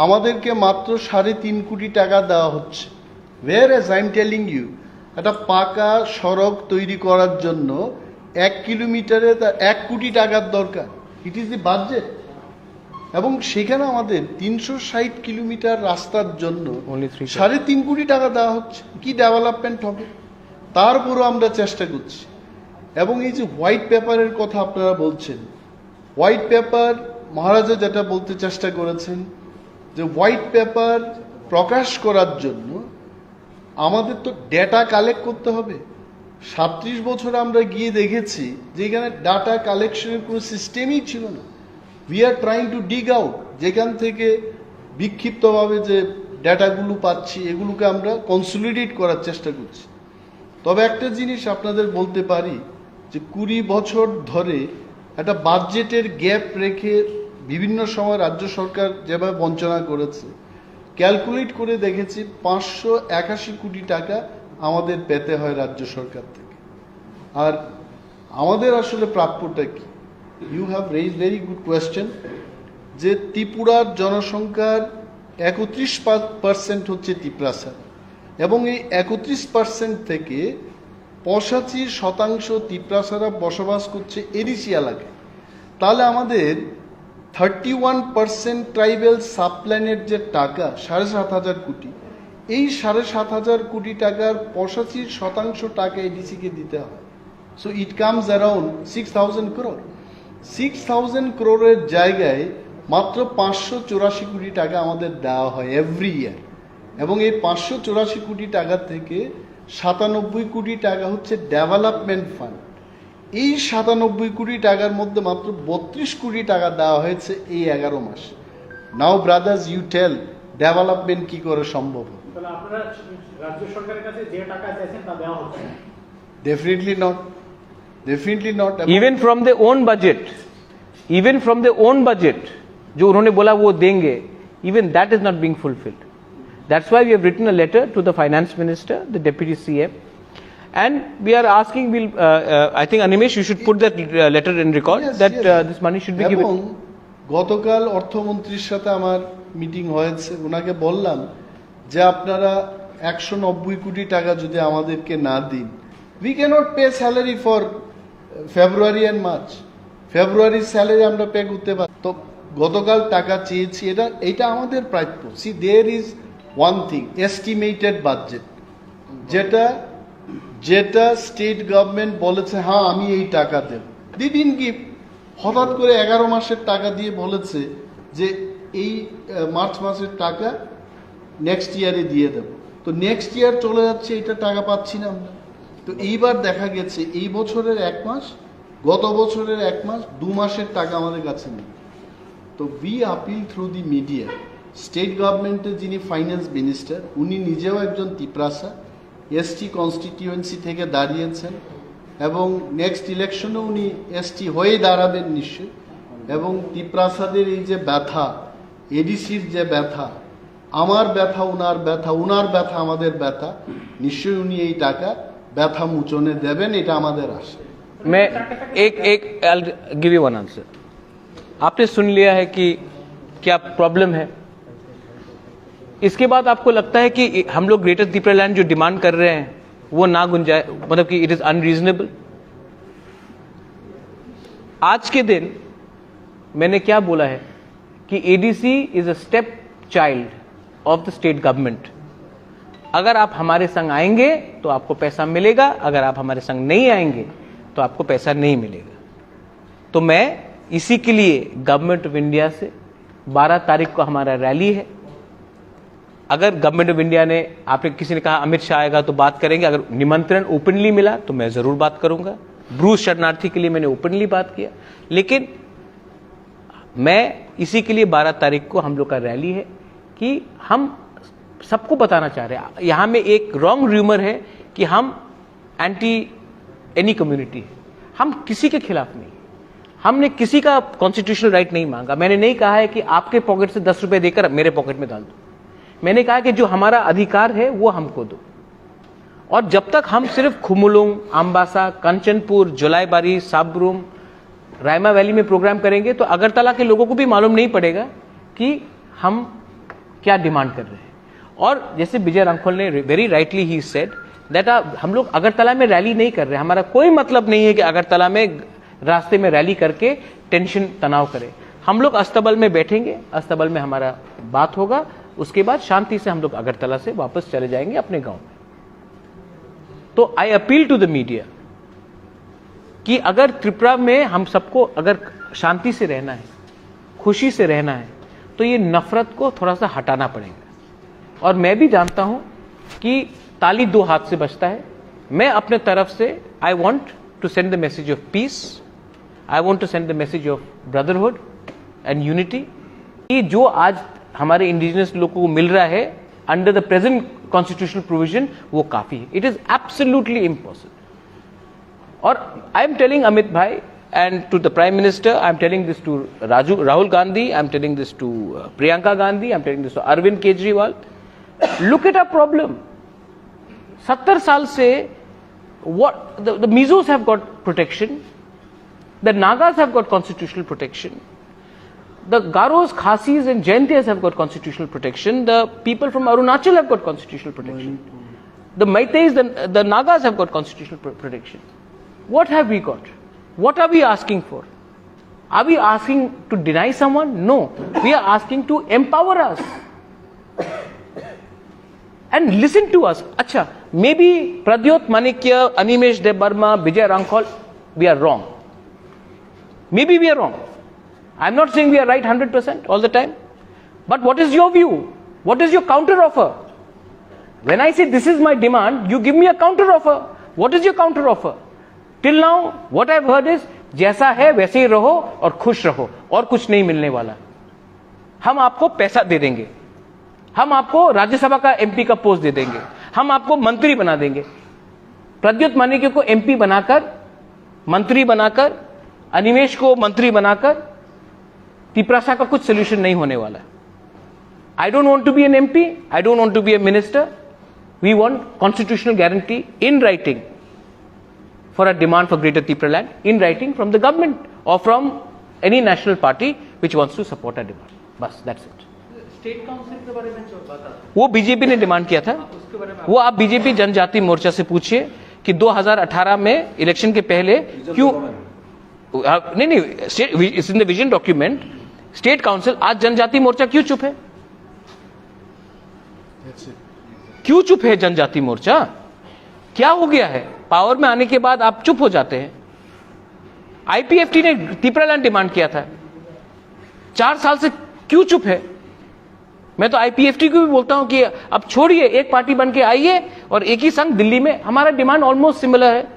আমাদেরকে মাত্র 3.5 কোটি টাকা দেওয়া হচ্ছে। Whereas I am telling you, একটা পাকা সড়ক তৈরি করার জন্য 1 কিলোমিটারে 1 কোটি টাকার দরকার। It is the budget. এবং সেখানে আমাদের 360 কিলোমিটার রাস্তার জন্য Only 3 3.5 কোটি টাকা দেওয়া হচ্ছে। কি ডেভেলপমেন্ট হবে? তারপরও আমরা চেষ্টা করছি। এবং এই যে হোয়াইট পেপারের কথা আপনারা বলছেন, হোয়াইট পেপার মহারাজা যেটা বলতে চেষ্টা করেছেন যে হোয়াইট পেপার প্রকাশ করার জন্য আমাদের তো ডেটা কালেক্ট করতে হবে। 37 বছর আমরা গিয়ে দেখেছি যে এখানে ডাটা কালেকশনের কোনো সিস্টেমই ছিল না। We are trying to ডিগ out, যেখান থেকে বিক্ষিপ্তভাবে যে ডেটাগুলো পাচ্ছি এগুলোকে আমরা কনসলিডেট করার চেষ্টা করছি। তবে একটা জিনিস আপনাদের বলতে পারি যে 20 বছর ধরে একটা বাজেটের গ্যাপ রেখে বিভিন্ন সময় রাজ্য সরকার যেভাবে বঞ্চনা করেছে, ক্যালকুলেট করে দেখেছি 581 কোটি টাকা আমাদের পেতে হয় রাজ্য সরকার থেকে। আর আমাদের আসলে প্রাপ্যটা কি? You have raise very good question যে ত্রিপুরার জনসংখ্যার 31% হচ্ছে তিপ্রাসা, এবং এই 31% থেকে 85% তিপ্রাসারা বসবাস করছে এডিসি এলাকায়। তাহলে আমাদের 31% ট্রাইবেল সাবপ্ল্যানের যে টাকা 7,500 কোটি, এই 7,500 কোটি টাকার 85% টাকা এডিসিকে দিতে হয়। So it comes around 6,000 crore। 6,000 crore জায়গায় মাত্র 584 কোটি টাকা আমাদের দেওয়া হয় এভরি ইয়ার। এবং এই 584 কোটি টাকা থেকে 97 কোটি টাকা হচ্ছে ডেভেলপমেন্ট ফান্ড। এই 97 কোটি টাকার মধ্যে মাত্র 32 কোটি টাকা দেওয়া হয়েছে এই 11 মাসে। নাও ব্রাদার্স, ইউ টেল ডেভেলপমেন্ট কি করে সম্ভব? তাহলে আপনারা রাজ্য সরকারের কাছে যে টাকা চাইছেন তা দেওয়া হচ্ছে না? Definitely not, definitely not. Even from the own budget जो उन्होंने बोला वो देंगे, even that is not being fulfilled. That's why we have written a letter to the finance minister, the deputy CM, and we are asking, I think Animesh, you should put that letter in record, Yes, that yes. this money should be এবং given. গতকাল অর্থমন্ত্রীর সাথে আমার meeting হয়েছে, ওনাকে বললাম যে আপনারা 190 কোটি টাকা যদি আমাদেরকে না দিন, we cannot pay salary for February and March. ফেব্রুয়ারির স্যালারি আমরা পে করতে পারি। তো গতকাল টাকা চেয়েছি, এটা আমাদের প্রাপ্য। See there is one thing, estimated budget, যেটা স্টেট গভর্নমেন্ট বলেছে হ্যাঁ আমি এই টাকা দেব, দিন গিভ। হঠাৎ করে 11 মাসের টাকা দিয়ে বলেছে যে এই মার্চ মাসের টাকা নেক্সট ইয়ারে দিয়ে দেব। তো নেক্সট ইয়ার চলে যাচ্ছে, এটা টাকা পাচ্ছি না আমরা। তো এইবার দেখা গেছে এই বছরের 1 মাস, গত বছরের 1 মাস, 2 মাসের টাকা আমাদের কাছে নেই। তো we appeal through the media, state গভর্নমেন্টের যিনি ফাইন্যান্স মিনিস্টার, উনি নিজেও একজন তিপ্রাসা, এসটি কনস্টিটিউয়েন্সি থেকে দাঁড়িয়েছেন, এবং নেক্সট ইলেকশনে উনি এসটি হয়ে দাঁড়াবেন নিশ্চয়ই। এবং তিপ্রাসাদের এই যে ব্যথা, এডিসির যে ব্যথা, আমার ব্যথা উনার ব্যথা, উনার ব্যথা আমাদের ব্যথা, নিশ্চয়ই উনি এই টাকা ব্যথা মোচনে দেবেন, এটা আমাদের আশা। मैं एक I'll give you one answer. आपने सुन लिया है कि क्या प्रॉब्लम है। इसके बाद आपको लगता है कि हम लोग ग्रेटर त्रिपुरालैंड जो डिमांड कर रहे हैं वो ना गुंजाए, मतलब कि इट इज अनरीजनेबल। आज के दिन मैंने क्या बोला है कि ADC is a step child of the state government. अगर आप हमारे संग आएंगे तो आपको पैसा मिलेगा, अगर आप हमारे संग नहीं आएंगे तो आपको पैसा नहीं मिलेगा। तो मैं इसी के लिए गवर्नमेंट ऑफ इंडिया से 12 तारीख को हमारा रैली है। अगर गवर्नमेंट ऑफ इंडिया ने, आपने किसी ने कहा अमित शाह आएगा तो बात करेंगे, अगर निमंत्रण ओपनली मिला तो मैं जरूर बात करूंगा। ब्रूस शरणार्थी के लिए मैंने ओपनली बात किया, लेकिन मैं इसी के लिए 12 तारीख को हम लोग का रैली है कि हम सबको बताना चाह रहे हैं। यहां में एक रॉन्ग र्यूमर है कि हम एंटी एनी कम्युनिटी है। हम किसी के खिलाफ नहीं, हमने किसी का कॉन्स्टिट्यूशनल राइट नहीं मांगा। मैंने नहीं कहा है कि आपके पॉकेट से 10 रुपए देकर मेरे पॉकेट में डाल दो। मैंने कहा कि जो हमारा अधिकार है वो हमको दो। और जब तक हम सिर्फ खुमुलुंग, अम्बासा, कंचनपुर, जुलाईबारी, साबरूम, रायमा वैली में प्रोग्राम करेंगे तो अगरतला के लोगों को भी मालूम नहीं पड़ेगा कि हम क्या डिमांड कर रहे हैं। और जैसे विजय रांखोल ने very rightly he said that हम लोग अगरतला में रैली नहीं कर रहे, हमारा कोई मतलब नहीं है कि अगरतला में रास्ते में रैली करके टेंशन तनाव करें। हम लोग अस्तबल में बैठेंगे, अस्तबल में हमारा बात होगा, उसके बाद शांति से हम लोग अगरतला से वापस चले जाएंगे अपने गांव में। तो I appeal to the media कि अगर त्रिपुरा में हम सबको अगर शांति से रहना है, खुशी से रहना है, तो ये नफरत को थोड़ा सा हटाना पड़ेगा। और मैं भी जानता हूं कि ताली दो हाथ से बजता है। मैं अपने तरफ से I want to send the message of peace, I want to send the message of brotherhood and unity. कि जो आज हमारे इंडिजिनस लोगों को मिल रहा है under the present constitutional provision, वो काफी है। It is absolutely impossible. और आई एम टेलिंग अमित भाई and to the Prime Minister, I am telling this to Rahul Gandhi, I am telling this to Priyanka Gandhi, I am telling this to Arvind Kejriwal. Look at our problem. 70 साल से what the Mizos have got protection, the Nagas have got constitutional protection, the Garos, Khasis and Jaintias have got constitutional protection, the people from Arunachal have got constitutional protection, the Meiteis, the Nagas have got constitutional protection. What have we got? What are we asking for? Are we asking to deny someone? No. We are asking to empower us. And listen to us. Acha, maybe Pradyot Manikya, Animesh Debarma, Vijay Rankhol, we are wrong. Maybe we are wrong. I'm not saying we are right 100% all the time. But what is your view? What is your counter offer? When I say this is my demand, you give me a counter offer. What is your counter offer? Till now, what I've heard is जैसा है वैसे ही रहो और खुश रहो, और कुछ नहीं मिलने वाला। हम आपको पैसा दे देंगे, हम आपको राज्यसभा का एमपी का पोस्ट दे देंगे, हम आपको मंत्री बना देंगे। प्रद्युत मानिक्य को एमपी बनाकर, मंत्री बनाकर, अनिमेश को मंत्री बनाकर तिपरासा का कुछ सोल्यूशन नहीं होने वाला। I don't want to be an MP, I don't want to be a minister. We want constitutional guarantee in writing for a demand for greater Tripura land in writing from the government or from any national party which wants to support a demand. बस that's it. State council के बारे में जो बता, वो BJP ने demand किया था। उसके बारे में वो आप बीजेपी जनजाति मोर्चा से पूछिए कि 2018 में इलेक्शन के पहले क्यों नहीं it's in the vision document state council. आज जनजाति मोर्चा क्यों चुप है? क्यों चुप है जनजाति मोर्चा? क्या हो गया है? पावर में आने के बाद आप चुप हो जाते हैं। आईपीएफटी ने त्रिपुरा लैंड डिमांड किया था, 4 साल से क्यों चुप है? मैं तो आईपीएफटी को भी बोलता हूं कि अब छोड़िए, एक पार्टी बन के आइए और एक ही संघ दिल्ली में। हमारा डिमांड ऑलमोस्ट सिमिलर है।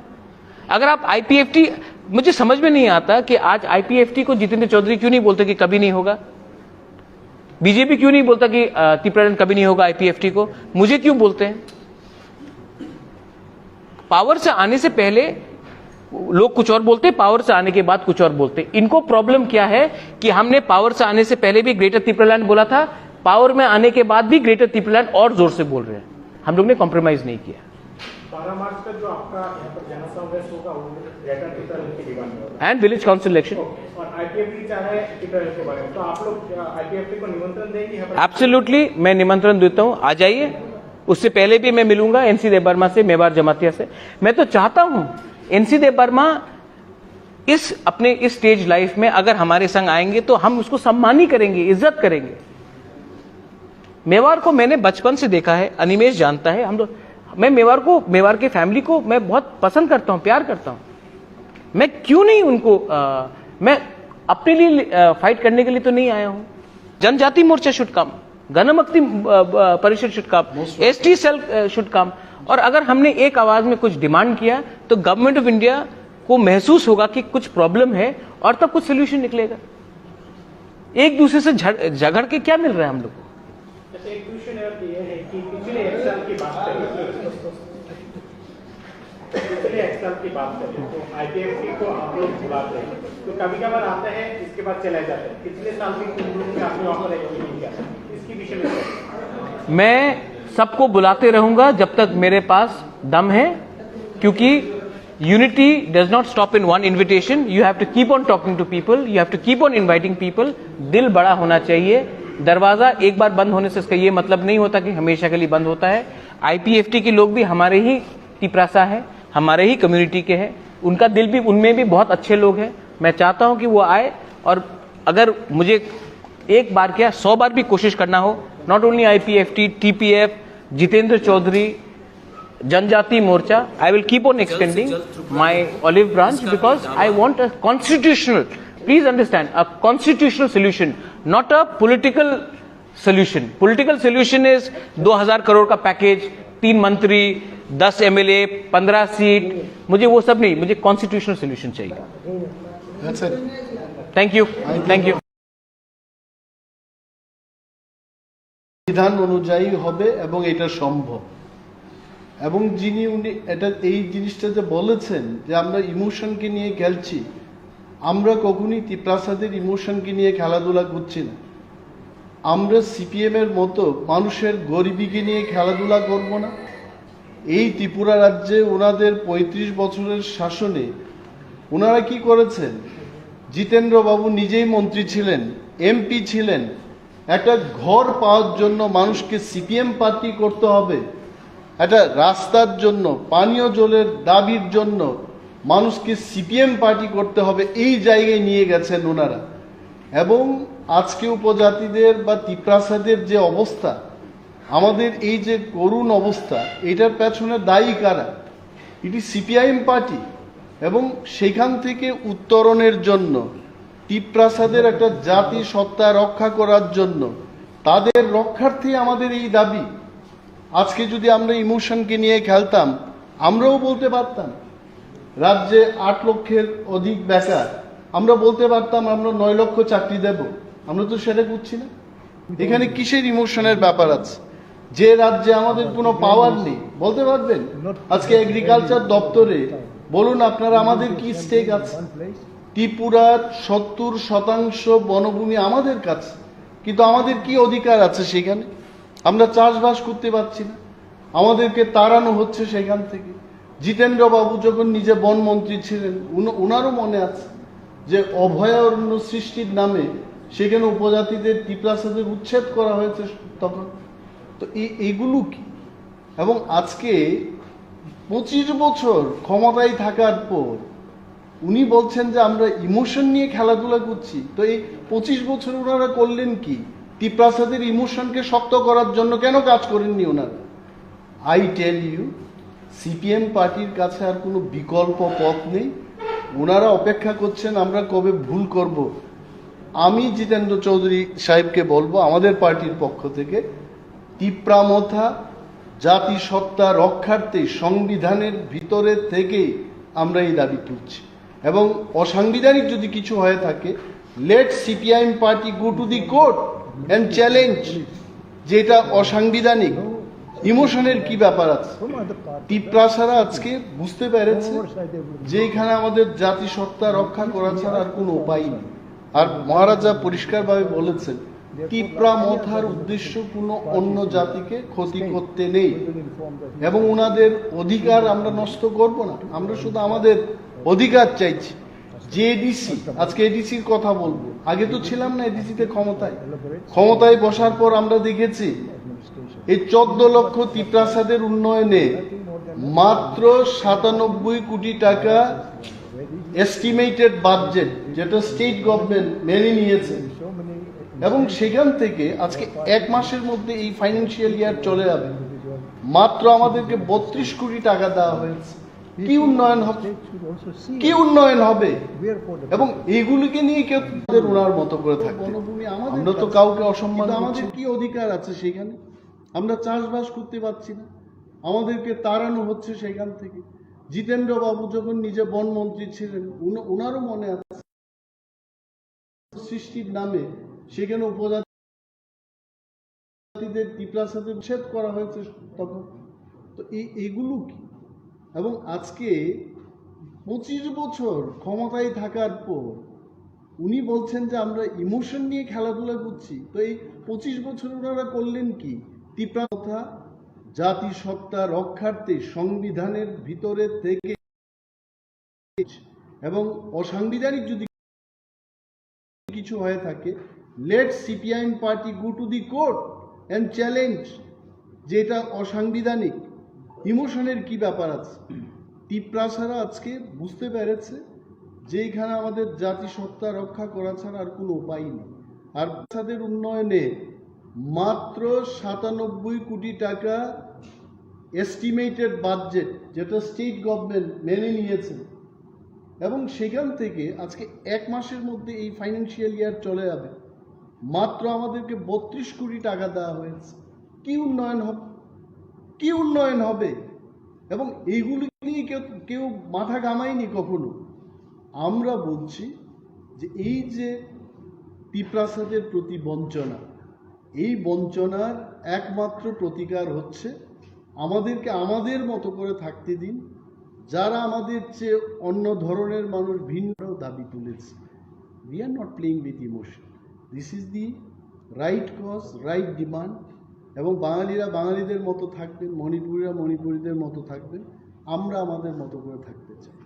अगर आप आईपीएफटी, मुझे समझ में नहीं आता कि आज आईपीएफटी को जितेंद्र चौधरी क्यों नहीं बोलते कि कभी नहीं होगा। बीजेपी क्यों नहीं बोलता कि त्रिपुरा लैंड कभी नहीं होगा आईपीएफटी को? मुझे क्यों बोलते हैं? पावर से आने से पहले लोग कुछ और बोलते, पावर से आने के बाद कुछ और बोलते। इनको प्रॉब्लम क्या है कि हमने पावर से आने से पहले भी ग्रेटर त्रिपुरा लैंड बोला था, पावर में आने के बाद भी ग्रेटर त्रिपुरा लैंड और जोर से बोल रहे हैं। हम लोग ने कॉम्प्रोमाइज नहीं किया। 12 मार्च का जो आपका यहाँ पर जनसमावेश होगा वो ग्रेटर त्रिपुरा लैंड की डिमांड होगा एंड विलेज काउंसिल इलेक्शन। और आईपीएफटी चाह रहे हैं त्रिपुरा लैंड के बारे में, तो आप लोग आईपीएफटी को निमंत्रण देंगे यहाँ पर? एब्सोल्युटली, मैं निमंत्रण देता हूं, आ जाइए। उससे पहले भी मैं मिलूंगा एनसी देबबर्मा से, मेवाड़ जमातिया से। मैं तो चाहता हूं एनसी देबबर्मा अपने इस स्टेज लाइफ में अगर हमारे संग आएंगे तो हम उसको सम्मान ही करेंगे, इज्जत करेंगे। मेवाड़ को मैंने बचपन से देखा है, अनिमेश जानता है। हम लोग, मैं मेवाड़ के फैमिली को मैं बहुत पसंद करता हूं, प्यार करता हूं। मैं क्यों नहीं उनको मैं अपने लिए फाइट करने के लिए तो नहीं आया हूं। जनजाति मोर्चा should come, Ganamukti Parishad should come, ST cell should come. और अगर हमने एक आवाज में कुछ डिमांड किया तो गवर्नमेंट ऑफ इंडिया को महसूस होगा कि कुछ प्रॉब्लम है और तब कुछ सोल्यूशन निकलेगा। एक दूसरे से झगड़ के क्या मिल रहा है हम लोग को? एक क्वेश्चन ये है कि पिछले 1 साल की बात करें, तो आईपीएफटी को आप लोग बुलाते हैं तो कभी कभार आता है, इसके बाद चले जाते हैं। पिछले साल भी आपने ऑफर नहीं किया, इसकी विषय में मैं सबको बुलाते रहूंगा जब तक मेरे पास दम है, क्योंकि unity does not stop in one invitation. You have to keep on talking to people, you have to keep on inviting people. दिल बड़ा होना चाहिए. दरवाजा एक बार बंद होने से इसका ये मतलब नहीं होता कि हमेशा के लिए बंद होता है. IPFT के लोग भी हमारे ही टिपरासा है, हमारे ही कम्युनिटी के हैं, उनका दिल भी, उनमें भी बहुत अच्छे लोग हैं. मैं चाहता हूं कि वो आए, और अगर मुझे एक बार क्या 100 बार भी कोशिश करना हो, not only IPFT, TPF, Jitendra Chaudhary, Janajati Morcha, I will keep on extending my olive branch because I want a constitutional, please understand, a constitutional solution, not a political solution. Political solution is 2000 crore का पैकेज, 3 मंत्री, 10 MLA, 15 सीट, मुझे वो सब नहीं, मुझे constitutional solution चाहिए. That's it. Thank you. Thank you. বিধান অনুযায়ী হবে এবং এটা সম্ভব। এবং যিনি উনি এটা এই জিনিসটা যে বলেছেন যে আমরা ইমোশনকে নিয়ে খেলছি, আমরা কখনোই ত্রিপ্রাসাদের ইমোশনকে নিয়ে খেলাধুলা করছি না। আমরা সিপিএম এর মতো মানুষের গরিবীকে নিয়ে খেলাধুলা করব না। এই ত্রিপুরা রাজ্যে ওনাদের ৩৫ বছরের শাসনে ওনারা কি করেছেন? জিতেন্দ্র বাবু নিজেই মন্ত্রী ছিলেন, এমপি ছিলেন। একটা ঘর পাওয়ার জন্য মানুষকে সিপিএম পার্টি করতে হবে, একটা রাস্তার জন্য, পানীয় জলের দাবির জন্য মানুষকে সিপিএম পার্টি করতে হবে, এই জায়গায় নিয়ে গেছেন ওনারা। এবং আজকে উপজাতিদের বা ত্রিপ্রাসাদের যে অবস্থা, আমাদের এই যে করুণ অবস্থা, এটার পেছনে দায়ী কারা? এটি সিপিআইএম পার্টি। এবং সেখান থেকে উত্তরণের জন্য, ত্রিপ্রাসাদের একটা জাতি সত্তা রক্ষা করার জন্য, তাদের রক্ষার্থে আমাদের এই দাবি। আজকে যদি আমরা ইমোশনকে নিয়ে খেলতাম, আমরাও বলতে পারতাম রাজ্যে ৮ লক্ষের অধিক বেকার, আমরা বলতে পারতাম আমরা ৯ লক্ষ চাকরি দেব। আমরা তো সেটা করছি না। এখানে কিসের ইমোশনের ব্যাপার আছে? যে রাজ্যে আমাদের কোনো পাওয়ার নেই, বলতে পারবেন আজকে এগ্রিকালচার দপ্তরে বলুন আপনারা আমাদের কি স্টেক আছে? ত্রিপুরার ৭০% বনভূমি আমাদের কাছে, কিন্তু আমাদের কি অধিকার আছে সেখানে? আমরা চাষবাস করতে পারছি না, আমাদেরকে তাড়ানো হচ্ছে সেখান থেকে। জিতেন্দ্র বাবু যখন নিজে বনমন্ত্রী ছিলেন, ওনারও মনে আছে যে অভয়ারণ্য সৃষ্টির নামে সেখানে উপজাতিদের ত্রিপ্রাসাদের উচ্ছেদ করা হয়েছে তখন। তো এইগুলো কি? এবং আজকে 25 বছর ক্ষমতায় থাকার পর উনি বলছেন যে আমরা ইমোশন নিয়ে খেলাধুলা করছি। তো এই 25 বছর ওনারা করলেন কি? ত্রিপ্রাসাদের ইমোশনকে শক্ত করার জন্য কেন কাজ করেননি ওনারা? আই টেল ইউ, সিপিএম পার্টির কাছে আর কোনো বিকল্প পথ নেই। ওনারা অপেক্ষা করছেন আমরা কবে ভুল করব। আমি জিতেন্দ্র চৌধুরী সাহেবকে বলবো আমাদের পার্টির পক্ষ থেকে, ত্রিপ্রামথা জাতিসত্তা রক্ষার্থে সংবিধানের ভিতরে থেকে আমরা এই দাবি তুলছি। এবং অসাংবিধানিক যদি কিছু হয়ে থাকে, let CPIM party go to the court and challenge যে এটা অসাংবিধানিক। ইমোশনের কি ব্যাপার আছে? ত্রিপ্রাসারা আজকে বুঝতে পেরেছে যে এখানে আমাদের জাতিসত্তা রক্ষা করা ছাড়া আর কোনো উপায় নেই। আর মহারাজা পরিষ্কারভাবে বলেছেন ত্রিপ্রামথার উদ্দেশ্য কোনো অন্য জাতিকে ক্ষতি করতে নেই, এবং ওনাদের অধিকার আমরা নষ্ট করব না। আমরা শুধু আমাদের অধিকার চাইছি। যে এডিসি, আজকে এডিসির কথা বলবো, আগে তো ছিলাম না এডিসিতে ক্ষমতায় বসার পর আমরা দেখেছি এই 14 লক্ষ ত্রিপ্রাসাদের উন্নয়নে মাত্র 97 কোটি টাকা এস্টিমেটেড বাজেট, যেটা স্টেট গভর্নমেন্ট মেনে নিয়েছে। এবং সেখান থেকে আজকে 1 মাসের মধ্যে এই ফাইন্যান্সিয়াল ইয়ার চলে যাবে, মাত্র আমাদেরকে 32 কোটি টাকা দেওয়া হয়েছে। কি উন্নয়ন হবে? কি উন্নয়ন হবে? এবং এইগুলিকে নিয়ে কেউ ওনার মতো করে থাকবে। আমরা তো কাউকে অসম্মান, আমাদের কি অধিকার আছে সেখানে? আমরা চাষবাস করতে পারছি না, আমাদেরকে তাড়ানো হচ্ছে সেখান থেকে। জিতেন্দ্র বাবু যখন নিজে বনমন্ত্রী ছিলেন, ওনারও মনে আছে সৃষ্টির নামে সেখানে উপজাতিদের ত্রিপ্রাসাদের উচ্ছেদ করা হয়েছে তখন। তো এইগুলো কি? এবং আজকে 25 বছর ক্ষমতায় থাকার পর উনি বলছেন যে আমরা ইমোশন নিয়ে খেলাধুলা করছি। তো এই 25 বছর ওনারা করলেন কি? ত্রিপ্রামথা জাতিসত্তা রক্ষার্থে সংবিধানের ভিতরে থেকে এবং অসাংবিধানিক যদি কিছু হয়ে থাকে, let CPIM party go to the court and challenge যে এটা অসাংবিধানিক। ইমোশনের কি ব্যাপার আছে? তিপ্রাসারা আজকে বুঝতে পেরেছে যে এখানে আমাদের জাতিসত্তা রক্ষা করা ছাড়া আর কোনো উপায় নেই। আর তাদের উন্নয়নে মাত্র 97 কোটি টাকা এস্টিমেটেড বাজেট, যেটা স্টেট গভর্নমেন্ট মেনে নিয়েছে, এবং সেখান থেকে আজকে 1 মাসের মধ্যে এই ফাইন্যান্সিয়াল ইয়ার চলে যাবে, মাত্র আমাদেরকে 32 কোটি টাকা দেওয়া হয়েছে। কি উন্নয়ন হবে? কি উন্নয়ন হবে? এবং এইগুলি নিয়ে কেউ মাথা ঘামায়নি কখনো। আমরা বলছি যে এই যে তিপ্রাসাদের প্রতি বঞ্চনা, এই বঞ্চনার একমাত্র প্রতিকার হচ্ছে আমাদেরকে আমাদের মতো করে থাকতে দিন। যারা আমাদের চেয়ে অন্য ধরনের মানুষ ভিন্ন দাবি তুলেছে, we are not playing with emotion, this is the right cause, right demand. এবং বাঙালিরা বাঙালিদের মতো থাকবেন, মণিপুরীরা মণিপুরীদের মতো থাকবেন, আমরা আমাদের মতো করে থাকতে চাই।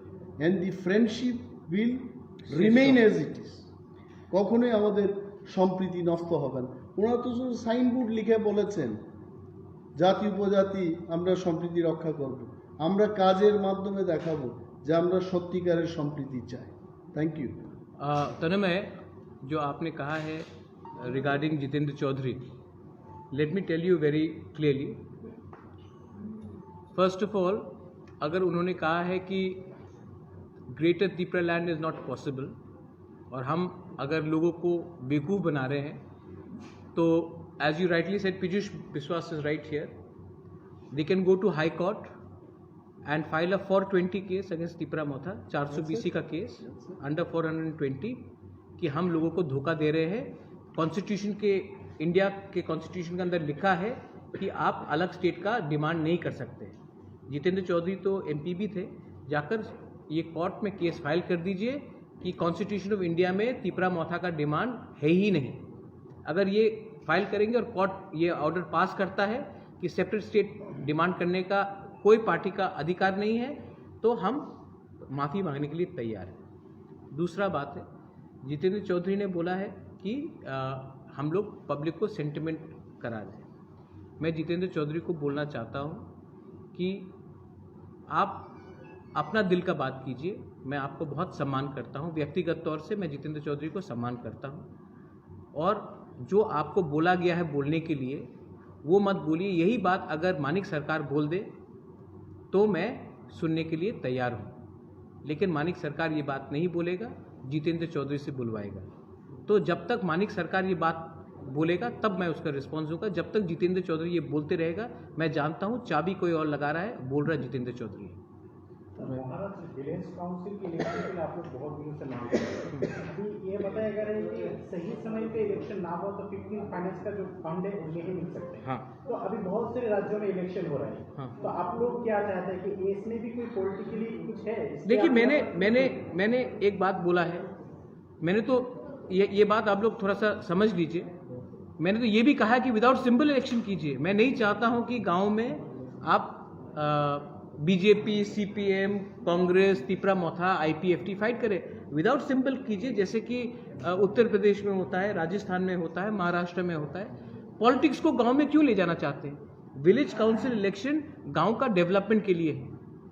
And the friendship will remain as it is. কখনোই আমাদের সম্প্রীতি নষ্ট হবে না। ওনারা তো শুধু সাইনবোর্ড লিখে বলেছেন জাতি উপজাতি আমরা সম্প্রীতি রক্ষা করব। আমরা কাজের মাধ্যমে দেখাবো যে আমরা সত্যিকারের সম্প্রীতি চাই। Thank you. तन्मय, जो आपने कहा है regarding Jitendra Chaudhary, let me tell you very clearly. First of all, अगर उन्होंने कहा है कि greater Tripura land is not possible और हम अगर लोगों को बेवकूफ़ बना रहे हैं, तो as you rightly said, Piyush Vishwas is right here, they can go to high court and file a 420 case against Tripura Motha, 400 BC का केस अंडर 420, कि हम लोगों को धोखा दे रहे हैं। कॉन्स्टिट्यूशन के, इंडिया के कॉन्स्टिट्यूशन के अंदर लिखा है कि आप अलग स्टेट का डिमांड नहीं कर सकते। जितेंद्र चौधरी तो MP भी थे, जाकर ये कोर्ट में केस फाइल कर दीजिए कि कॉन्स्टिट्यूशन ऑफ इंडिया में त्रिपुरा मोथा का डिमांड है ही नहीं। अगर ये फाइल करेंगे और कोर्ट ये ऑर्डर पास करता है कि सेपरेट स्टेट डिमांड करने का कोई पार्टी का अधिकार नहीं है, तो हम माफ़ी मांगने के लिए तैयार हैं। दूसरा बात है, जितेंद्र चौधरी ने बोला है कि हम लोग पब्लिक को सेंटिमेंट करा दें। मैं जितेंद्र चौधरी को बोलना चाहता हूँ कि आप अपना दिल का बात कीजिए। मैं आपको बहुत सम्मान करता हूँ, व्यक्तिगत तौर से मैं जितेंद्र चौधरी को सम्मान करता हूँ, और जो आपको बोला गया है बोलने के लिए वो मत बोलिए। यही बात अगर मानिक सरकार बोल दे तो मैं सुनने के लिए तैयार हूँ, लेकिन मानिक सरकार ये बात नहीं बोलेगा, जितेंद्र चौधरी से बुलवाएगा। तो जब तक मानिक सरकार ये बात बोलेगा तब मैं उसका रिस्पॉन्स दूंगा। जब तक जितेंद्र चौधरी ये बोलते रहेगा, मैं जानता हूँ चाबी कोई और लगा रहा है, बोल रहा है जितेंद्र चौधरी है। महाराज, विलेज काउंसिल के इलेक्शन के लिए आप लोग बहुत दिनों से मांग रहे हैं, अभी ये बताया जा रहा है कि सही समय पे इलेक्शन ना हो तो 15 फाइनेंस का जो फंड है वो नहीं मिल सकते। हाँ। तो अभी बहुत सारे राज्यों में इलेक्शन हो रहा है। हाँ। तो आप लोग क्या चाहते हैं कि इसमें भी कोई पॉलिटिकली कुछ है? देखिए, मैंने एक बात बोला है, मैंने तो ये बात आप लोग थोड़ा सा समझ लीजिए। मैंने तो ये भी कहा है कि विदाउट सिंबल इलेक्शन कीजिए। मैं नहीं चाहता हूँ कि गाँव में आप बीजेपी, CPM, कांग्रेस, त्रिपुरा मोथा, IPFT फाइट करे। विदाउट सिंबल कीजिए, जैसे कि उत्तर प्रदेश में होता है, राजस्थान में होता है, महाराष्ट्र में होता है। पॉलिटिक्स को गांव में क्यों ले जाना चाहते हैं? विलेज काउंसिल इलेक्शन गांव का डेवलपमेंट के लिए है।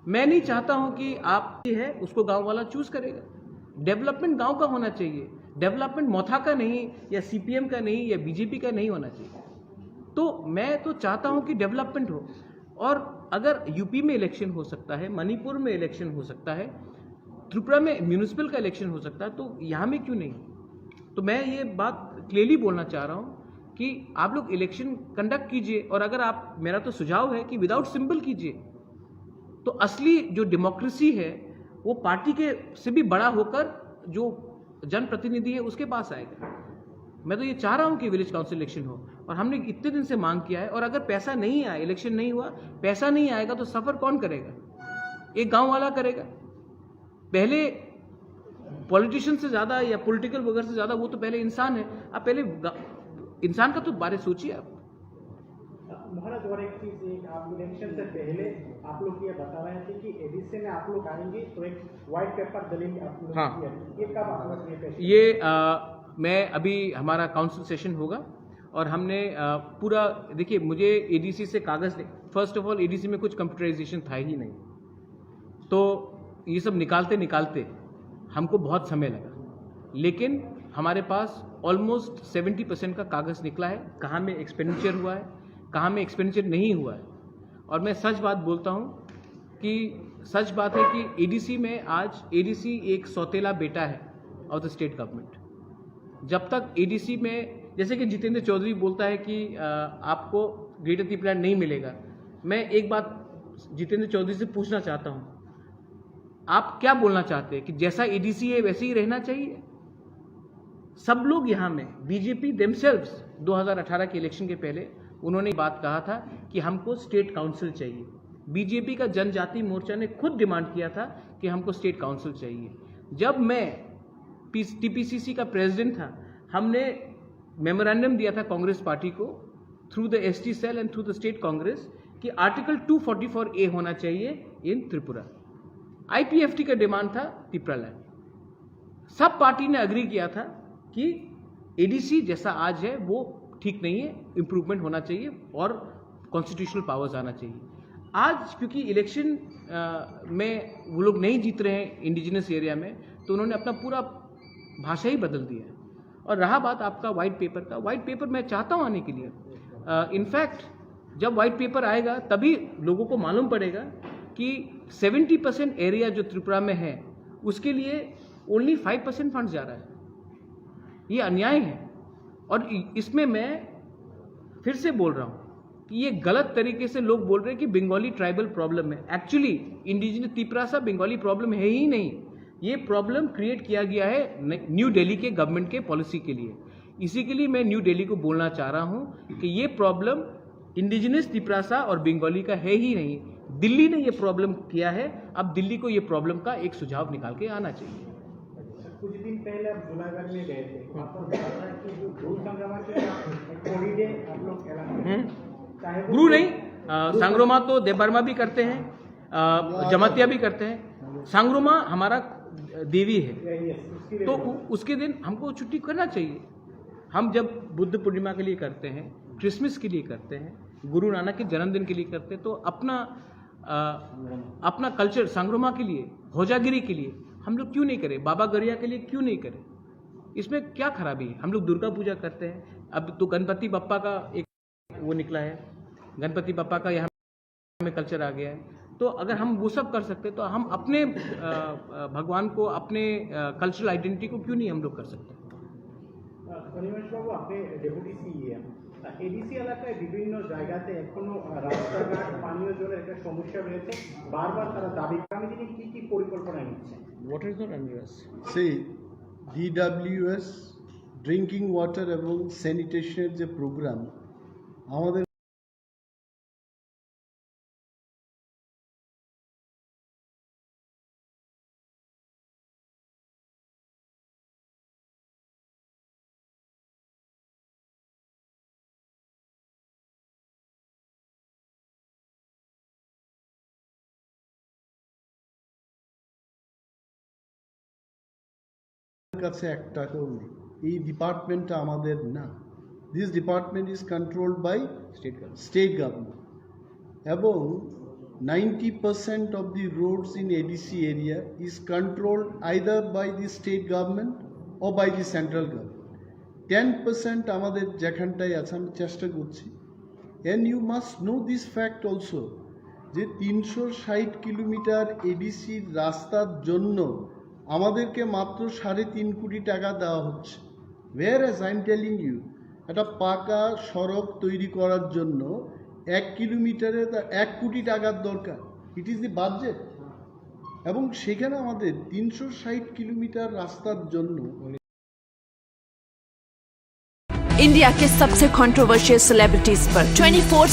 मैं नहीं चाहता हूं कि आप है उसको गांव वाला चूज करेगा। डेवलपमेंट गांव का होना चाहिए, डेवलपमेंट मोथा का नहीं, या CPM का नहीं, या BJP का नहीं होना चाहिए। तो मैं तो चाहता हूं कि डेवलपमेंट हो। और अगर यूपी में इलेक्शन हो सकता है, मणिपुर में इलेक्शन हो सकता है, त्रिपुरा में म्यूनिसिपल का इलेक्शन हो सकता है, तो यहाँ में क्यों नहीं? तो मैं ये बात क्लियरली बोलना चाह रहा हूँ कि आप लोग इलेक्शन कंडक्ट कीजिए, और अगर आप, मेरा तो सुझाव है कि विदाउट सिंबल कीजिए, तो असली जो डेमोक्रेसी है वो पार्टी के से भी बड़ा होकर जो जनप्रतिनिधि है उसके पास आएगा। मैं तो ये चाह रहा हूँ कि विलेज काउंसिल इलेक्शन हो, और हमने इतने दिन से मांग किया है। और अगर पैसा नहीं आया, इलेक्शन नहीं हुआ, पैसा नहीं आएगा, तो सफ़र कौन करेगा? एक गांव वाला करेगा। पहले पॉलिटिशियन से ज़्यादा या पॉलिटिकल वगैरह से ज़्यादा वो तो पहले इंसान है। आप पहले इंसान का तो बारे सोचिए आप। महाराज और एक चीज, एक आप इलेक्शन से पहले आप लोग ये बता रहे थे कि एडीसी में आप लोग आएंगे तो एक व्हाइट पेपर दलील आप लोग हाँ। ये कब आप लोग ये पेश ये मैं अभी हमारा काउंसिल सेशन होगा और हमने पूरा, देखिए मुझे एडीसी से कागज़, फर्स्ट ऑफ ऑल एडीसी में कुछ कंप्यूटराइजेशन था ही नहीं, तो ये सब निकालते निकालते हमको बहुत समय लगा, लेकिन हमारे पास ऑलमोस्ट 70% का कागज़ निकला है, कहाँ में एक्सपेंडिचर हुआ है, कहाँ में एक्सपेंडिचर नहीं हुआ है। और मैं सच बात बोलता हूँ कि सच बात है कि एडीसी में आज एडीसी एक सौतेला बेटा है ऑफ द स्टेट गवर्नमेंट। जब तक एडीसी में, जैसे कि जितेंद्र चौधरी बोलता है कि आपको ग्रेटर त्रिपुरा नहीं मिलेगा, मैं एक बात जितेंद्र चौधरी से पूछना चाहता हूँ, आप क्या बोलना चाहते हैं कि जैसा एडीसी है वैसे ही रहना चाहिए? सब लोग यहाँ में, बीजेपी देमसेल्व्स 2018 के इलेक्शन के पहले उन्होंने बात कहा था कि हमको स्टेट काउंसिल चाहिए। बीजेपी का जनजाति मोर्चा ने खुद डिमांड किया था कि हमको स्टेट काउंसिल चाहिए। जब मैं टीपीसीसी का प्रेसिडेंट था, हमने मेमोरेंडम दिया था कांग्रेस पार्टी को through the ST cell and through the state Congress कि आर्टिकल 244A होना चाहिए इन त्रिपुरा। आईपीएफटी का डिमांड था त्रिपुरा लैंड। सब पार्टी ने अग्री किया था कि एडीसी जैसा आज है वो ठीक नहीं है, इम्प्रूवमेंट होना चाहिए और कॉन्स्टिट्यूशनल पावर्स आना चाहिए। आज क्योंकि इलेक्शन में वो लोग नहीं जीत रहे हैं इंडिजिनस एरिया में, तो उन्होंने अपना पूरा भाषा ही बदल दिया है। और रहा बात आपका व्हाइट पेपर का, व्हाइट पेपर मैं चाहता हूँ आने के लिए। इनफैक्ट जब व्हाइट पेपर आएगा तभी लोगों को मालूम पड़ेगा कि 70% एरिया जो त्रिपुरा में है उसके लिए ओनली 5% फंड जा रहा है। ये अन्याय है और इसमें मैं फिर से बोल रहा हूँ कि ये गलत तरीके से लोग बोल रहे हैं कि बंगाली ट्राइबल प्रॉब्लम है। एक्चुअली इंडिजिनस त्रिपुरा सा बंगाली प्रॉब्लम है ही नहीं। ये प्रॉब्लम क्रिएट किया गया है न्यू दिल्ली के गवर्नमेंट के पॉलिसी के लिए। इसी के लिए मैं न्यू दिल्ली को बोलना चाह रहा हूँ कि ये प्रॉब्लम इंडिजिनस त्रिपुरा और बंगाली का है ही नहीं, दिल्ली ने ये प्रॉब्लम किया है। अब दिल्ली को ये प्रॉब्लम का एक सुझाव निकाल के आना चाहिए। कुछ दिन पहले आप जुनागढ़ में गए थे, वहाँ पर बताया था कि जो भू संग्राम के हॉलीडे आप लोग ऐलान, चाहे गुरु नहीं, सांग्रोमा तो देवबर्मा भी करते हैं, जमातिया भी करते हैं। सांग्रोमा हमारा देवी है, तो उसके दिन हमको छुट्टी करना चाहिए। हम जब बुद्ध पूर्णिमा के लिए करते हैं, क्रिसमस के लिए करते हैं, गुरु नानक के जन्मदिन के लिए करते हैं, तो अपना कल्चर सांग्रोमा के लिए, होजागिरी के लिए हम लोग क्यों नहीं करें? बाबा गरिया के लिए क्यों नहीं करें? इसमें क्या खराबी है? हम लोग दुर्गा पूजा करते हैं। अब तो गणपति बप्पा का एक वो निकला है, गणपति बप्पा का यहाँ में कल्चर आ गया है। तो अगर हम वो सब कर सकते तो हम अपने भगवान को, अपने कल्चरल आइडेंटिटी को क्यों नहीं हम लोग कर सकते? অনিমেষ বাবু, আপনি ডেপুটি সিএম, এডিসি এলাকায় বিভিন্ন জায়গাতে এখনো রাস্তাঘাট, পানীয় জলের একটা সমস্যা রয়েছে, বারবার তারা দাবি, আগামী দিনে কি কি পরিকল্পনা নিচ্ছে? What is not under us? সেই DWS ড্রিঙ্কিং ওয়াটার এবং স্যানিটেশনের যে প্রোগ্রাম আমাদের কাছে এক টাকাও নেই। এই ডিপার্টমেন্টটা আমাদের না। This department is controlled by state government এবং 90% of the roads in ADC area is controlled either by the state government or by the central government. 10% আমাদের যেখানটায় আছে আমি চেষ্টা করছি। And you must know this fact also যে 360 kilometre ADC রাস্তার জন্য আমাদেরকে মাত্র 3.5 কোটি টাকা দেওয়া হচ্ছে। whereas I am telling you একটা পাকা সড়ক তৈরি করার জন্য 1 কিলোমিটারে 1 কোটি টাকার দরকার। ইট ইজ দি বাজেট এবং সেখানে আমাদের 360 কিলোমিটার রাস্তার জন্য इंडिया के सबसे कंट्रोवर्शियल सेलिब्रिटीज पर 24